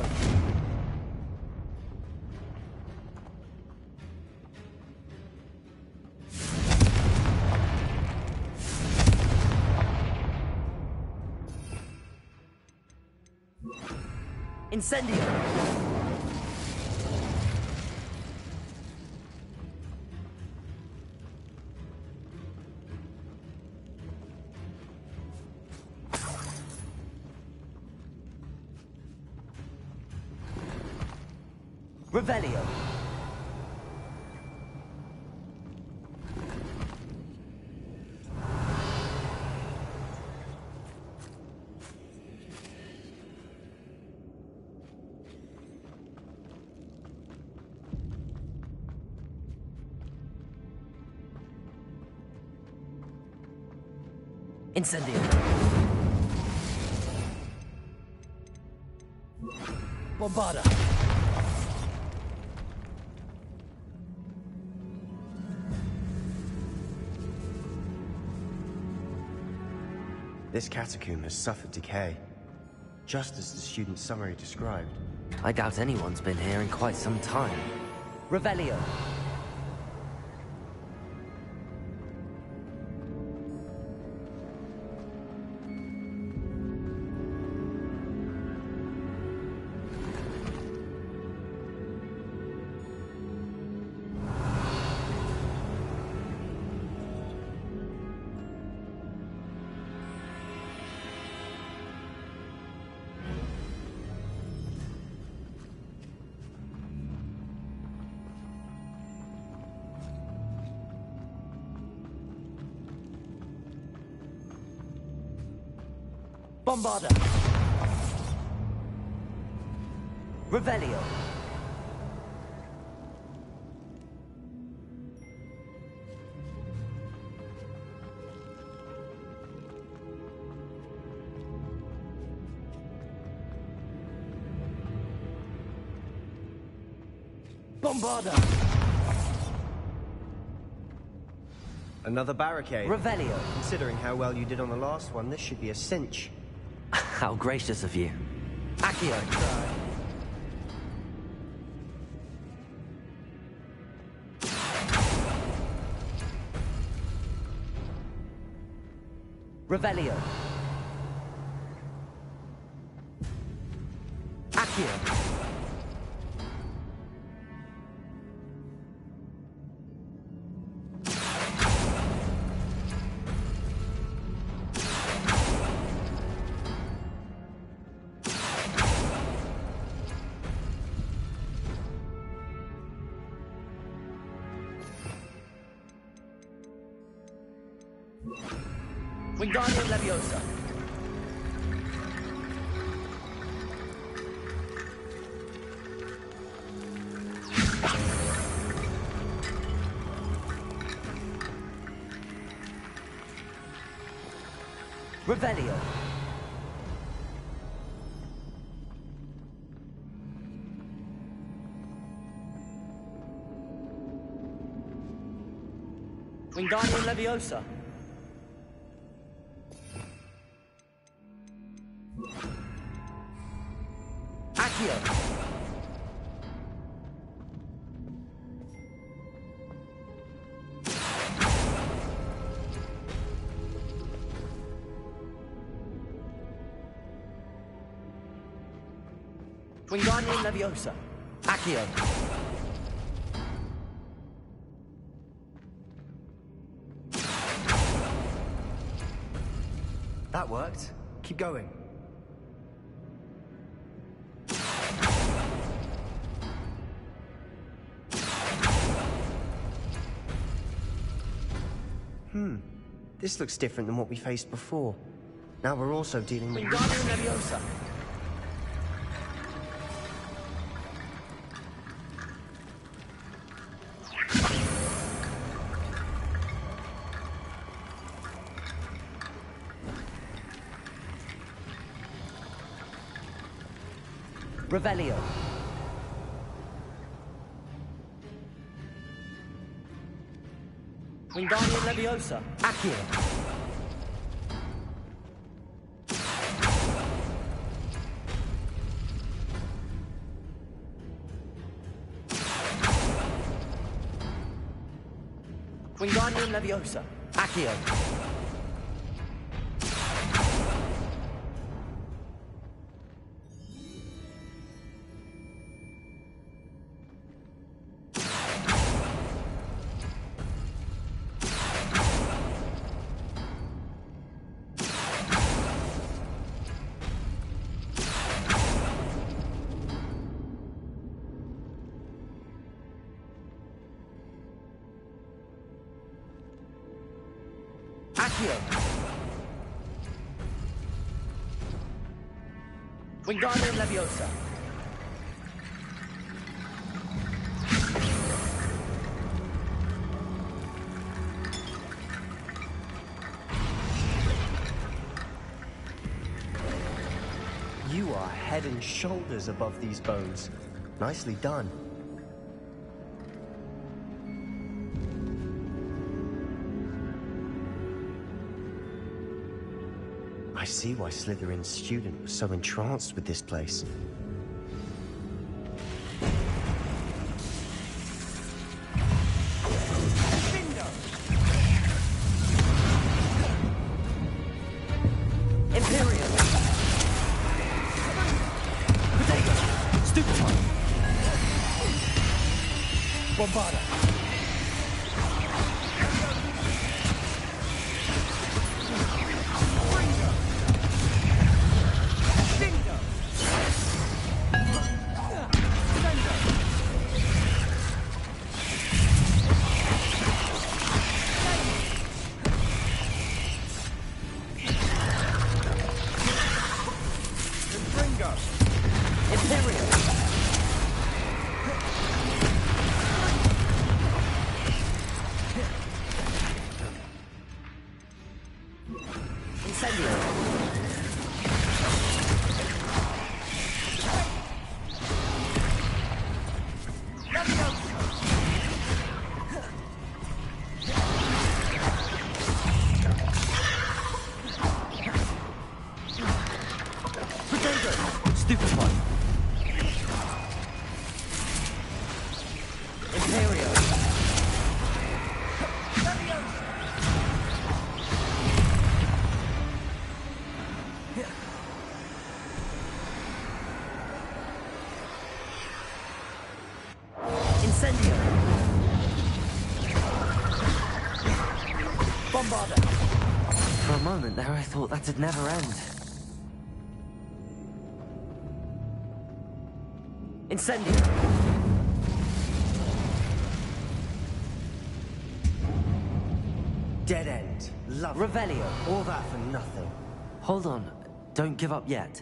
S2: Incendio. Revelio. Incendio. Bombarda.
S8: This catacomb has suffered decay, just as the student summary described.
S1: I doubt anyone's been here in quite some time.
S2: Revelio. Bombarda. Revelio. Bombarda!
S8: Another barricade.
S2: Revelio.
S8: Considering how well you did on the last one, this should be a cinch.
S1: How gracious of you.
S2: Accio. Revelio. Accio. Wingardium Leviosa. Revelio. Wingardium Leviosa. Accio. Wingardium Leviosa. Accio.
S8: That worked. Keep going. This looks different than what we faced before. Now we're also dealing with...
S2: Wingardium Leviosa. Revelio. Wingardium Leviosa. Accio. Wingardium Leviosa. Accio. Accio. Wingardium Leviosa.
S8: You are head and shoulders above these bones. Nicely done. I see why Slytherin's student was so entranced with this place.
S2: Imperium. Potato. Stupefy. Bombarda. Imperium.
S1: Stupefy. Imperio. Incendio. Bombarda. For a moment there, I thought that'd never end. Incendio.
S8: Dead end. Love.
S1: Revelio.
S8: All that for nothing.
S1: Hold on. Don't give up yet.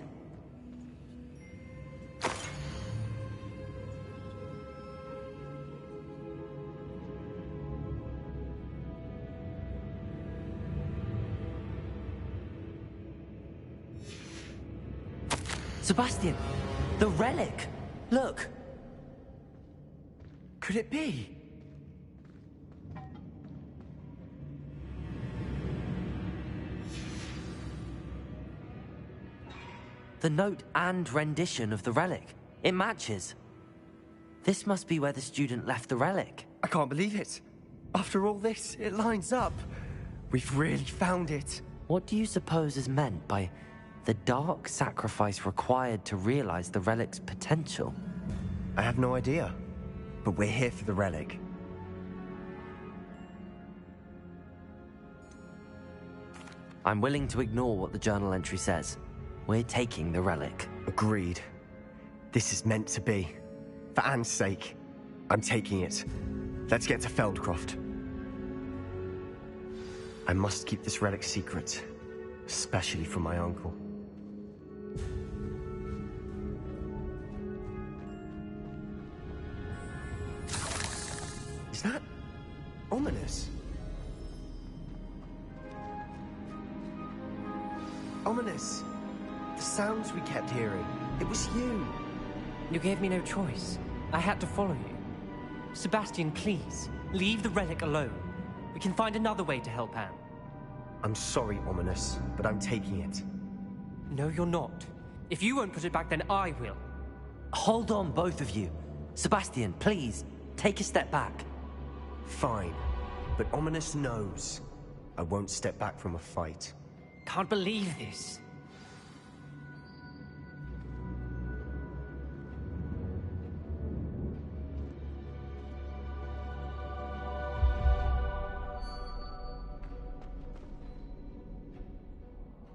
S1: Sebastian! The relic! Look!
S8: Could it be?
S1: The note and rendition of the relic. It matches. This must be where the student left the relic.
S8: I can't believe it. After all this, it lines up. We've really found it.
S1: What do you suppose is meant by the dark sacrifice required to realize the relic's potential?
S8: I have no idea. But we're here for the relic.
S1: I'm willing to ignore what the journal entry says. We're taking the relic.
S8: Agreed. This is meant to be. For Anne's sake, I'm taking it. Let's get to Feldcroft. I must keep this relic secret, especially from my uncle. Is that ominous? Ominous. The sounds we kept hearing. It was you.
S12: You gave me no choice. I had to follow you. Sebastian, please, leave the relic alone. We can find another way to help Anne.
S8: I'm sorry, Ominous, but I'm taking it.
S12: No, you're not. If you won't put it back, then I will.
S1: Hold on, both of you. Sebastian, please, take a step back.
S8: Fine, but Ominous knows I won't step back from a fight.
S12: Can't believe this.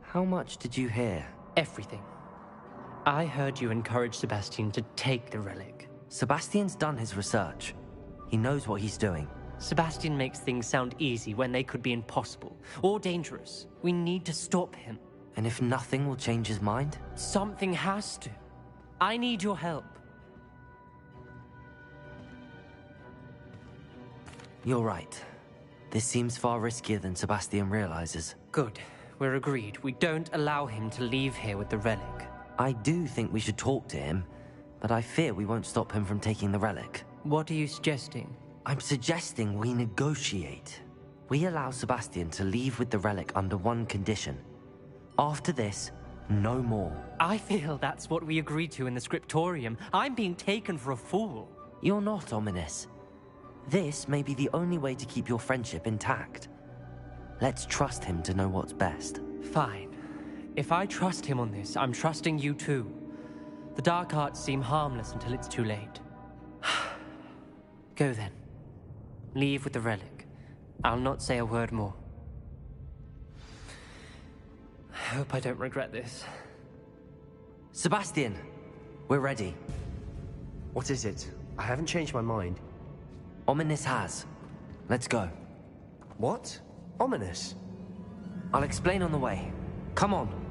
S1: How much did you hear?
S12: Everything. I heard you encourage Sebastian to take the relic.
S1: Sebastian's done his research. He knows what he's doing.
S12: Sebastian makes things sound easy when they could be impossible or dangerous. We need to stop him.
S1: And if nothing will change his mind?
S12: Something has to. I need your help.
S1: You're right. This seems far riskier than Sebastian realizes.
S12: Good. We're agreed. We don't allow him to leave here with the relic.
S1: I do think we should talk to him, but I fear we won't stop him from taking the relic.
S12: What are you suggesting?
S1: I'm suggesting we negotiate. We allow Sebastian to leave with the relic under one condition. After this, no more.
S12: I feel that's what we agreed to in the scriptorium. I'm being taken for a fool.
S1: You're not, Ominous. This may be the only way to keep your friendship intact. Let's trust him to know what's best.
S12: Fine. If I trust him on this, I'm trusting you too. The dark arts seem harmless until it's too late. Go then. Leave with the relic. I'll not say a word more. I hope I don't regret this.
S1: Sebastian, we're ready.
S8: What is it? I haven't changed my mind.
S1: Ominous has. Let's go.
S8: What? Ominous?
S1: I'll explain on the way. Come on.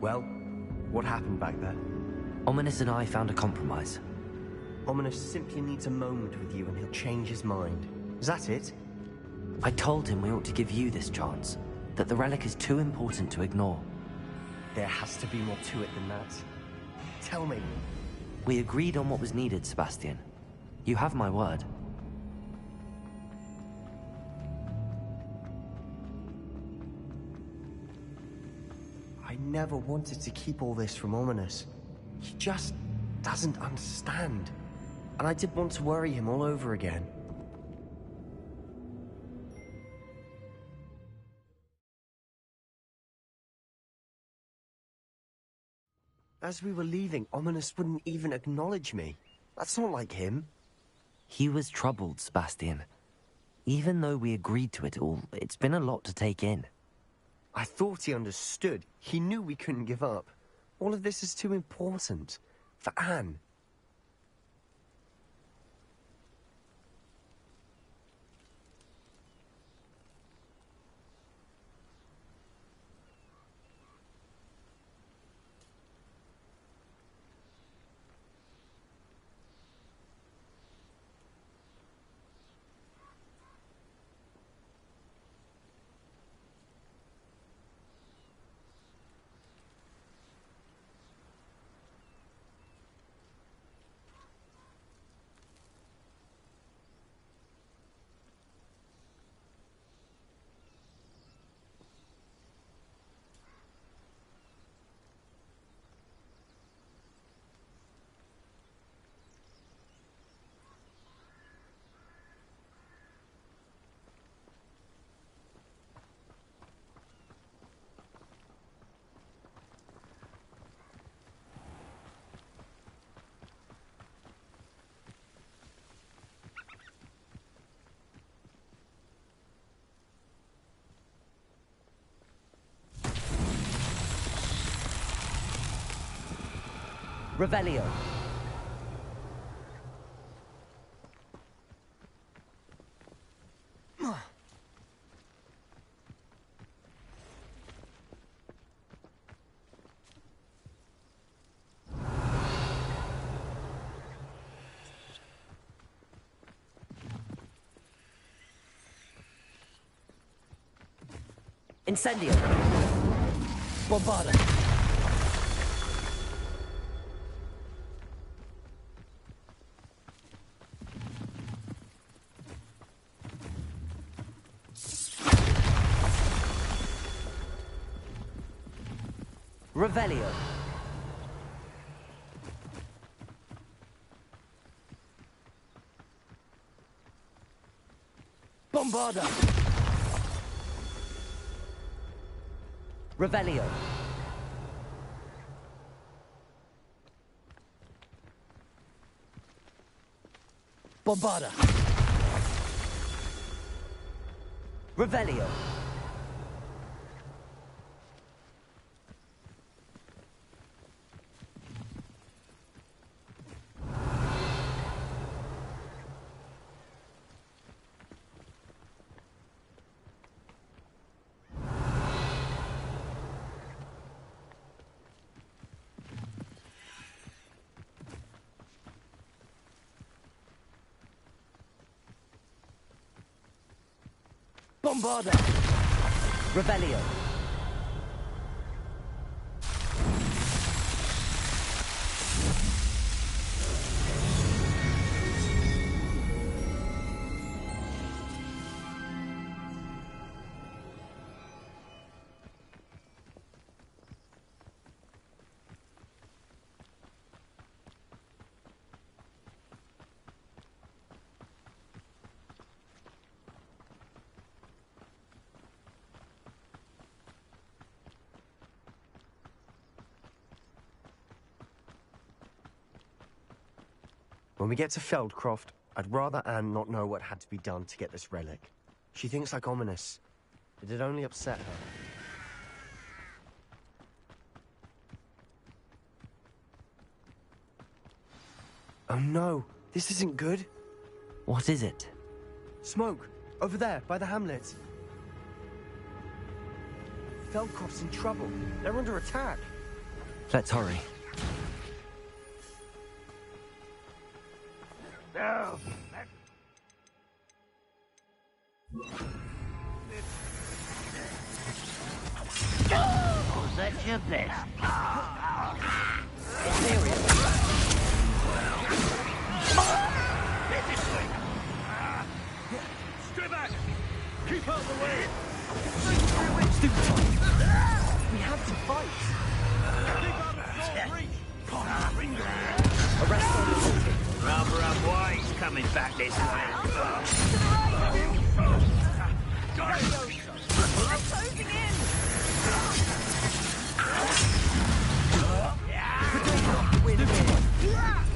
S8: Well, what happened back there?
S1: Ominous and I found a compromise.
S8: Ominous simply needs a moment with you and he'll change his mind. Is that it?
S1: I told him we ought to give you this chance, that the relic is too important to ignore.
S8: There has to be more to it than that. Tell me.
S1: We agreed on what was needed, Sebastian. You have my word.
S8: I never wanted to keep all this from Ominous. He just doesn't understand. And I did want to worry him all over again. As we were leaving, Ominous wouldn't even acknowledge me. That's not like him.
S1: He was troubled, Sebastian. Even though we agreed to it all, it's been a lot to take in.
S8: I thought he understood. He knew we couldn't give up. All of this is too important. For Anne.
S1: Revelio. Incendio. Bombarda. Revelio. Bombarda. Revelio. Bombarda. Revelio. Bombarda. Revelio.
S8: When we get to Feldcroft, I'd rather Anne not know what had to be done to get this relic. She thinks like Ominous. It'd only upset her. Oh no, this isn't good.
S1: What is it?
S8: Smoke, over there, by the hamlet. Feldcroft's in trouble. They're under attack.
S1: Let's hurry.
S17: No. Was that your best? Stay back! Keep out the way!
S2: Stupid time. We have to fight.
S17: Keep out of Saul's reach!
S2: Arrest all the hunting.
S18: Rather unwise coming back this way.
S6: Closing in!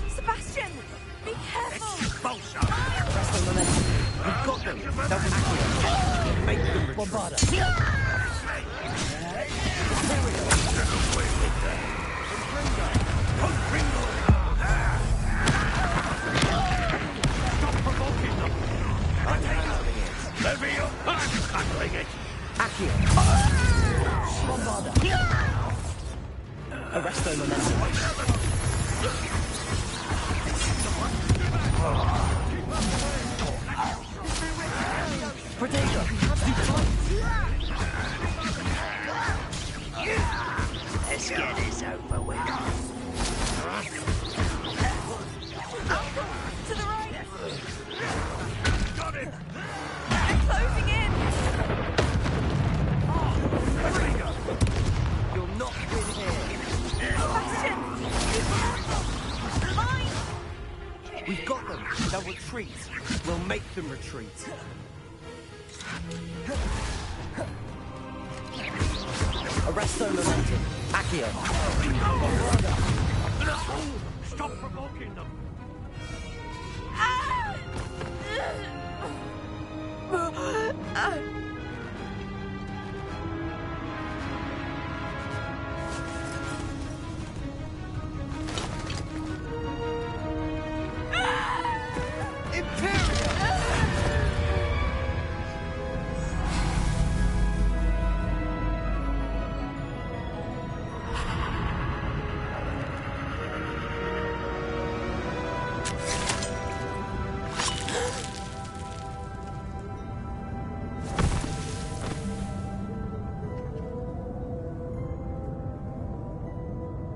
S6: Sebastian! Be careful!
S2: Arrest the momentum. We've got them. They'll act. Make them retreat. Bombarda.
S17: Stop provoking them!
S2: I'm handling it.
S17: Levio, I'm handling it!
S2: Accio. Bombarda. Arrest the momentum. Protego.
S18: Let's get this over with.
S6: To the right!
S17: Got him!
S6: They're closing in!
S2: You'll not win here.
S6: Sebastian! Be careful! Mine!
S2: We've got them. They'll retreat. We'll make them retreat. Arresto momentum. Accio.
S17: Stop provoking them!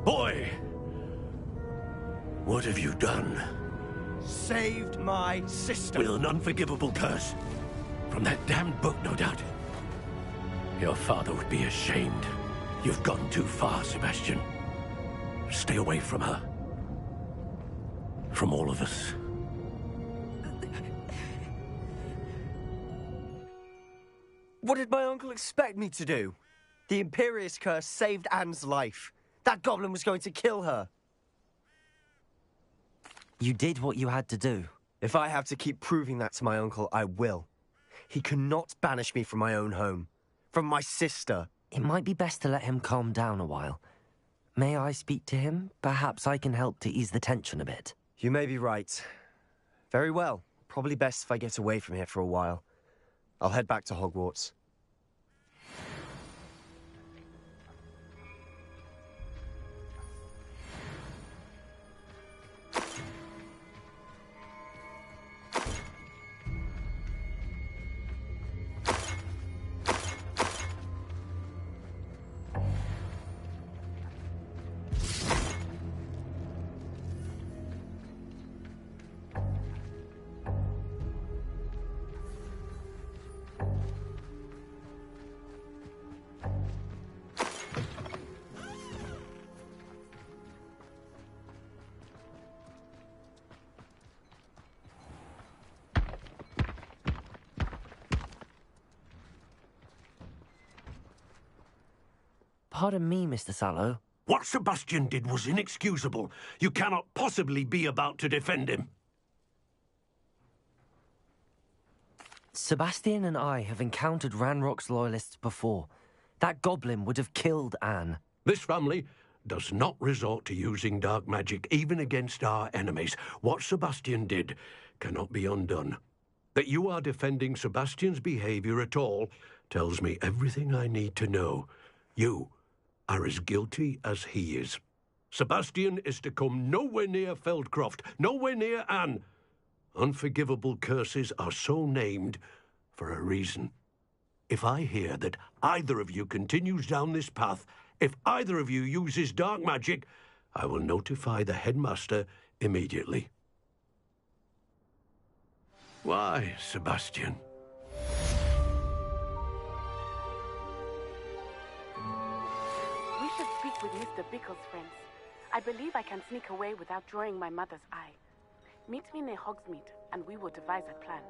S19: Boy! What have you done?
S2: Saved my sister.
S19: With an unforgivable curse. From that damned book, no doubt. Your father would be ashamed. You've gone too far, Sebastian. Stay away from her. From all of us.
S8: What did my uncle expect me to do? The Imperious Curse saved Anne's life. That goblin was going to kill her.
S1: You did what you had to do.
S8: If I have to keep proving that to my uncle, I will. He cannot banish me from my own home. From my sister.
S1: It might be best to let him calm down a while. May I speak to him? Perhaps I can help to ease the tension a bit.
S8: You may be right. Very well. Probably best if I get away from here for a while. I'll head back to Hogwarts.
S1: Pardon me, Mr. Sallow.
S19: What Sebastian did was inexcusable. You cannot possibly be about to defend him.
S1: Sebastian and I have encountered Ranrock's loyalists before. That goblin would have killed Anne.
S19: This family does not resort to using dark magic, even against our enemies. What Sebastian did cannot be undone. That you are defending Sebastian's behavior at all tells me everything I need to know. You are as guilty as he is. Sebastian is to come nowhere near Feldcroft, nowhere near Anne. Unforgivable curses are so named for a reason. If I hear that either of you continues down this path, if either of you uses dark magic, I will notify the headmaster immediately. Why, Sebastian?
S13: We should speak with Mr. Bickle's friends. I believe I can sneak away without drawing my mother's eye. Meet me near Hogsmeade, and we will devise a plan.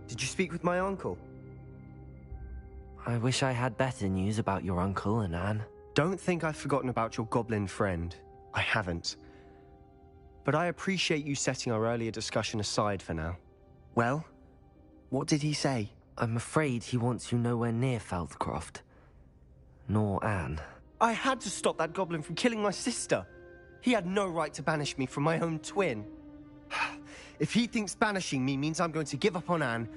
S8: Did you speak with my uncle?
S1: I wish I had better news about your uncle and Anne.
S8: Don't think I've forgotten about your goblin friend. I haven't. But I appreciate you setting our earlier discussion aside for now. Well, what did he say?
S1: I'm afraid he wants you nowhere near Feldcroft. Nor Anne.
S8: I had to stop that goblin from killing my sister. He had no right to banish me from my own twin. If he thinks banishing me means I'm going to give up on Anne,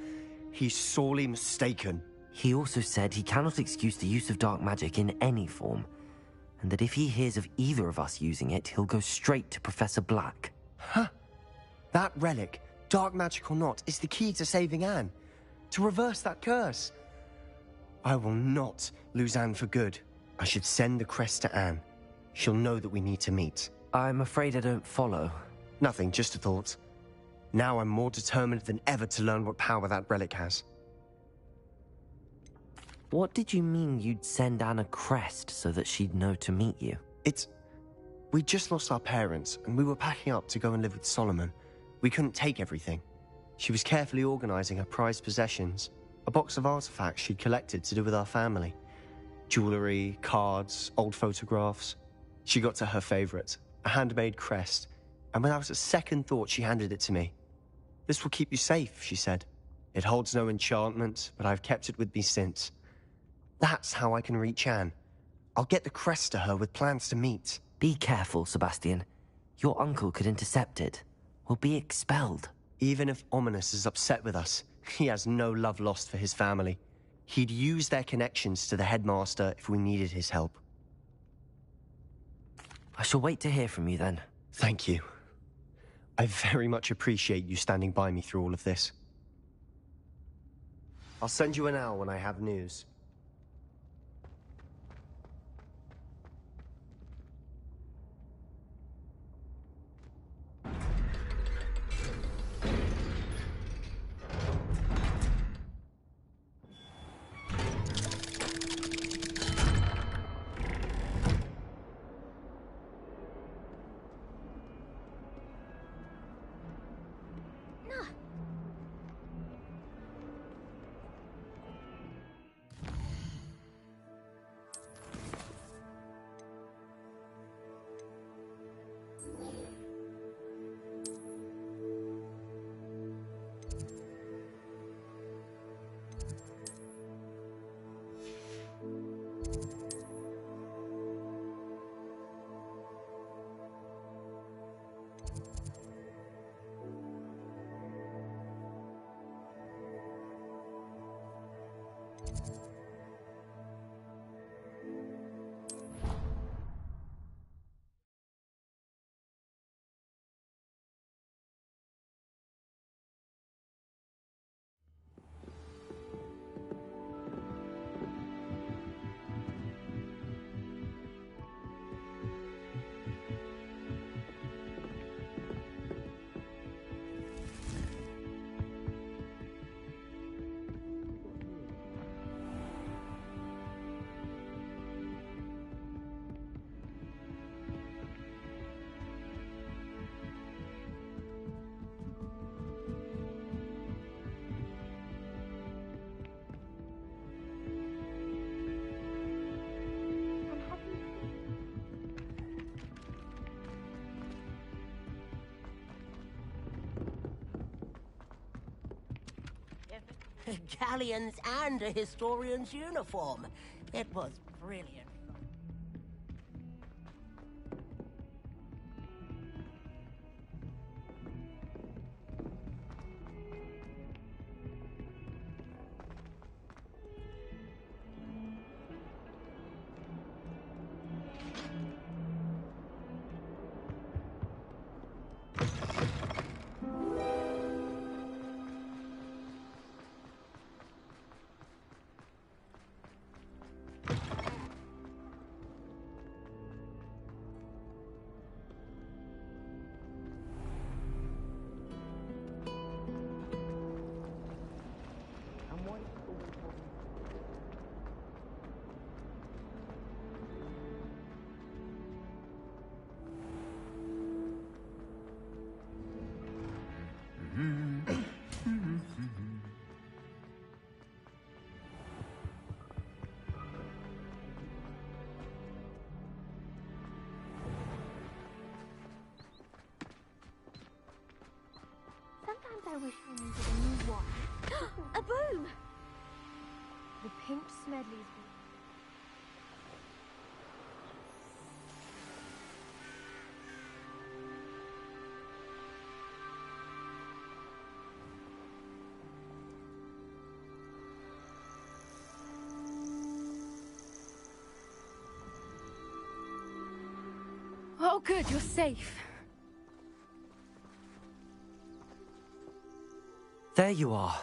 S8: he's sorely mistaken.
S1: He also said he cannot excuse the use of dark magic in any form, and that if he hears of either of us using it, he'll go straight to Professor Black.
S8: Huh? That relic, dark magic or not, is the key to saving Anne. To reverse that curse. I will not lose Anne for good. I should send the crest to Anne. She'll know that we need to meet.
S1: I'm afraid I don't follow.
S8: Nothing, just a thought. Now I'm more determined than ever to learn what power that relic has.
S1: What did you mean you'd send Anne a crest so that she'd know to meet you?
S8: We just lost our parents, and we were packing up to go and live with Solomon. We couldn't take everything. She was carefully organizing her prized possessions, a box of artifacts she'd collected to do with our family. Jewelry, cards, old photographs. She got to her favorite, a handmade crest, and without a second thought she handed it to me. This will keep you safe, she said. It holds no enchantment, but I've kept it with me since. That's how I can reach Anne. I'll get the crest to her with plans to meet.
S1: Be careful, Sebastian. Your uncle could intercept it. We'll be expelled.
S8: Even if Ominous is upset with us, he has no love lost for his family. He'd use their connections to the headmaster if we needed his help.
S1: I shall wait to hear from you then.
S8: Thank you. I very much appreciate you standing by me through all of this. I'll send you an owl when I have news.
S10: Galleons and a historian's uniform. It was brilliant.
S11: Sometimes I wish I needed a new one. A broom! The pink Smedley's broom.
S3: Oh, good, you're safe.
S1: There you are.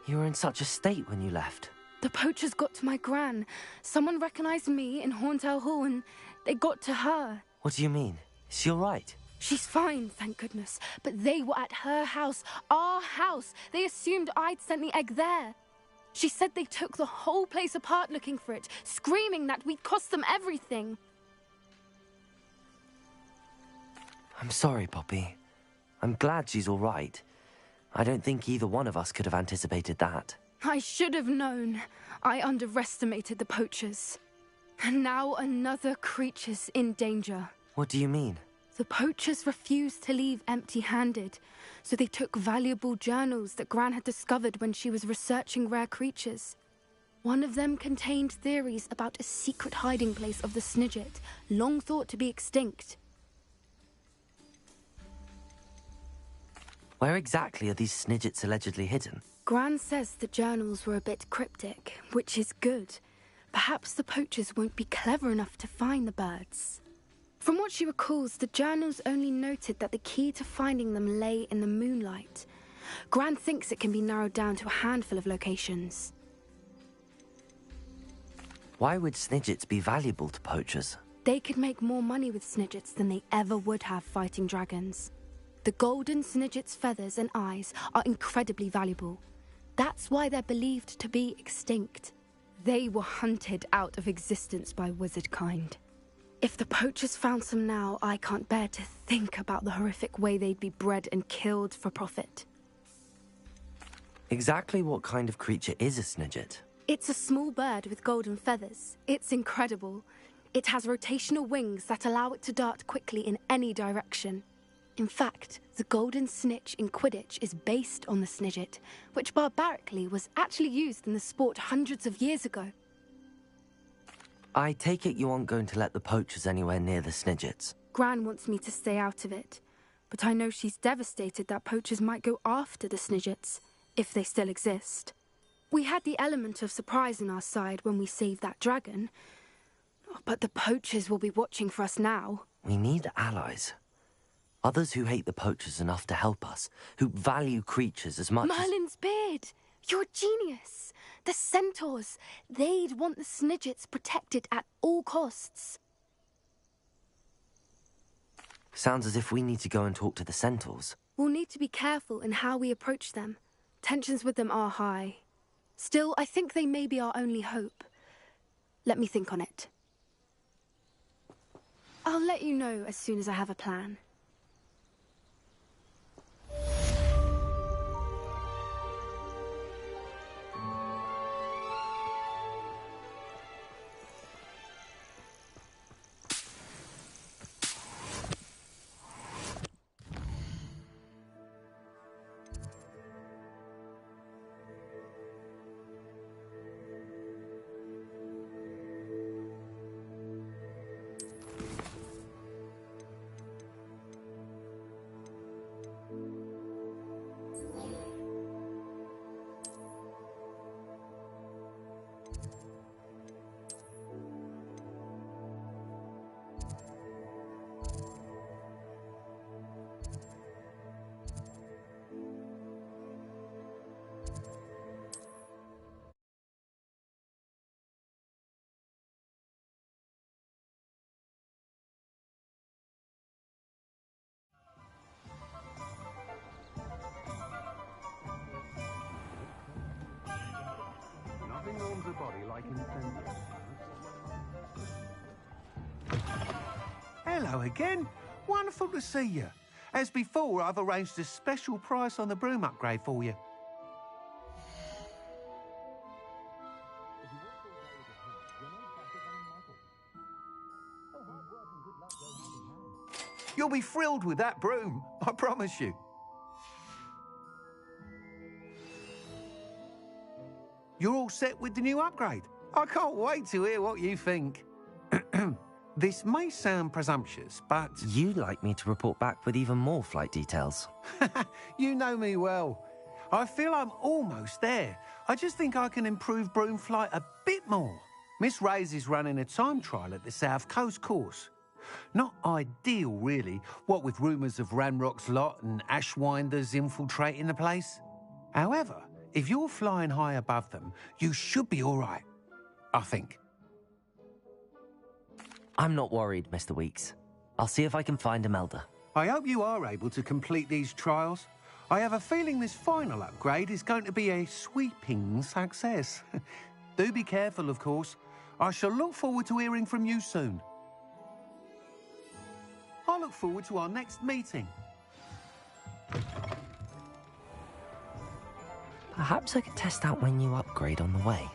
S1: You were in such a state when you left.
S3: The poachers got to my gran. Someone recognized me in Horntail Hall and they got to her.
S1: What do you mean? Is she all right?
S3: She's fine, thank goodness. But they were at her house, our house. They assumed I'd sent the egg there. She said they took the whole place apart looking for it, screaming that we'd cost them everything.
S1: I'm sorry, Poppy. I'm glad she's all right. I don't think either one of us could have anticipated that.
S3: I should have known. I underestimated the poachers. And now another creature's in danger.
S1: What do you mean?
S3: The poachers refused to leave empty-handed, so they took valuable journals that Gran had discovered when she was researching rare creatures. One of them contained theories about a secret hiding place of the Snidget, long thought to be extinct.
S1: Where exactly are these Snidgets allegedly hidden?
S3: Gran says the journals were a bit cryptic, which is good. Perhaps the poachers won't be clever enough to find the birds. From what she recalls, the journals only noted that the key to finding them lay in the moonlight. Gran thinks it can be narrowed down to a handful of locations.
S1: Why would Snidgets be valuable to poachers?
S3: They could make more money with Snidgets than they ever would have fighting dragons. The golden Snidget's feathers and eyes are incredibly valuable. That's why they're believed to be extinct. They were hunted out of existence by wizard kind. If the poachers found some now, I can't bear to think about the horrific way they'd be bred and killed for profit.
S1: Exactly what kind of creature is a Snidget?
S3: It's a small bird with golden feathers. It's incredible. It has rotational wings that allow it to dart quickly in any direction. In fact, the golden snitch in Quidditch is based on the Snidget, which barbarically was actually used in the sport hundreds of years ago.
S1: I take it you aren't going to let the poachers anywhere near the Snidgets.
S3: Gran wants me to stay out of it, but I know she's devastated that poachers might go after the Snidgets, if they still exist. We had the element of surprise on our side when we saved that dragon, but the poachers will be watching for us now.
S1: We need allies. Others who hate the poachers enough to help us, who value creatures as much
S3: Merlin's beard! You're a genius! The centaurs! They'd want the Snidgets protected at all costs.
S1: Sounds as if we need to go and talk to the centaurs.
S3: We'll need to be careful in how we approach them. Tensions with them are high. Still, I think they may be our only hope. Let me think on it. I'll let you know as soon as I have a plan.
S4: Hello again. Wonderful to see you. As before, I've arranged a special price on the broom upgrade for you. You'll be thrilled with that broom, I promise you. You're all set with the new upgrade. I can't wait to hear what you think. This may sound presumptuous, but...
S1: You'd like me to report back with even more flight details.
S4: You know me well. I feel I'm almost there. I just think I can improve broom flight a bit more. Miss Ray's is running a time trial at the South Coast course. Not ideal, really, what with rumours of Ranrock's lot and Ashwinders infiltrating the place. However, if you're flying high above them, you should be all right, I think.
S1: I'm not worried, Mr. Weeks. I'll see if I can find Imelda.
S4: I hope you are able to complete these trials. I have a feeling this final upgrade is going to be a sweeping success. Do be careful, of course. I shall look forward to hearing from you soon. I look forward to our next meeting.
S1: Perhaps I could test out my new upgrade on the way.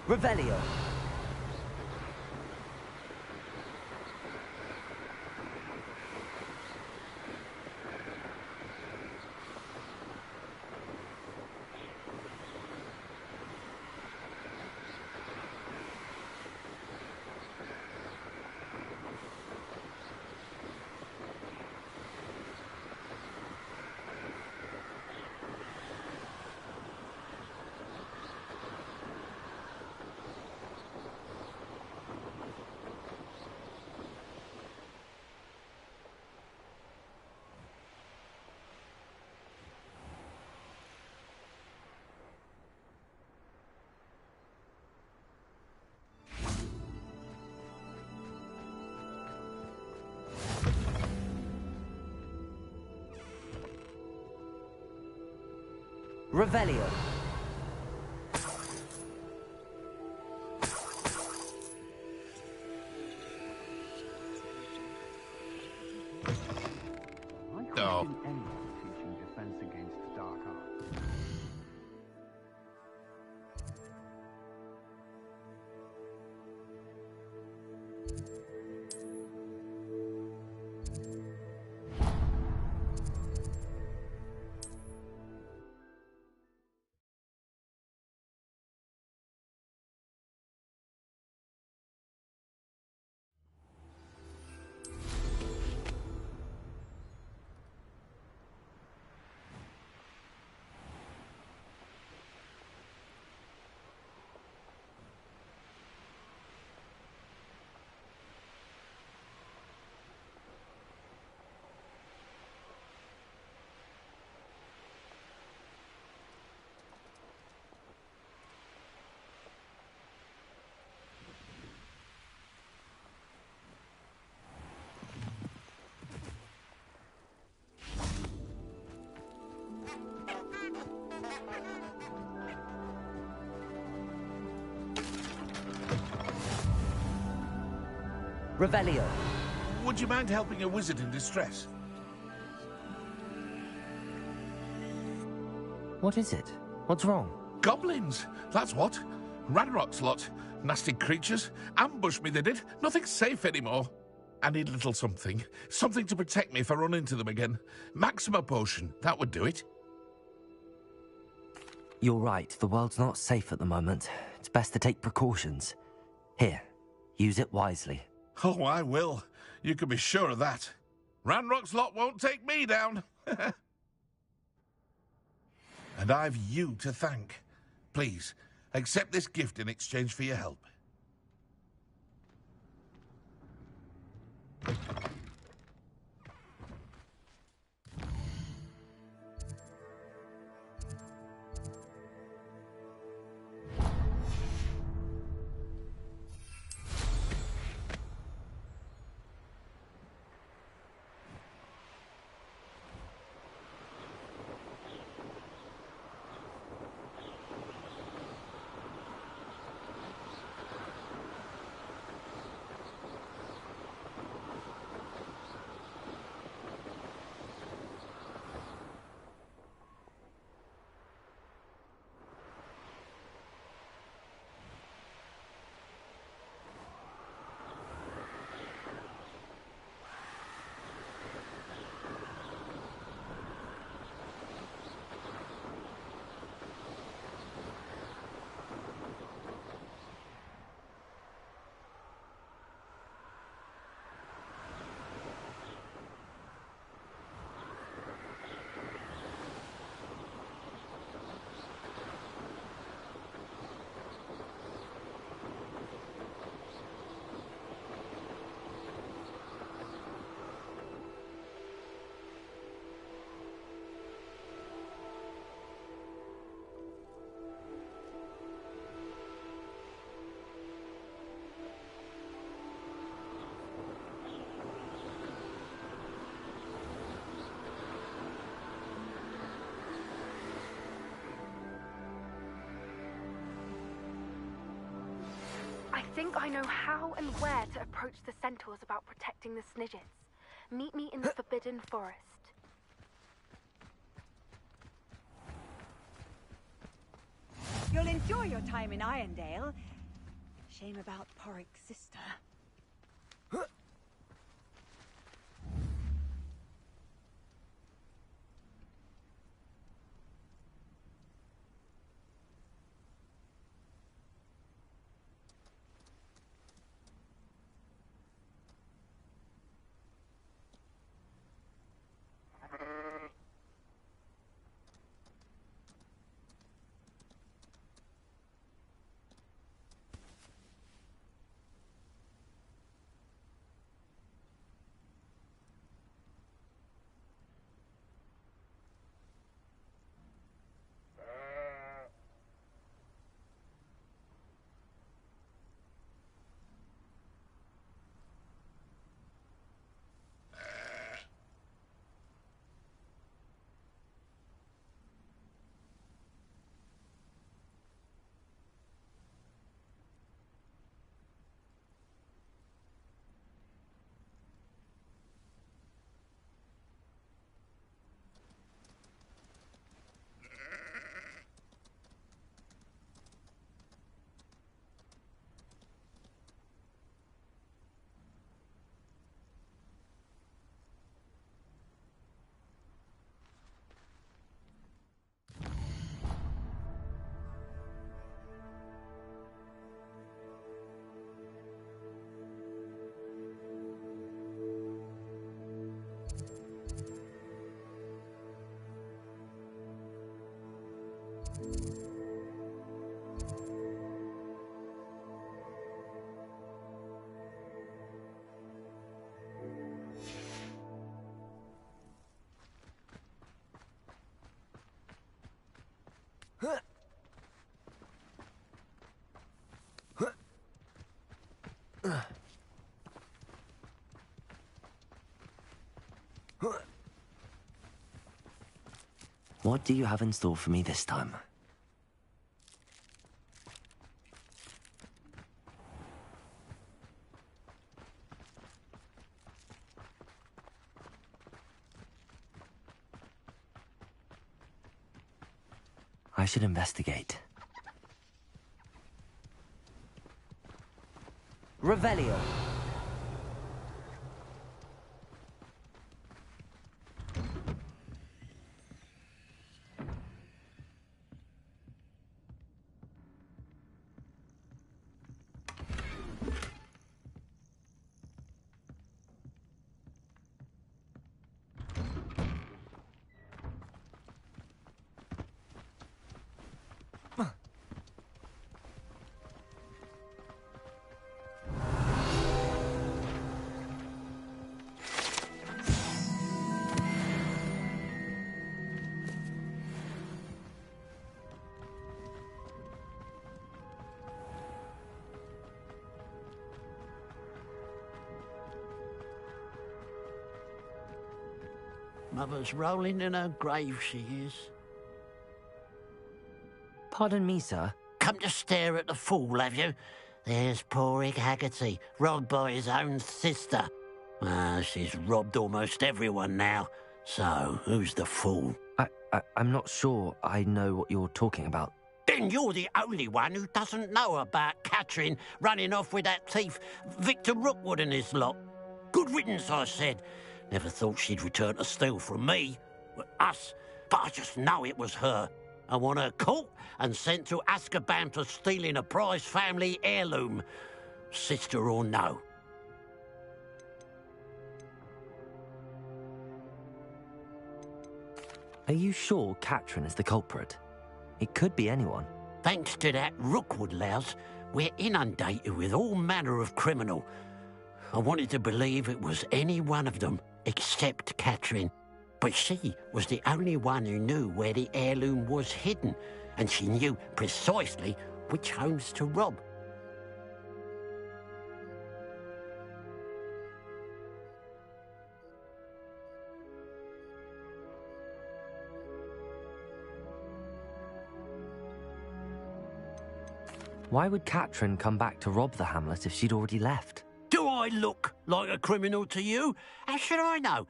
S1: Revelio. Revelio.
S4: Oh.
S2: Revelio.
S17: Would you mind helping a wizard in distress?
S1: What is it? What's wrong?
S17: Goblins, that's what. Ranrock's lot. Nasty creatures. Ambushed me, they did. Nothing's safe anymore. I need a little something. Something to protect me if I run into them again. Maxima potion, that would do it.
S1: You're right, the world's not safe at the moment. It's best to take precautions. Here, use it wisely.
S17: Oh, I will. You can be sure of that. Ranrock's lot won't take me down. And I've you to thank. Please, accept this gift in exchange for your help.
S3: I think I know how and where to approach the centaurs about protecting the Snidgets. Meet me in the Forbidden Forest.
S21: You'll enjoy your time in Irondale. Shame about Porrick's sister.
S1: What do you have in store for me this time? I should investigate. Revelio.
S5: Mother's rolling in her grave, she is.
S1: Pardon me, sir.
S5: Come to stare at the fool, have you? There's poor Ig Haggerty, robbed by his own sister. She's robbed almost everyone now. So, who's the fool?
S1: I'm not sure I know what you're talking about.
S5: Then you're the only one who doesn't know about Catherine running off with that thief, Victor Rookwood and his lot. Good riddance, I said. Never thought she'd return to steal from me, us, but I just know it was her. I want her caught and sent to Azkaban for stealing a prize family heirloom, sister or no.
S1: Are you sure Catherine is the culprit? It could be anyone.
S5: Thanks to that Rookwood louse, we're inundated with all manner of criminal. I wanted to believe it was any one of them, except Catherine. But she was the only one who knew where the heirloom was hidden, and she knew precisely which homes to rob.
S1: Why would Catherine come back to rob the hamlet if she'd already left?
S5: Do I look like a criminal to you? How should I know?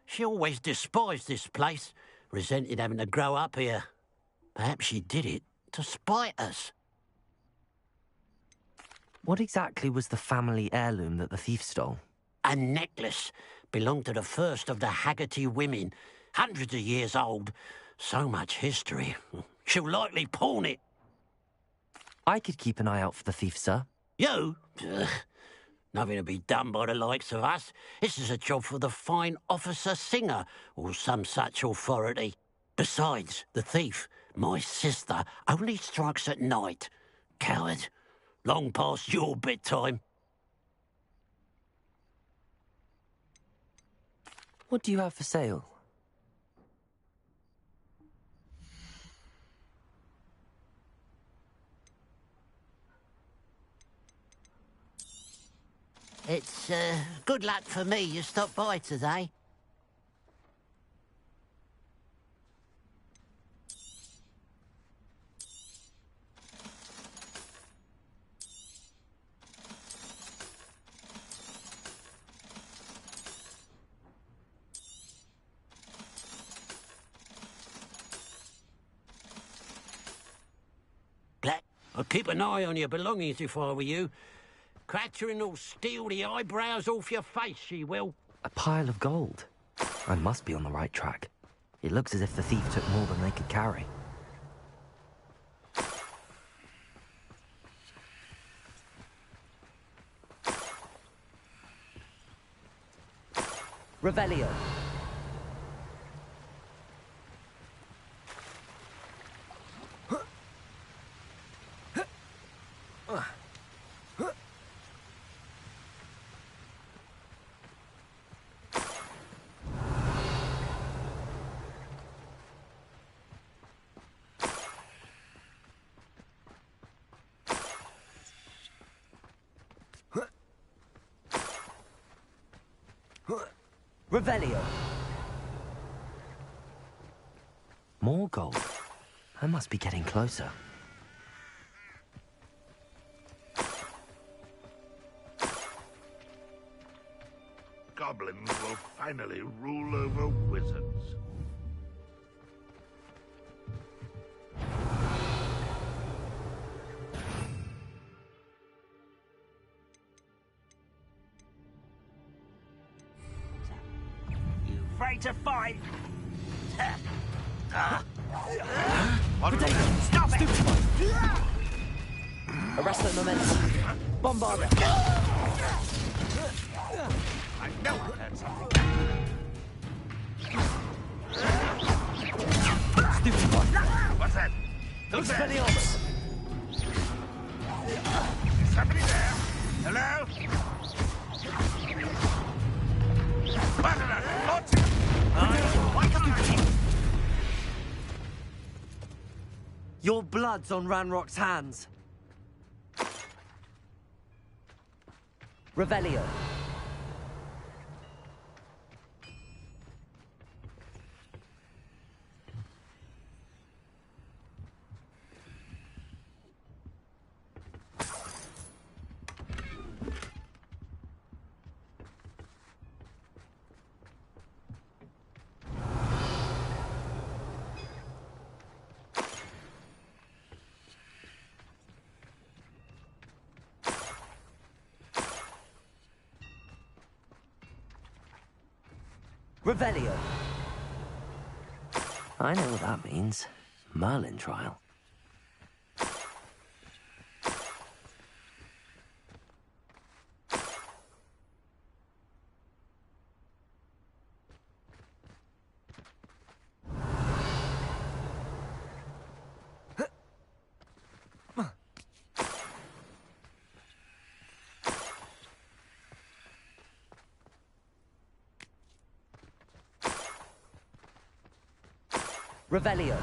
S5: She always despised this place, resented having to grow up here. Perhaps she did it to spite us.
S1: What exactly was the family heirloom that the thief stole?
S5: A necklace. Belonged to the first of the Haggerty women. Hundreds of years old. So much history. She'll likely pawn it.
S1: I could keep an eye out for the thief, sir.
S5: You? Ugh. Nothing to be done by the likes of us. This is a job for the fine officer Singer, or some such authority. Besides, the thief, my sister, only strikes at night. Coward. Long past your bedtime.
S1: What do you have for sale?
S5: It's, good luck for me you stopped by today. Black, I'd keep an eye on your belongings if I were you. Catherine will steal the eyebrows off your face, she will.
S1: A pile of gold. I must be on the right track. It looks as if the thief took more than they could carry. Revelio. Revelio. More gold. I must be getting closer.
S17: Goblins will finally rule over wizards.
S18: to fight.
S2: Stop it! Arrest the momentum. Bombarder.
S17: I know I heard something.
S2: Stupid one.
S17: What's that? Who's there?
S2: Expelliarmus.
S17: Is somebody there? Hello?
S1: Your blood's on Ranrock's hands.
S2: Revelio. Revelio.
S1: I know what that means. Merlin trial.
S2: Revelio.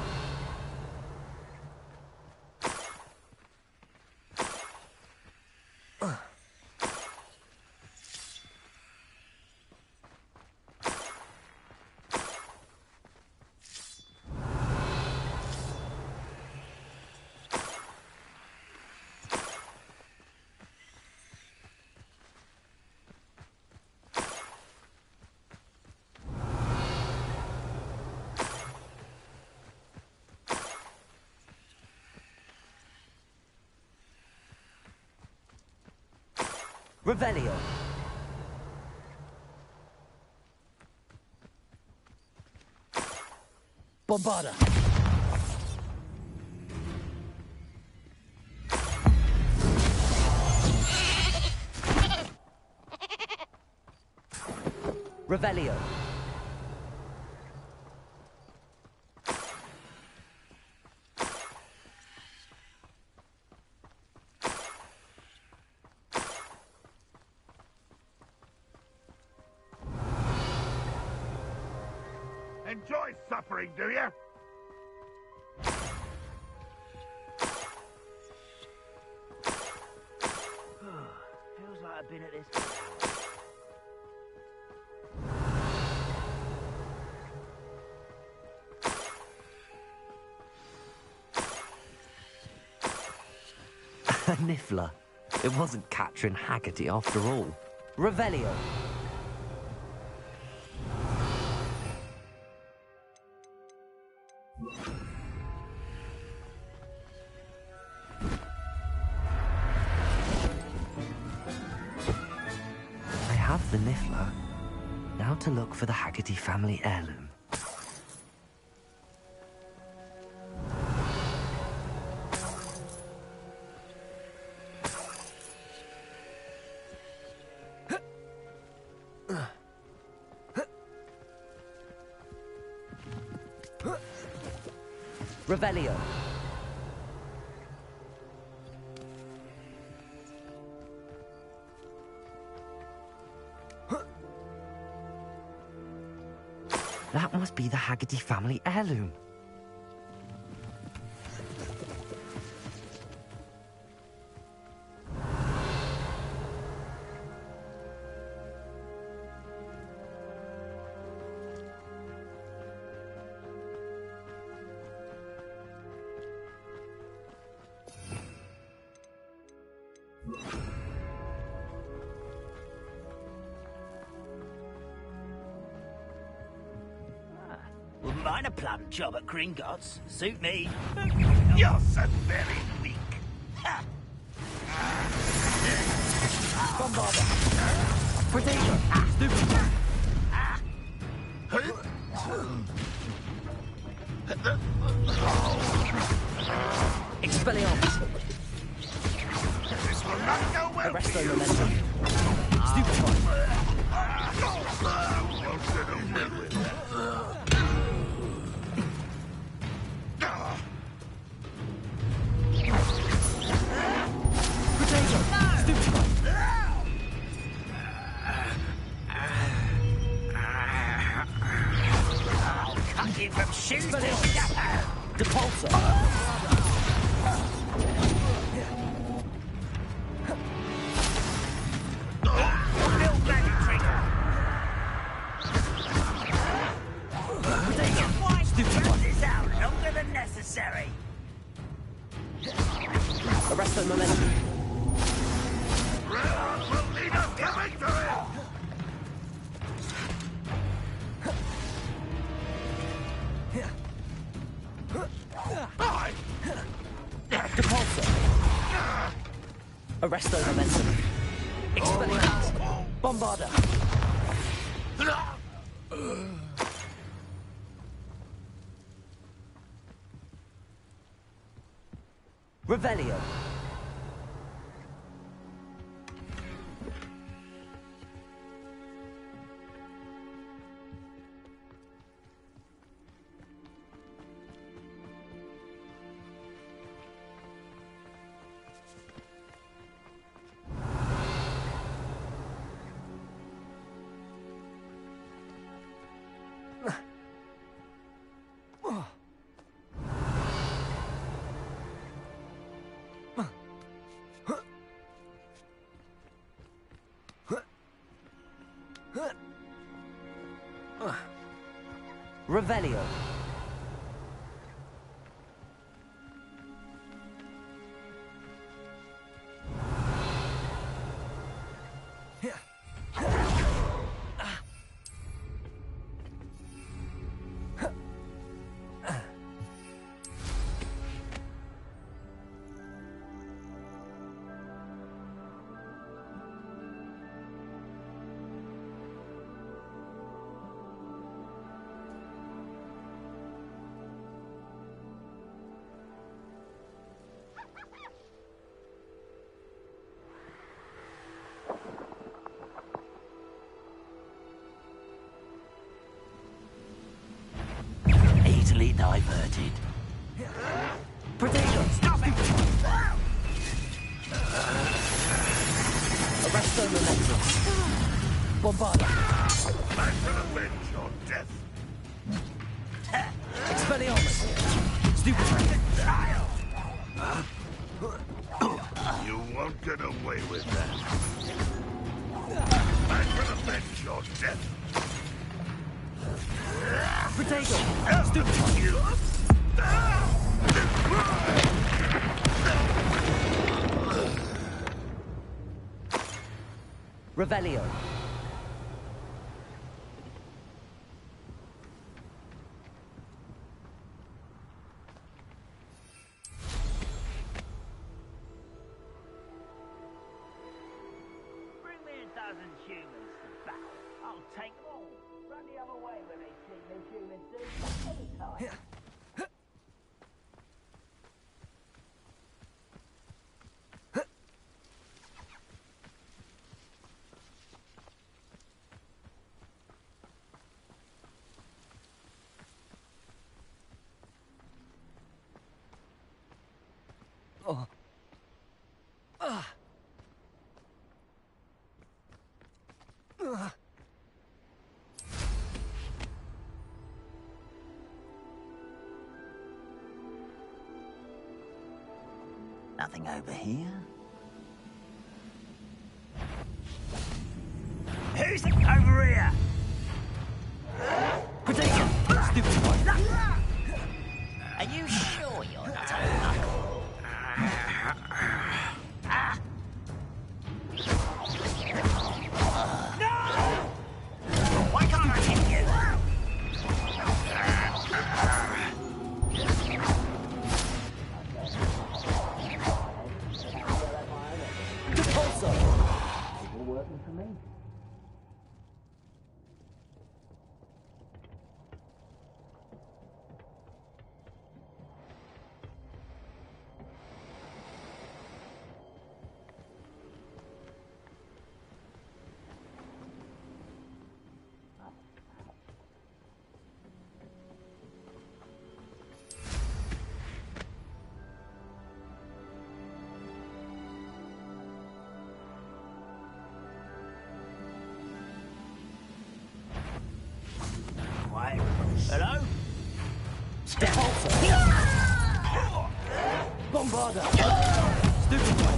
S2: Revelio. Bombarda. Revelio.
S17: Enjoy suffering, do you?
S18: Feels like I've been at this for hours.
S1: A Niffler. It wasn't Catherine Haggerty after all.
S2: Revelio.
S1: I have the Niffler. Now to look for the Haggerty family heirloom.
S2: Revelio.
S1: That must be the Haggerty family heirloom.
S18: Wouldn't mind a plum job at Gringotts. Suit me.
S17: You're so very weak.
S2: Bombarda. Predator. Stupid. Expelliarmus.
S17: This will not go well.
S2: Arresto momentum. Stupefy.
S18: From shoes to
S2: Depulsor.
S18: Build magic trigger. Why stretch this out longer than necessary?
S2: Arresto momentum.
S17: Will lead us to victory.
S2: Depulsor. Arresto momentum. Expelliarmus. Bombarda. Revelio. Revelio.
S5: Easily diverted.
S2: Protego.
S18: Stop it!
S2: Arresto momentum. Bombarda.
S17: I shall avenge your death.
S2: Expelliarmus. Stupefy.
S17: You won't get away with that. I shall avenge your death.
S2: Protego. Stupefy. Revelio.
S18: Bring me 1,000 humans to battle. I'll take them all. Run the other way when they see me humans do. Anytime.
S2: Oh.
S18: Nothing over here. Who's over here?
S2: Protego. Stupefy.
S18: Are you sure you're not a knuckle? Ah! No! Why can't I hit you?
S2: Depulsor.
S18: People working for me.
S2: Bombarda! Stupid boy!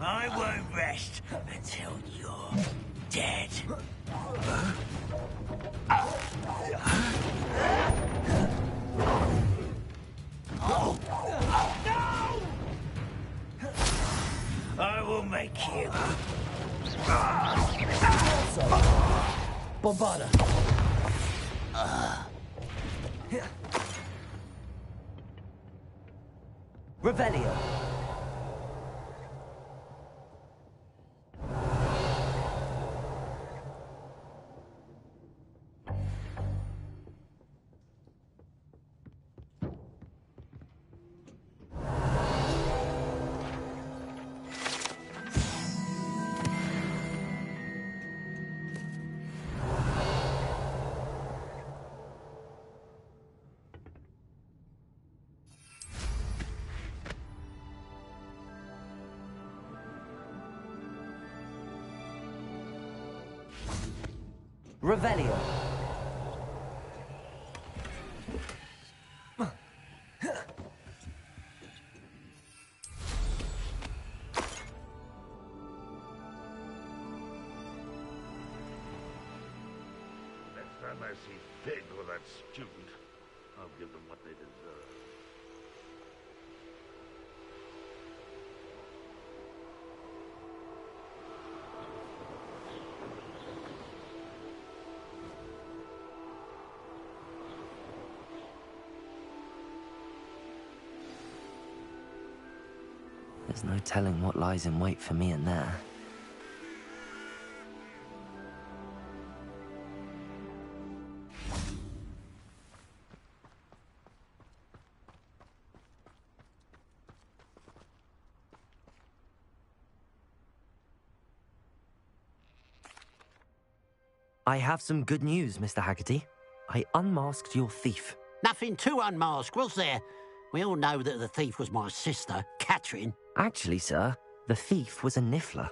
S2: I won't rest until you're dead. I will make you. Bombarda! Revelio. Revelio.
S18: Next time I see Fig or that student, I'll give them what they deserve.
S1: There's no telling what lies in wait for me in there. I have some good news, Mr. Haggerty. I unmasked your thief.
S5: Nothing to unmask, was there? We all know that the thief was my sister, Catherine.
S1: Actually, sir, the thief was a niffler.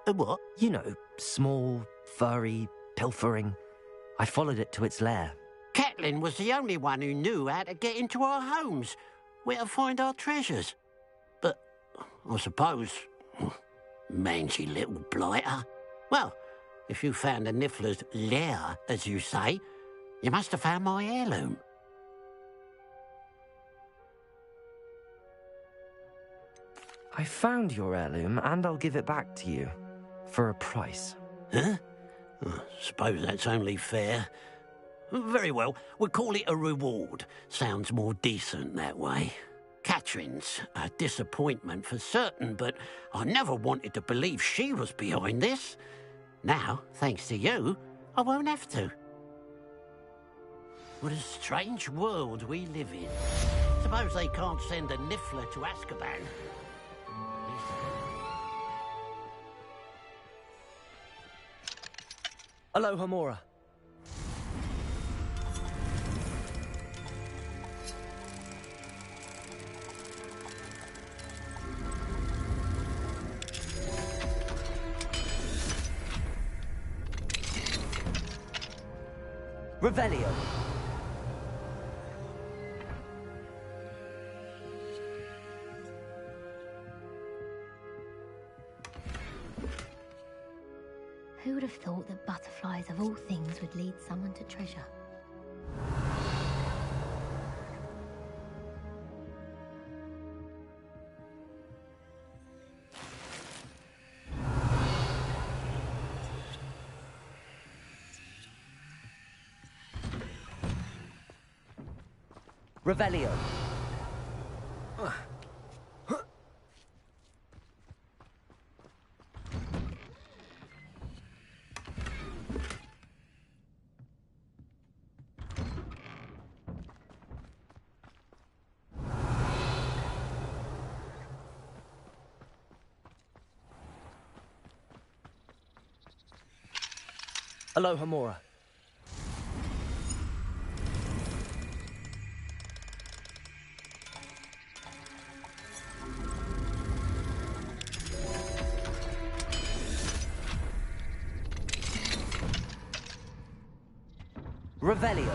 S5: A what?
S1: You know, small, furry, pilfering. I followed it to its lair.
S5: Catelyn was the only one who knew how to get into our homes, where to find our treasures. But I suppose, mangy little blighter. Well, if you found the niffler's lair, as you say, you must have found my heirloom.
S1: I found your heirloom, and I'll give it back to you. For a price.
S5: Huh? I suppose that's only fair. Very well, we'll call it a reward. Sounds more decent that way. Catherine's a disappointment for certain, but I never wanted to believe she was behind this. Now, thanks to you, I won't have to. What a strange world we live in. Suppose they can't send a niffler to Azkaban.
S2: Aloha Mora. Revelio.
S11: Who would have thought that butterflies of all things would lead someone to treasure?
S2: Revelio. Aloha Mora.
S1: Revelio.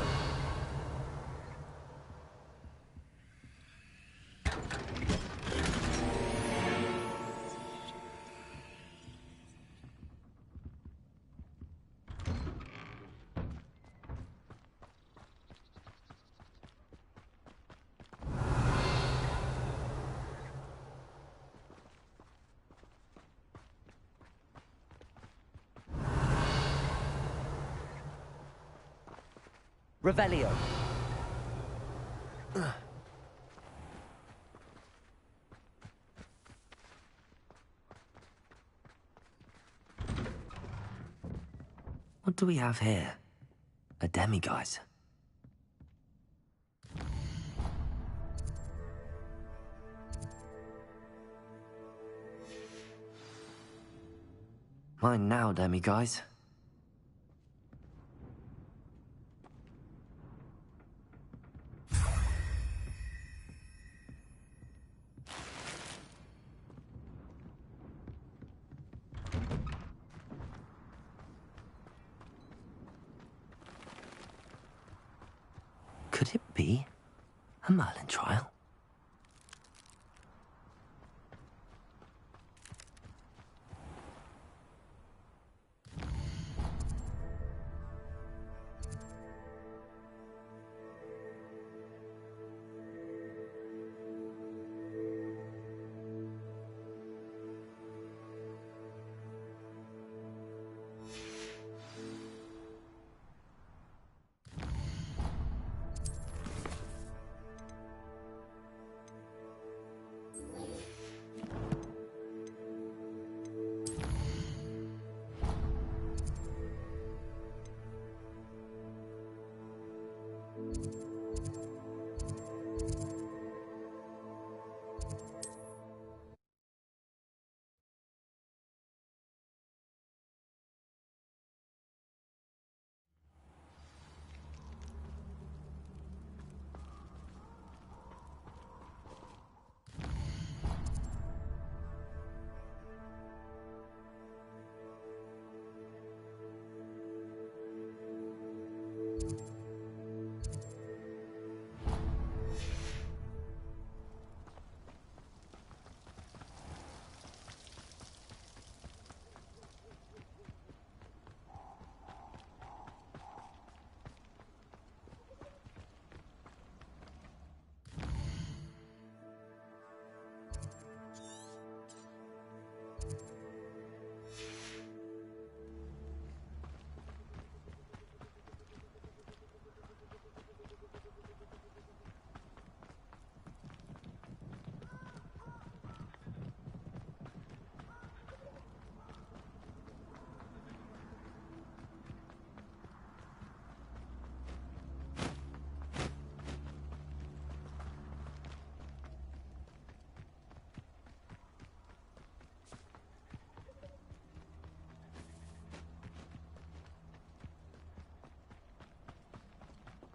S1: Revelio. What do we have here? A demiguise. Mine now, demiguise. Could it be a Merlin trial?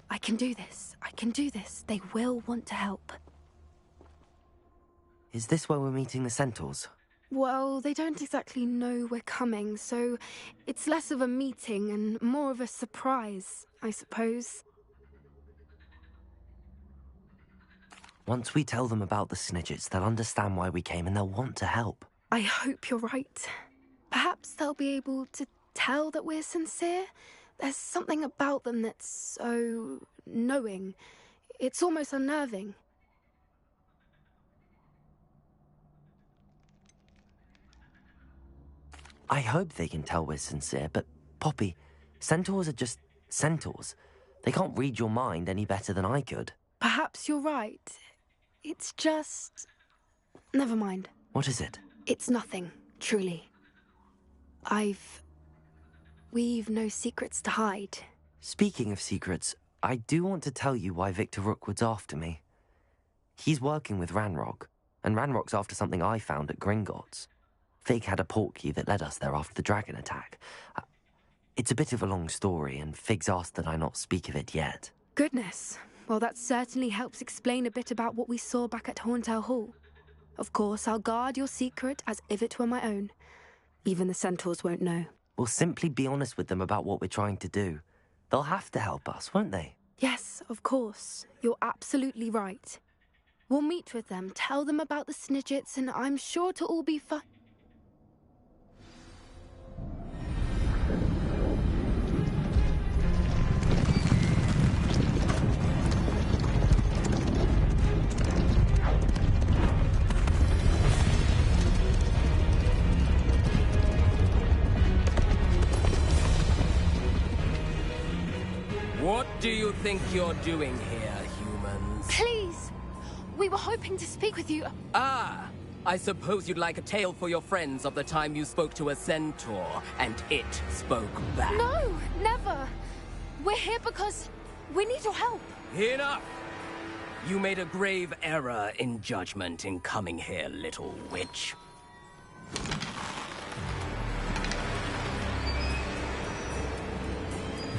S3: I can do this. I can do this. They will want to help.
S1: Is this where we're meeting the centaurs?
S3: Well, they don't exactly know we're coming, so it's less of a meeting and more of a surprise, I suppose.
S1: Once we tell them about the snidgets, they'll understand why we came and they'll want to help.
S3: I hope you're right. Perhaps they'll be able to tell that we're sincere. There's something about them that's so knowing. It's almost unnerving.
S1: I hope they can tell we're sincere, but Poppy, centaurs are just centaurs. They can't read your mind any better than I could.
S3: Perhaps you're right. It's just... Never mind.
S1: What is it?
S3: It's nothing, truly. We've no secrets to hide.
S1: Speaking of secrets, I do want to tell you why Victor Rookwood's after me. He's working with Ranrock, and Ranrock's after something I found at Gringotts. Fig had a portkey that led us there after the dragon attack. It's a bit of a long story, and Fig's asked that I not speak of it yet.
S3: Goodness. Well, that certainly helps explain a bit about what we saw back at Horntail Hall. Of course, I'll guard your secret as if it were my own. Even the centaurs won't know.
S1: We'll simply be honest with them about what we're trying to do. They'll have to help us, won't they?
S3: Yes, of course. You're absolutely right. We'll meet with them, tell them about the Snidgets, and I'm sure to all be fine.
S7: What do you think you're doing here, humans?
S3: Please! We were hoping to speak with you.
S7: Ah! I suppose you'd like a tale for your friends of the time you spoke to a centaur, and it spoke back.
S3: No! Never! We're here because we need your help.
S7: Enough! You made a grave error in judgment in coming here, little witch.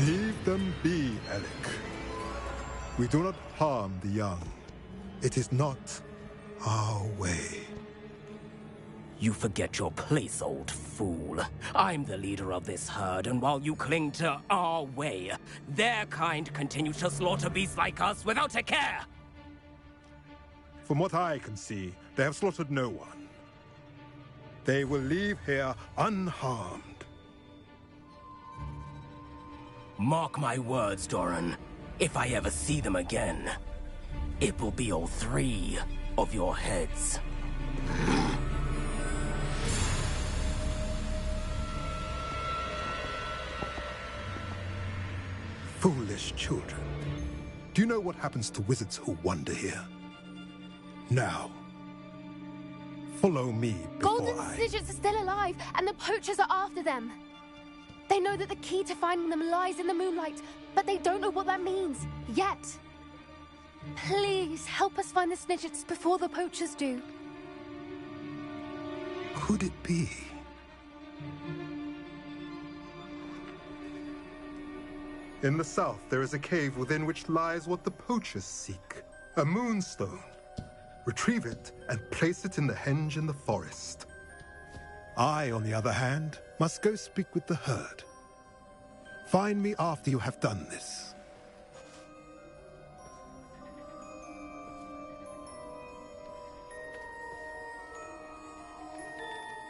S22: Leave them be, Alec. We do not harm the young. It is not our way.
S7: You forget your place, old fool. I'm the leader of this herd, and while you cling to our way, their kind continues to slaughter beasts like us without a care!
S22: From what I can see, they have slaughtered no one. They will leave here unharmed.
S7: Mark my words, Doran. If I ever see them again, it will be all 3 of your heads.
S22: Foolish children. Do you know what happens to wizards who wander here? Now, follow me before
S3: Golden Snidgets are still alive, and the poachers are after them. They know that the key to finding them lies in the moonlight, but they don't know what that means, yet. Please, help us find the Snidgets before the poachers do.
S22: Could it be? In the south, there is a cave within which lies what the poachers seek. A moonstone. Retrieve it and place it in the henge in the forest. I, on the other hand, must go speak with the herd. Find me after you have done this.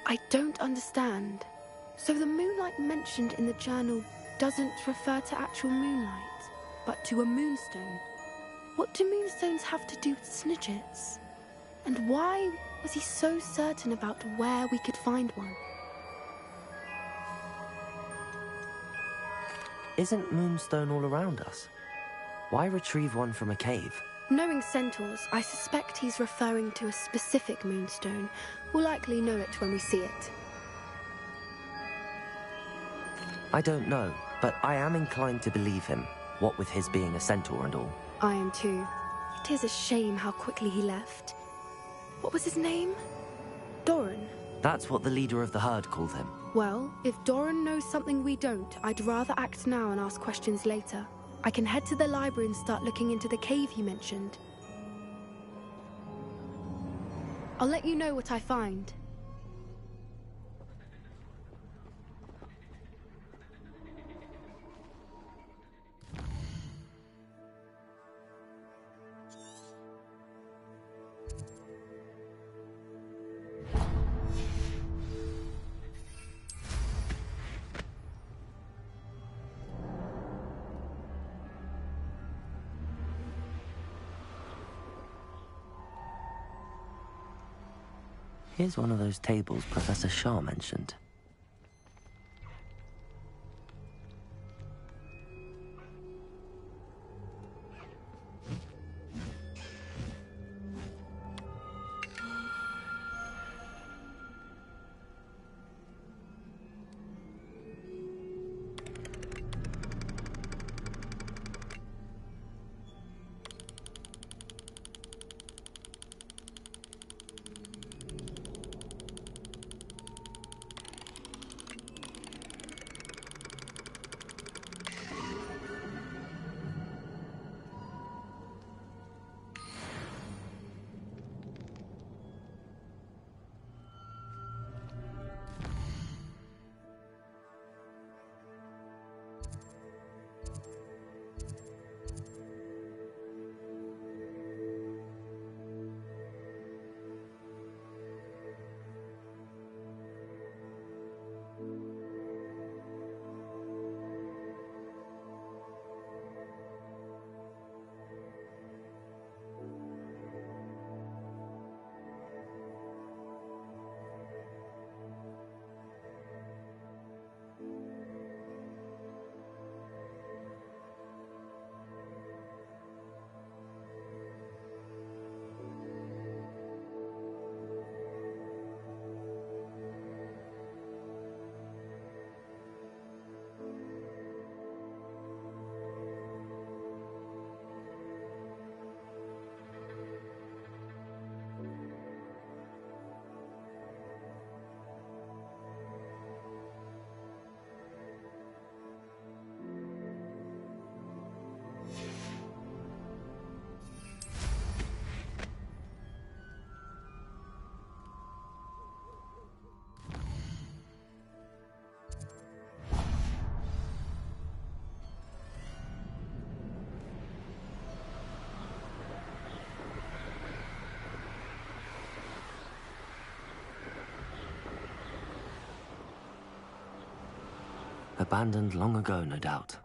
S3: I don't understand. So the moonlight mentioned in the journal doesn't refer to actual moonlight, but to a moonstone. What do moonstones have to do with Snidgets? And why was he so certain about where we could find one?
S1: Isn't Moonstone all around us? Why retrieve one from a cave?
S3: Knowing centaurs, I suspect he's referring to a specific moonstone. We'll likely know it when we see it.
S1: I don't know, but I am inclined to believe him, what with his being a centaur and all.
S3: I am too. It is a shame how quickly he left. What was his name? Doran.
S1: That's what the leader of the herd called him.
S3: Well, if Doran knows something we don't, I'd rather act now and ask questions later. I can head to the library and start looking into the cave he mentioned. I'll let you know what I find.
S1: Here's one of those tables Professor Shah mentioned. Abandoned long ago, no doubt.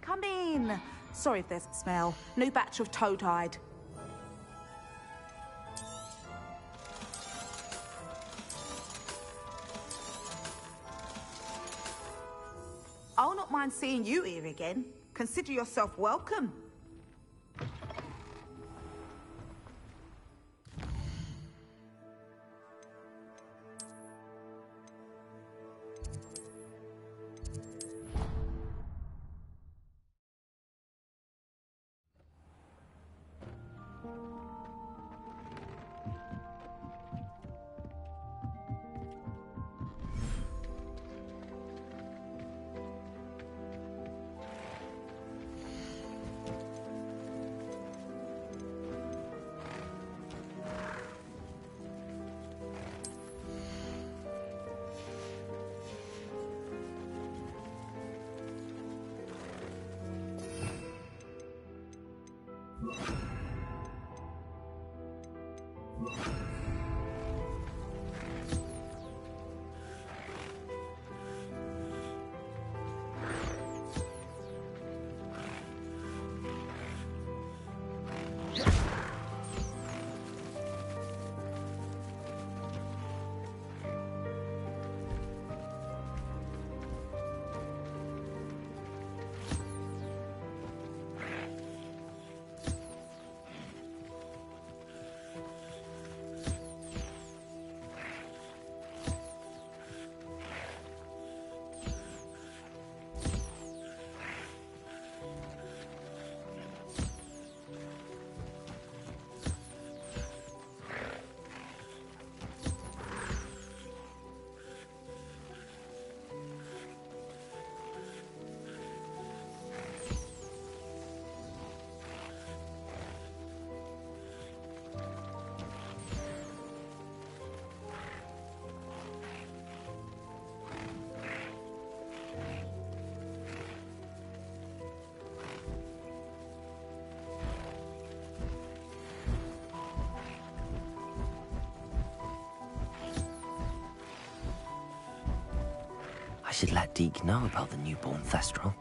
S9: Come in. Sorry if there's a smell. New batch of toad hide. not mind seeing you here again. Consider yourself welcome.
S1: I should let Deke know about the newborn Thestral.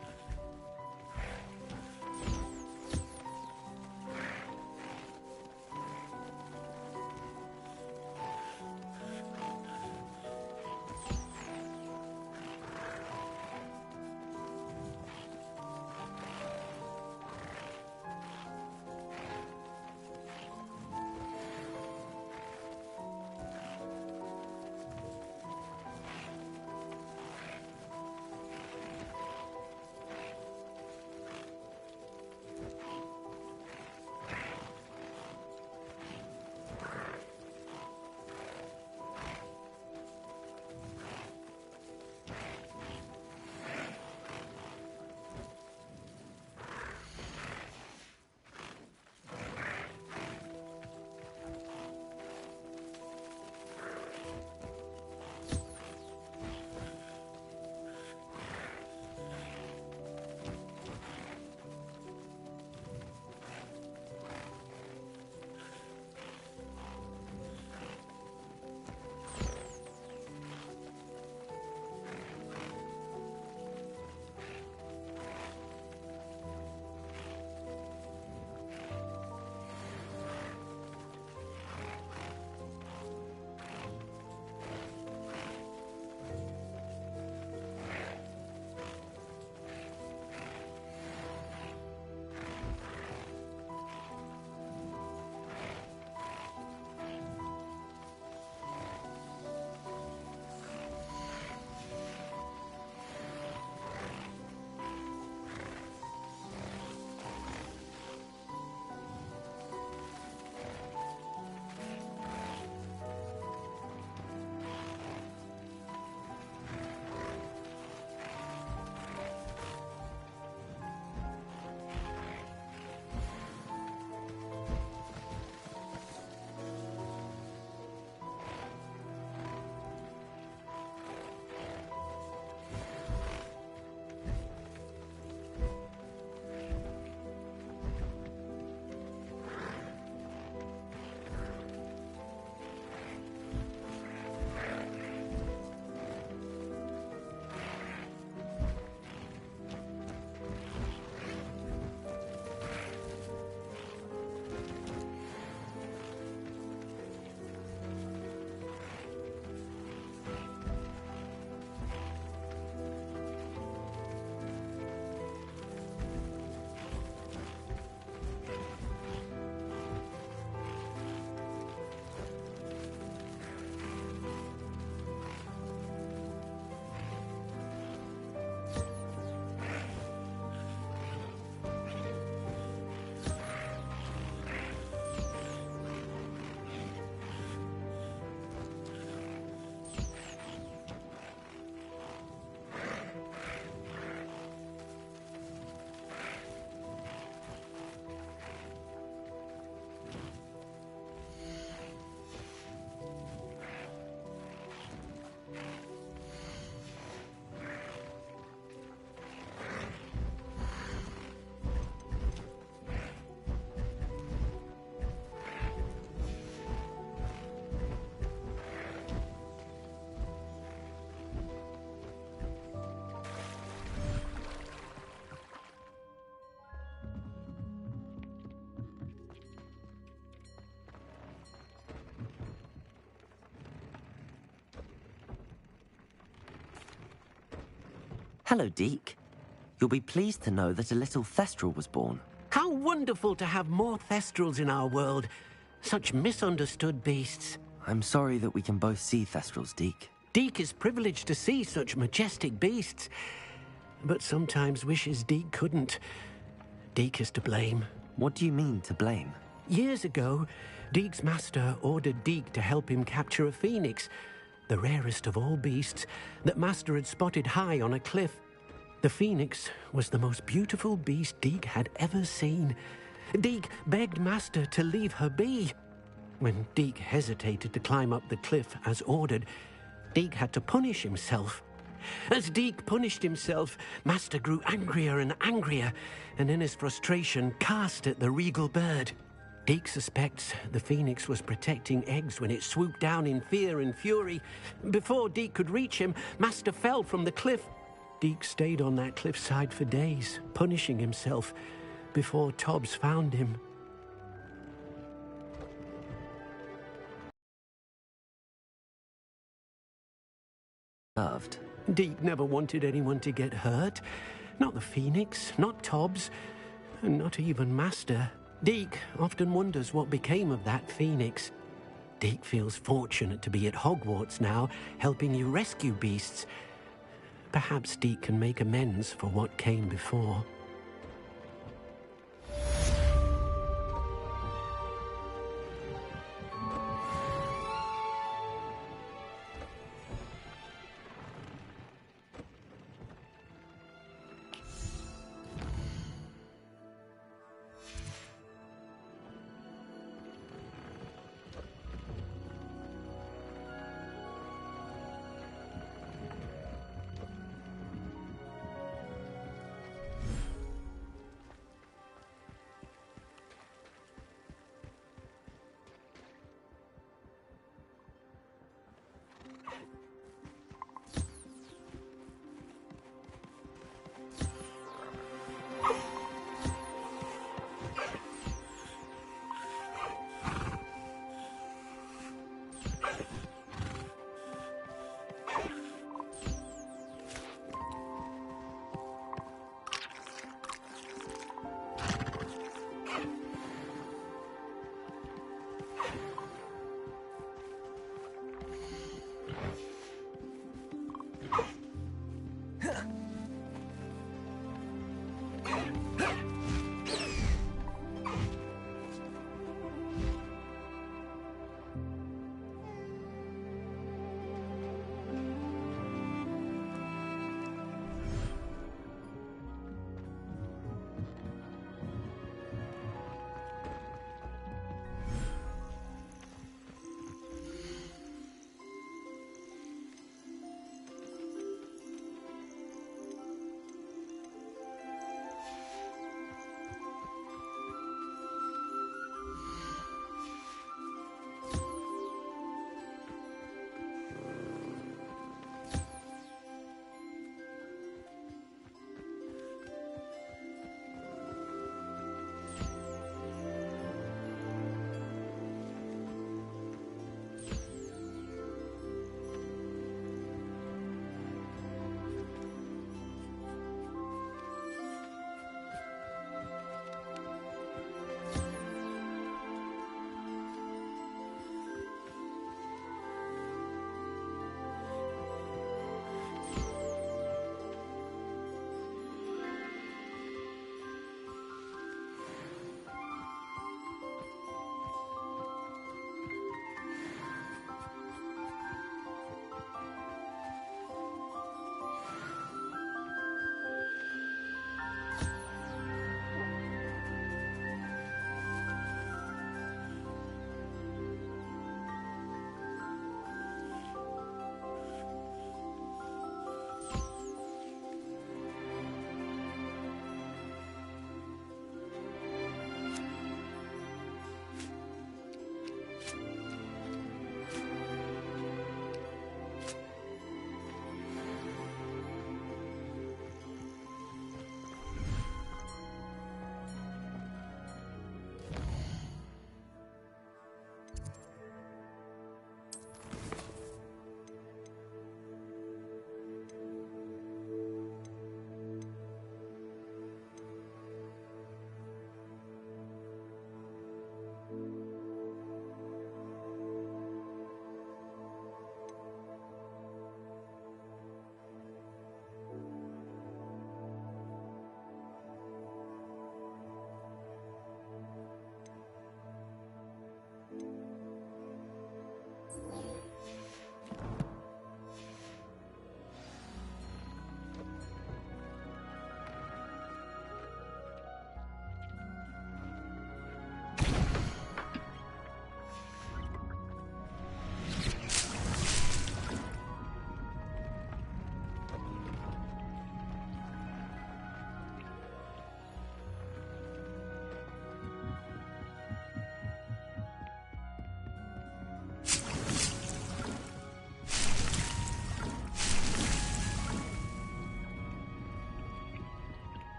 S1: Hello, Deke. You'll be pleased to know that a little Thestral was born.
S19: How wonderful to have more Thestrals in our world. Such misunderstood beasts.
S1: I'm sorry that we can both see Thestrals, Deke.
S19: Deke is privileged to see such majestic beasts, but sometimes wishes Deke couldn't. Deke is to blame.
S1: What do you mean, to blame?
S19: Years ago, Deke's master ordered Deke to help him capture a phoenix, the rarest of all beasts that master had spotted high on a cliff. The phoenix was the most beautiful beast Deke had ever seen. Deke begged master to leave her be. When Deke hesitated to climb up the cliff as ordered, Deke had to punish himself. As Deke punished himself, master grew angrier and angrier, and in his frustration cast at the regal bird. Deke suspects the phoenix was protecting eggs when it swooped down in fear and fury. Before Deke could reach him, master fell from the cliff. Deke stayed on that cliffside for days, punishing himself, before Tobbs found him.
S1: Loved.
S19: Deke never wanted anyone to get hurt. Not the phoenix, not Tobbs, and not even master. Deke often wonders what became of that phoenix. Deke feels fortunate to be at Hogwarts now, helping you rescue beasts. Perhaps Deke can make amends for what came before.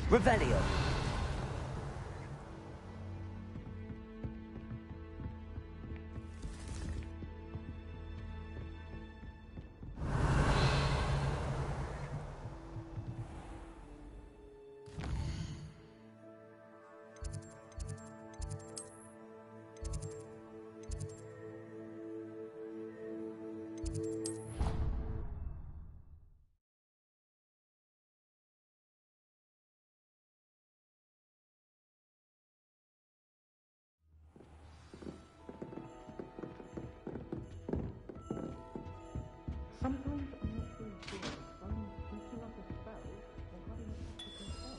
S2: Revelio.
S14: Sometimes I'm not so sure if someone's teaching us a spell or having a practical spell.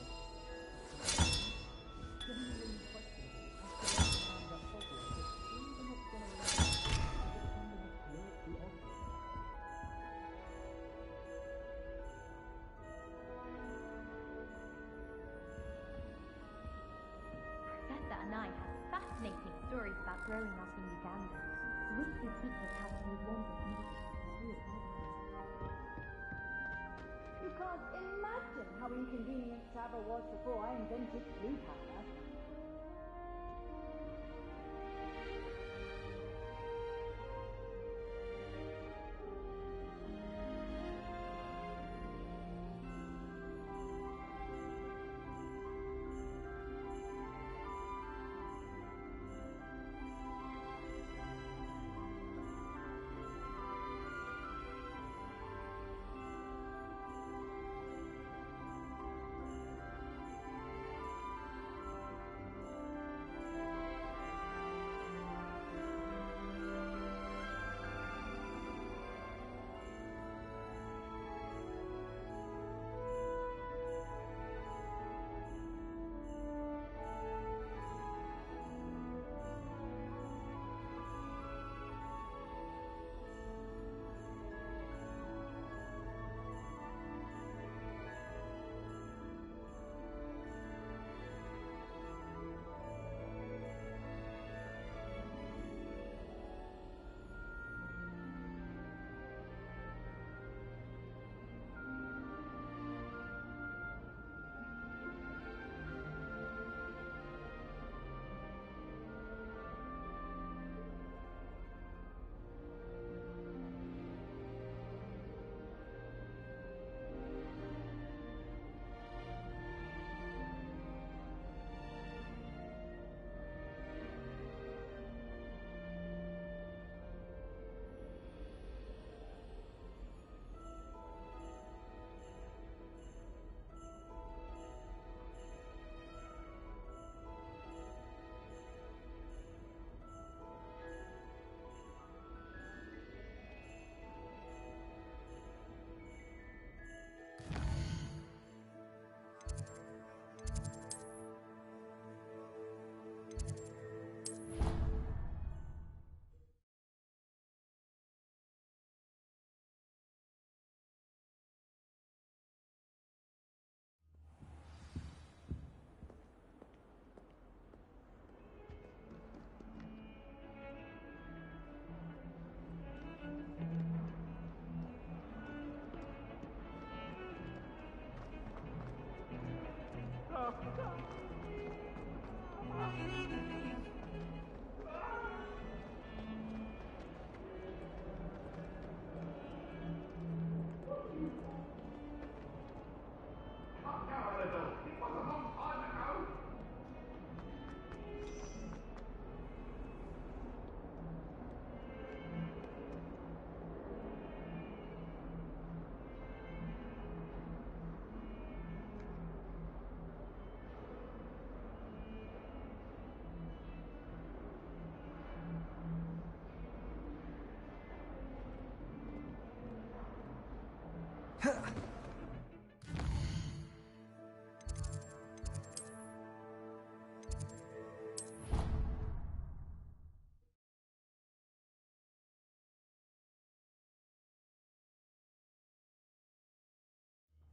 S14: Genuinely questionable as to whether time that Hogwarts has trained the next generation to defend and exploit the Oscars.
S11: Professor and I have fascinating stories about growing up in Uganda. Which do teachers have to learn to music?
S9: You can't imagine how inconvenient Saba was before I invented flute hammer.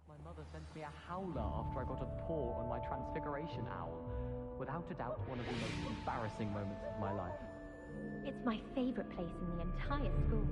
S15: My mother sent me a howler after I got a paw on my transfiguration owl. Without a doubt, one of the most embarrassing moments of my life.
S11: It's my favorite place in the entire school.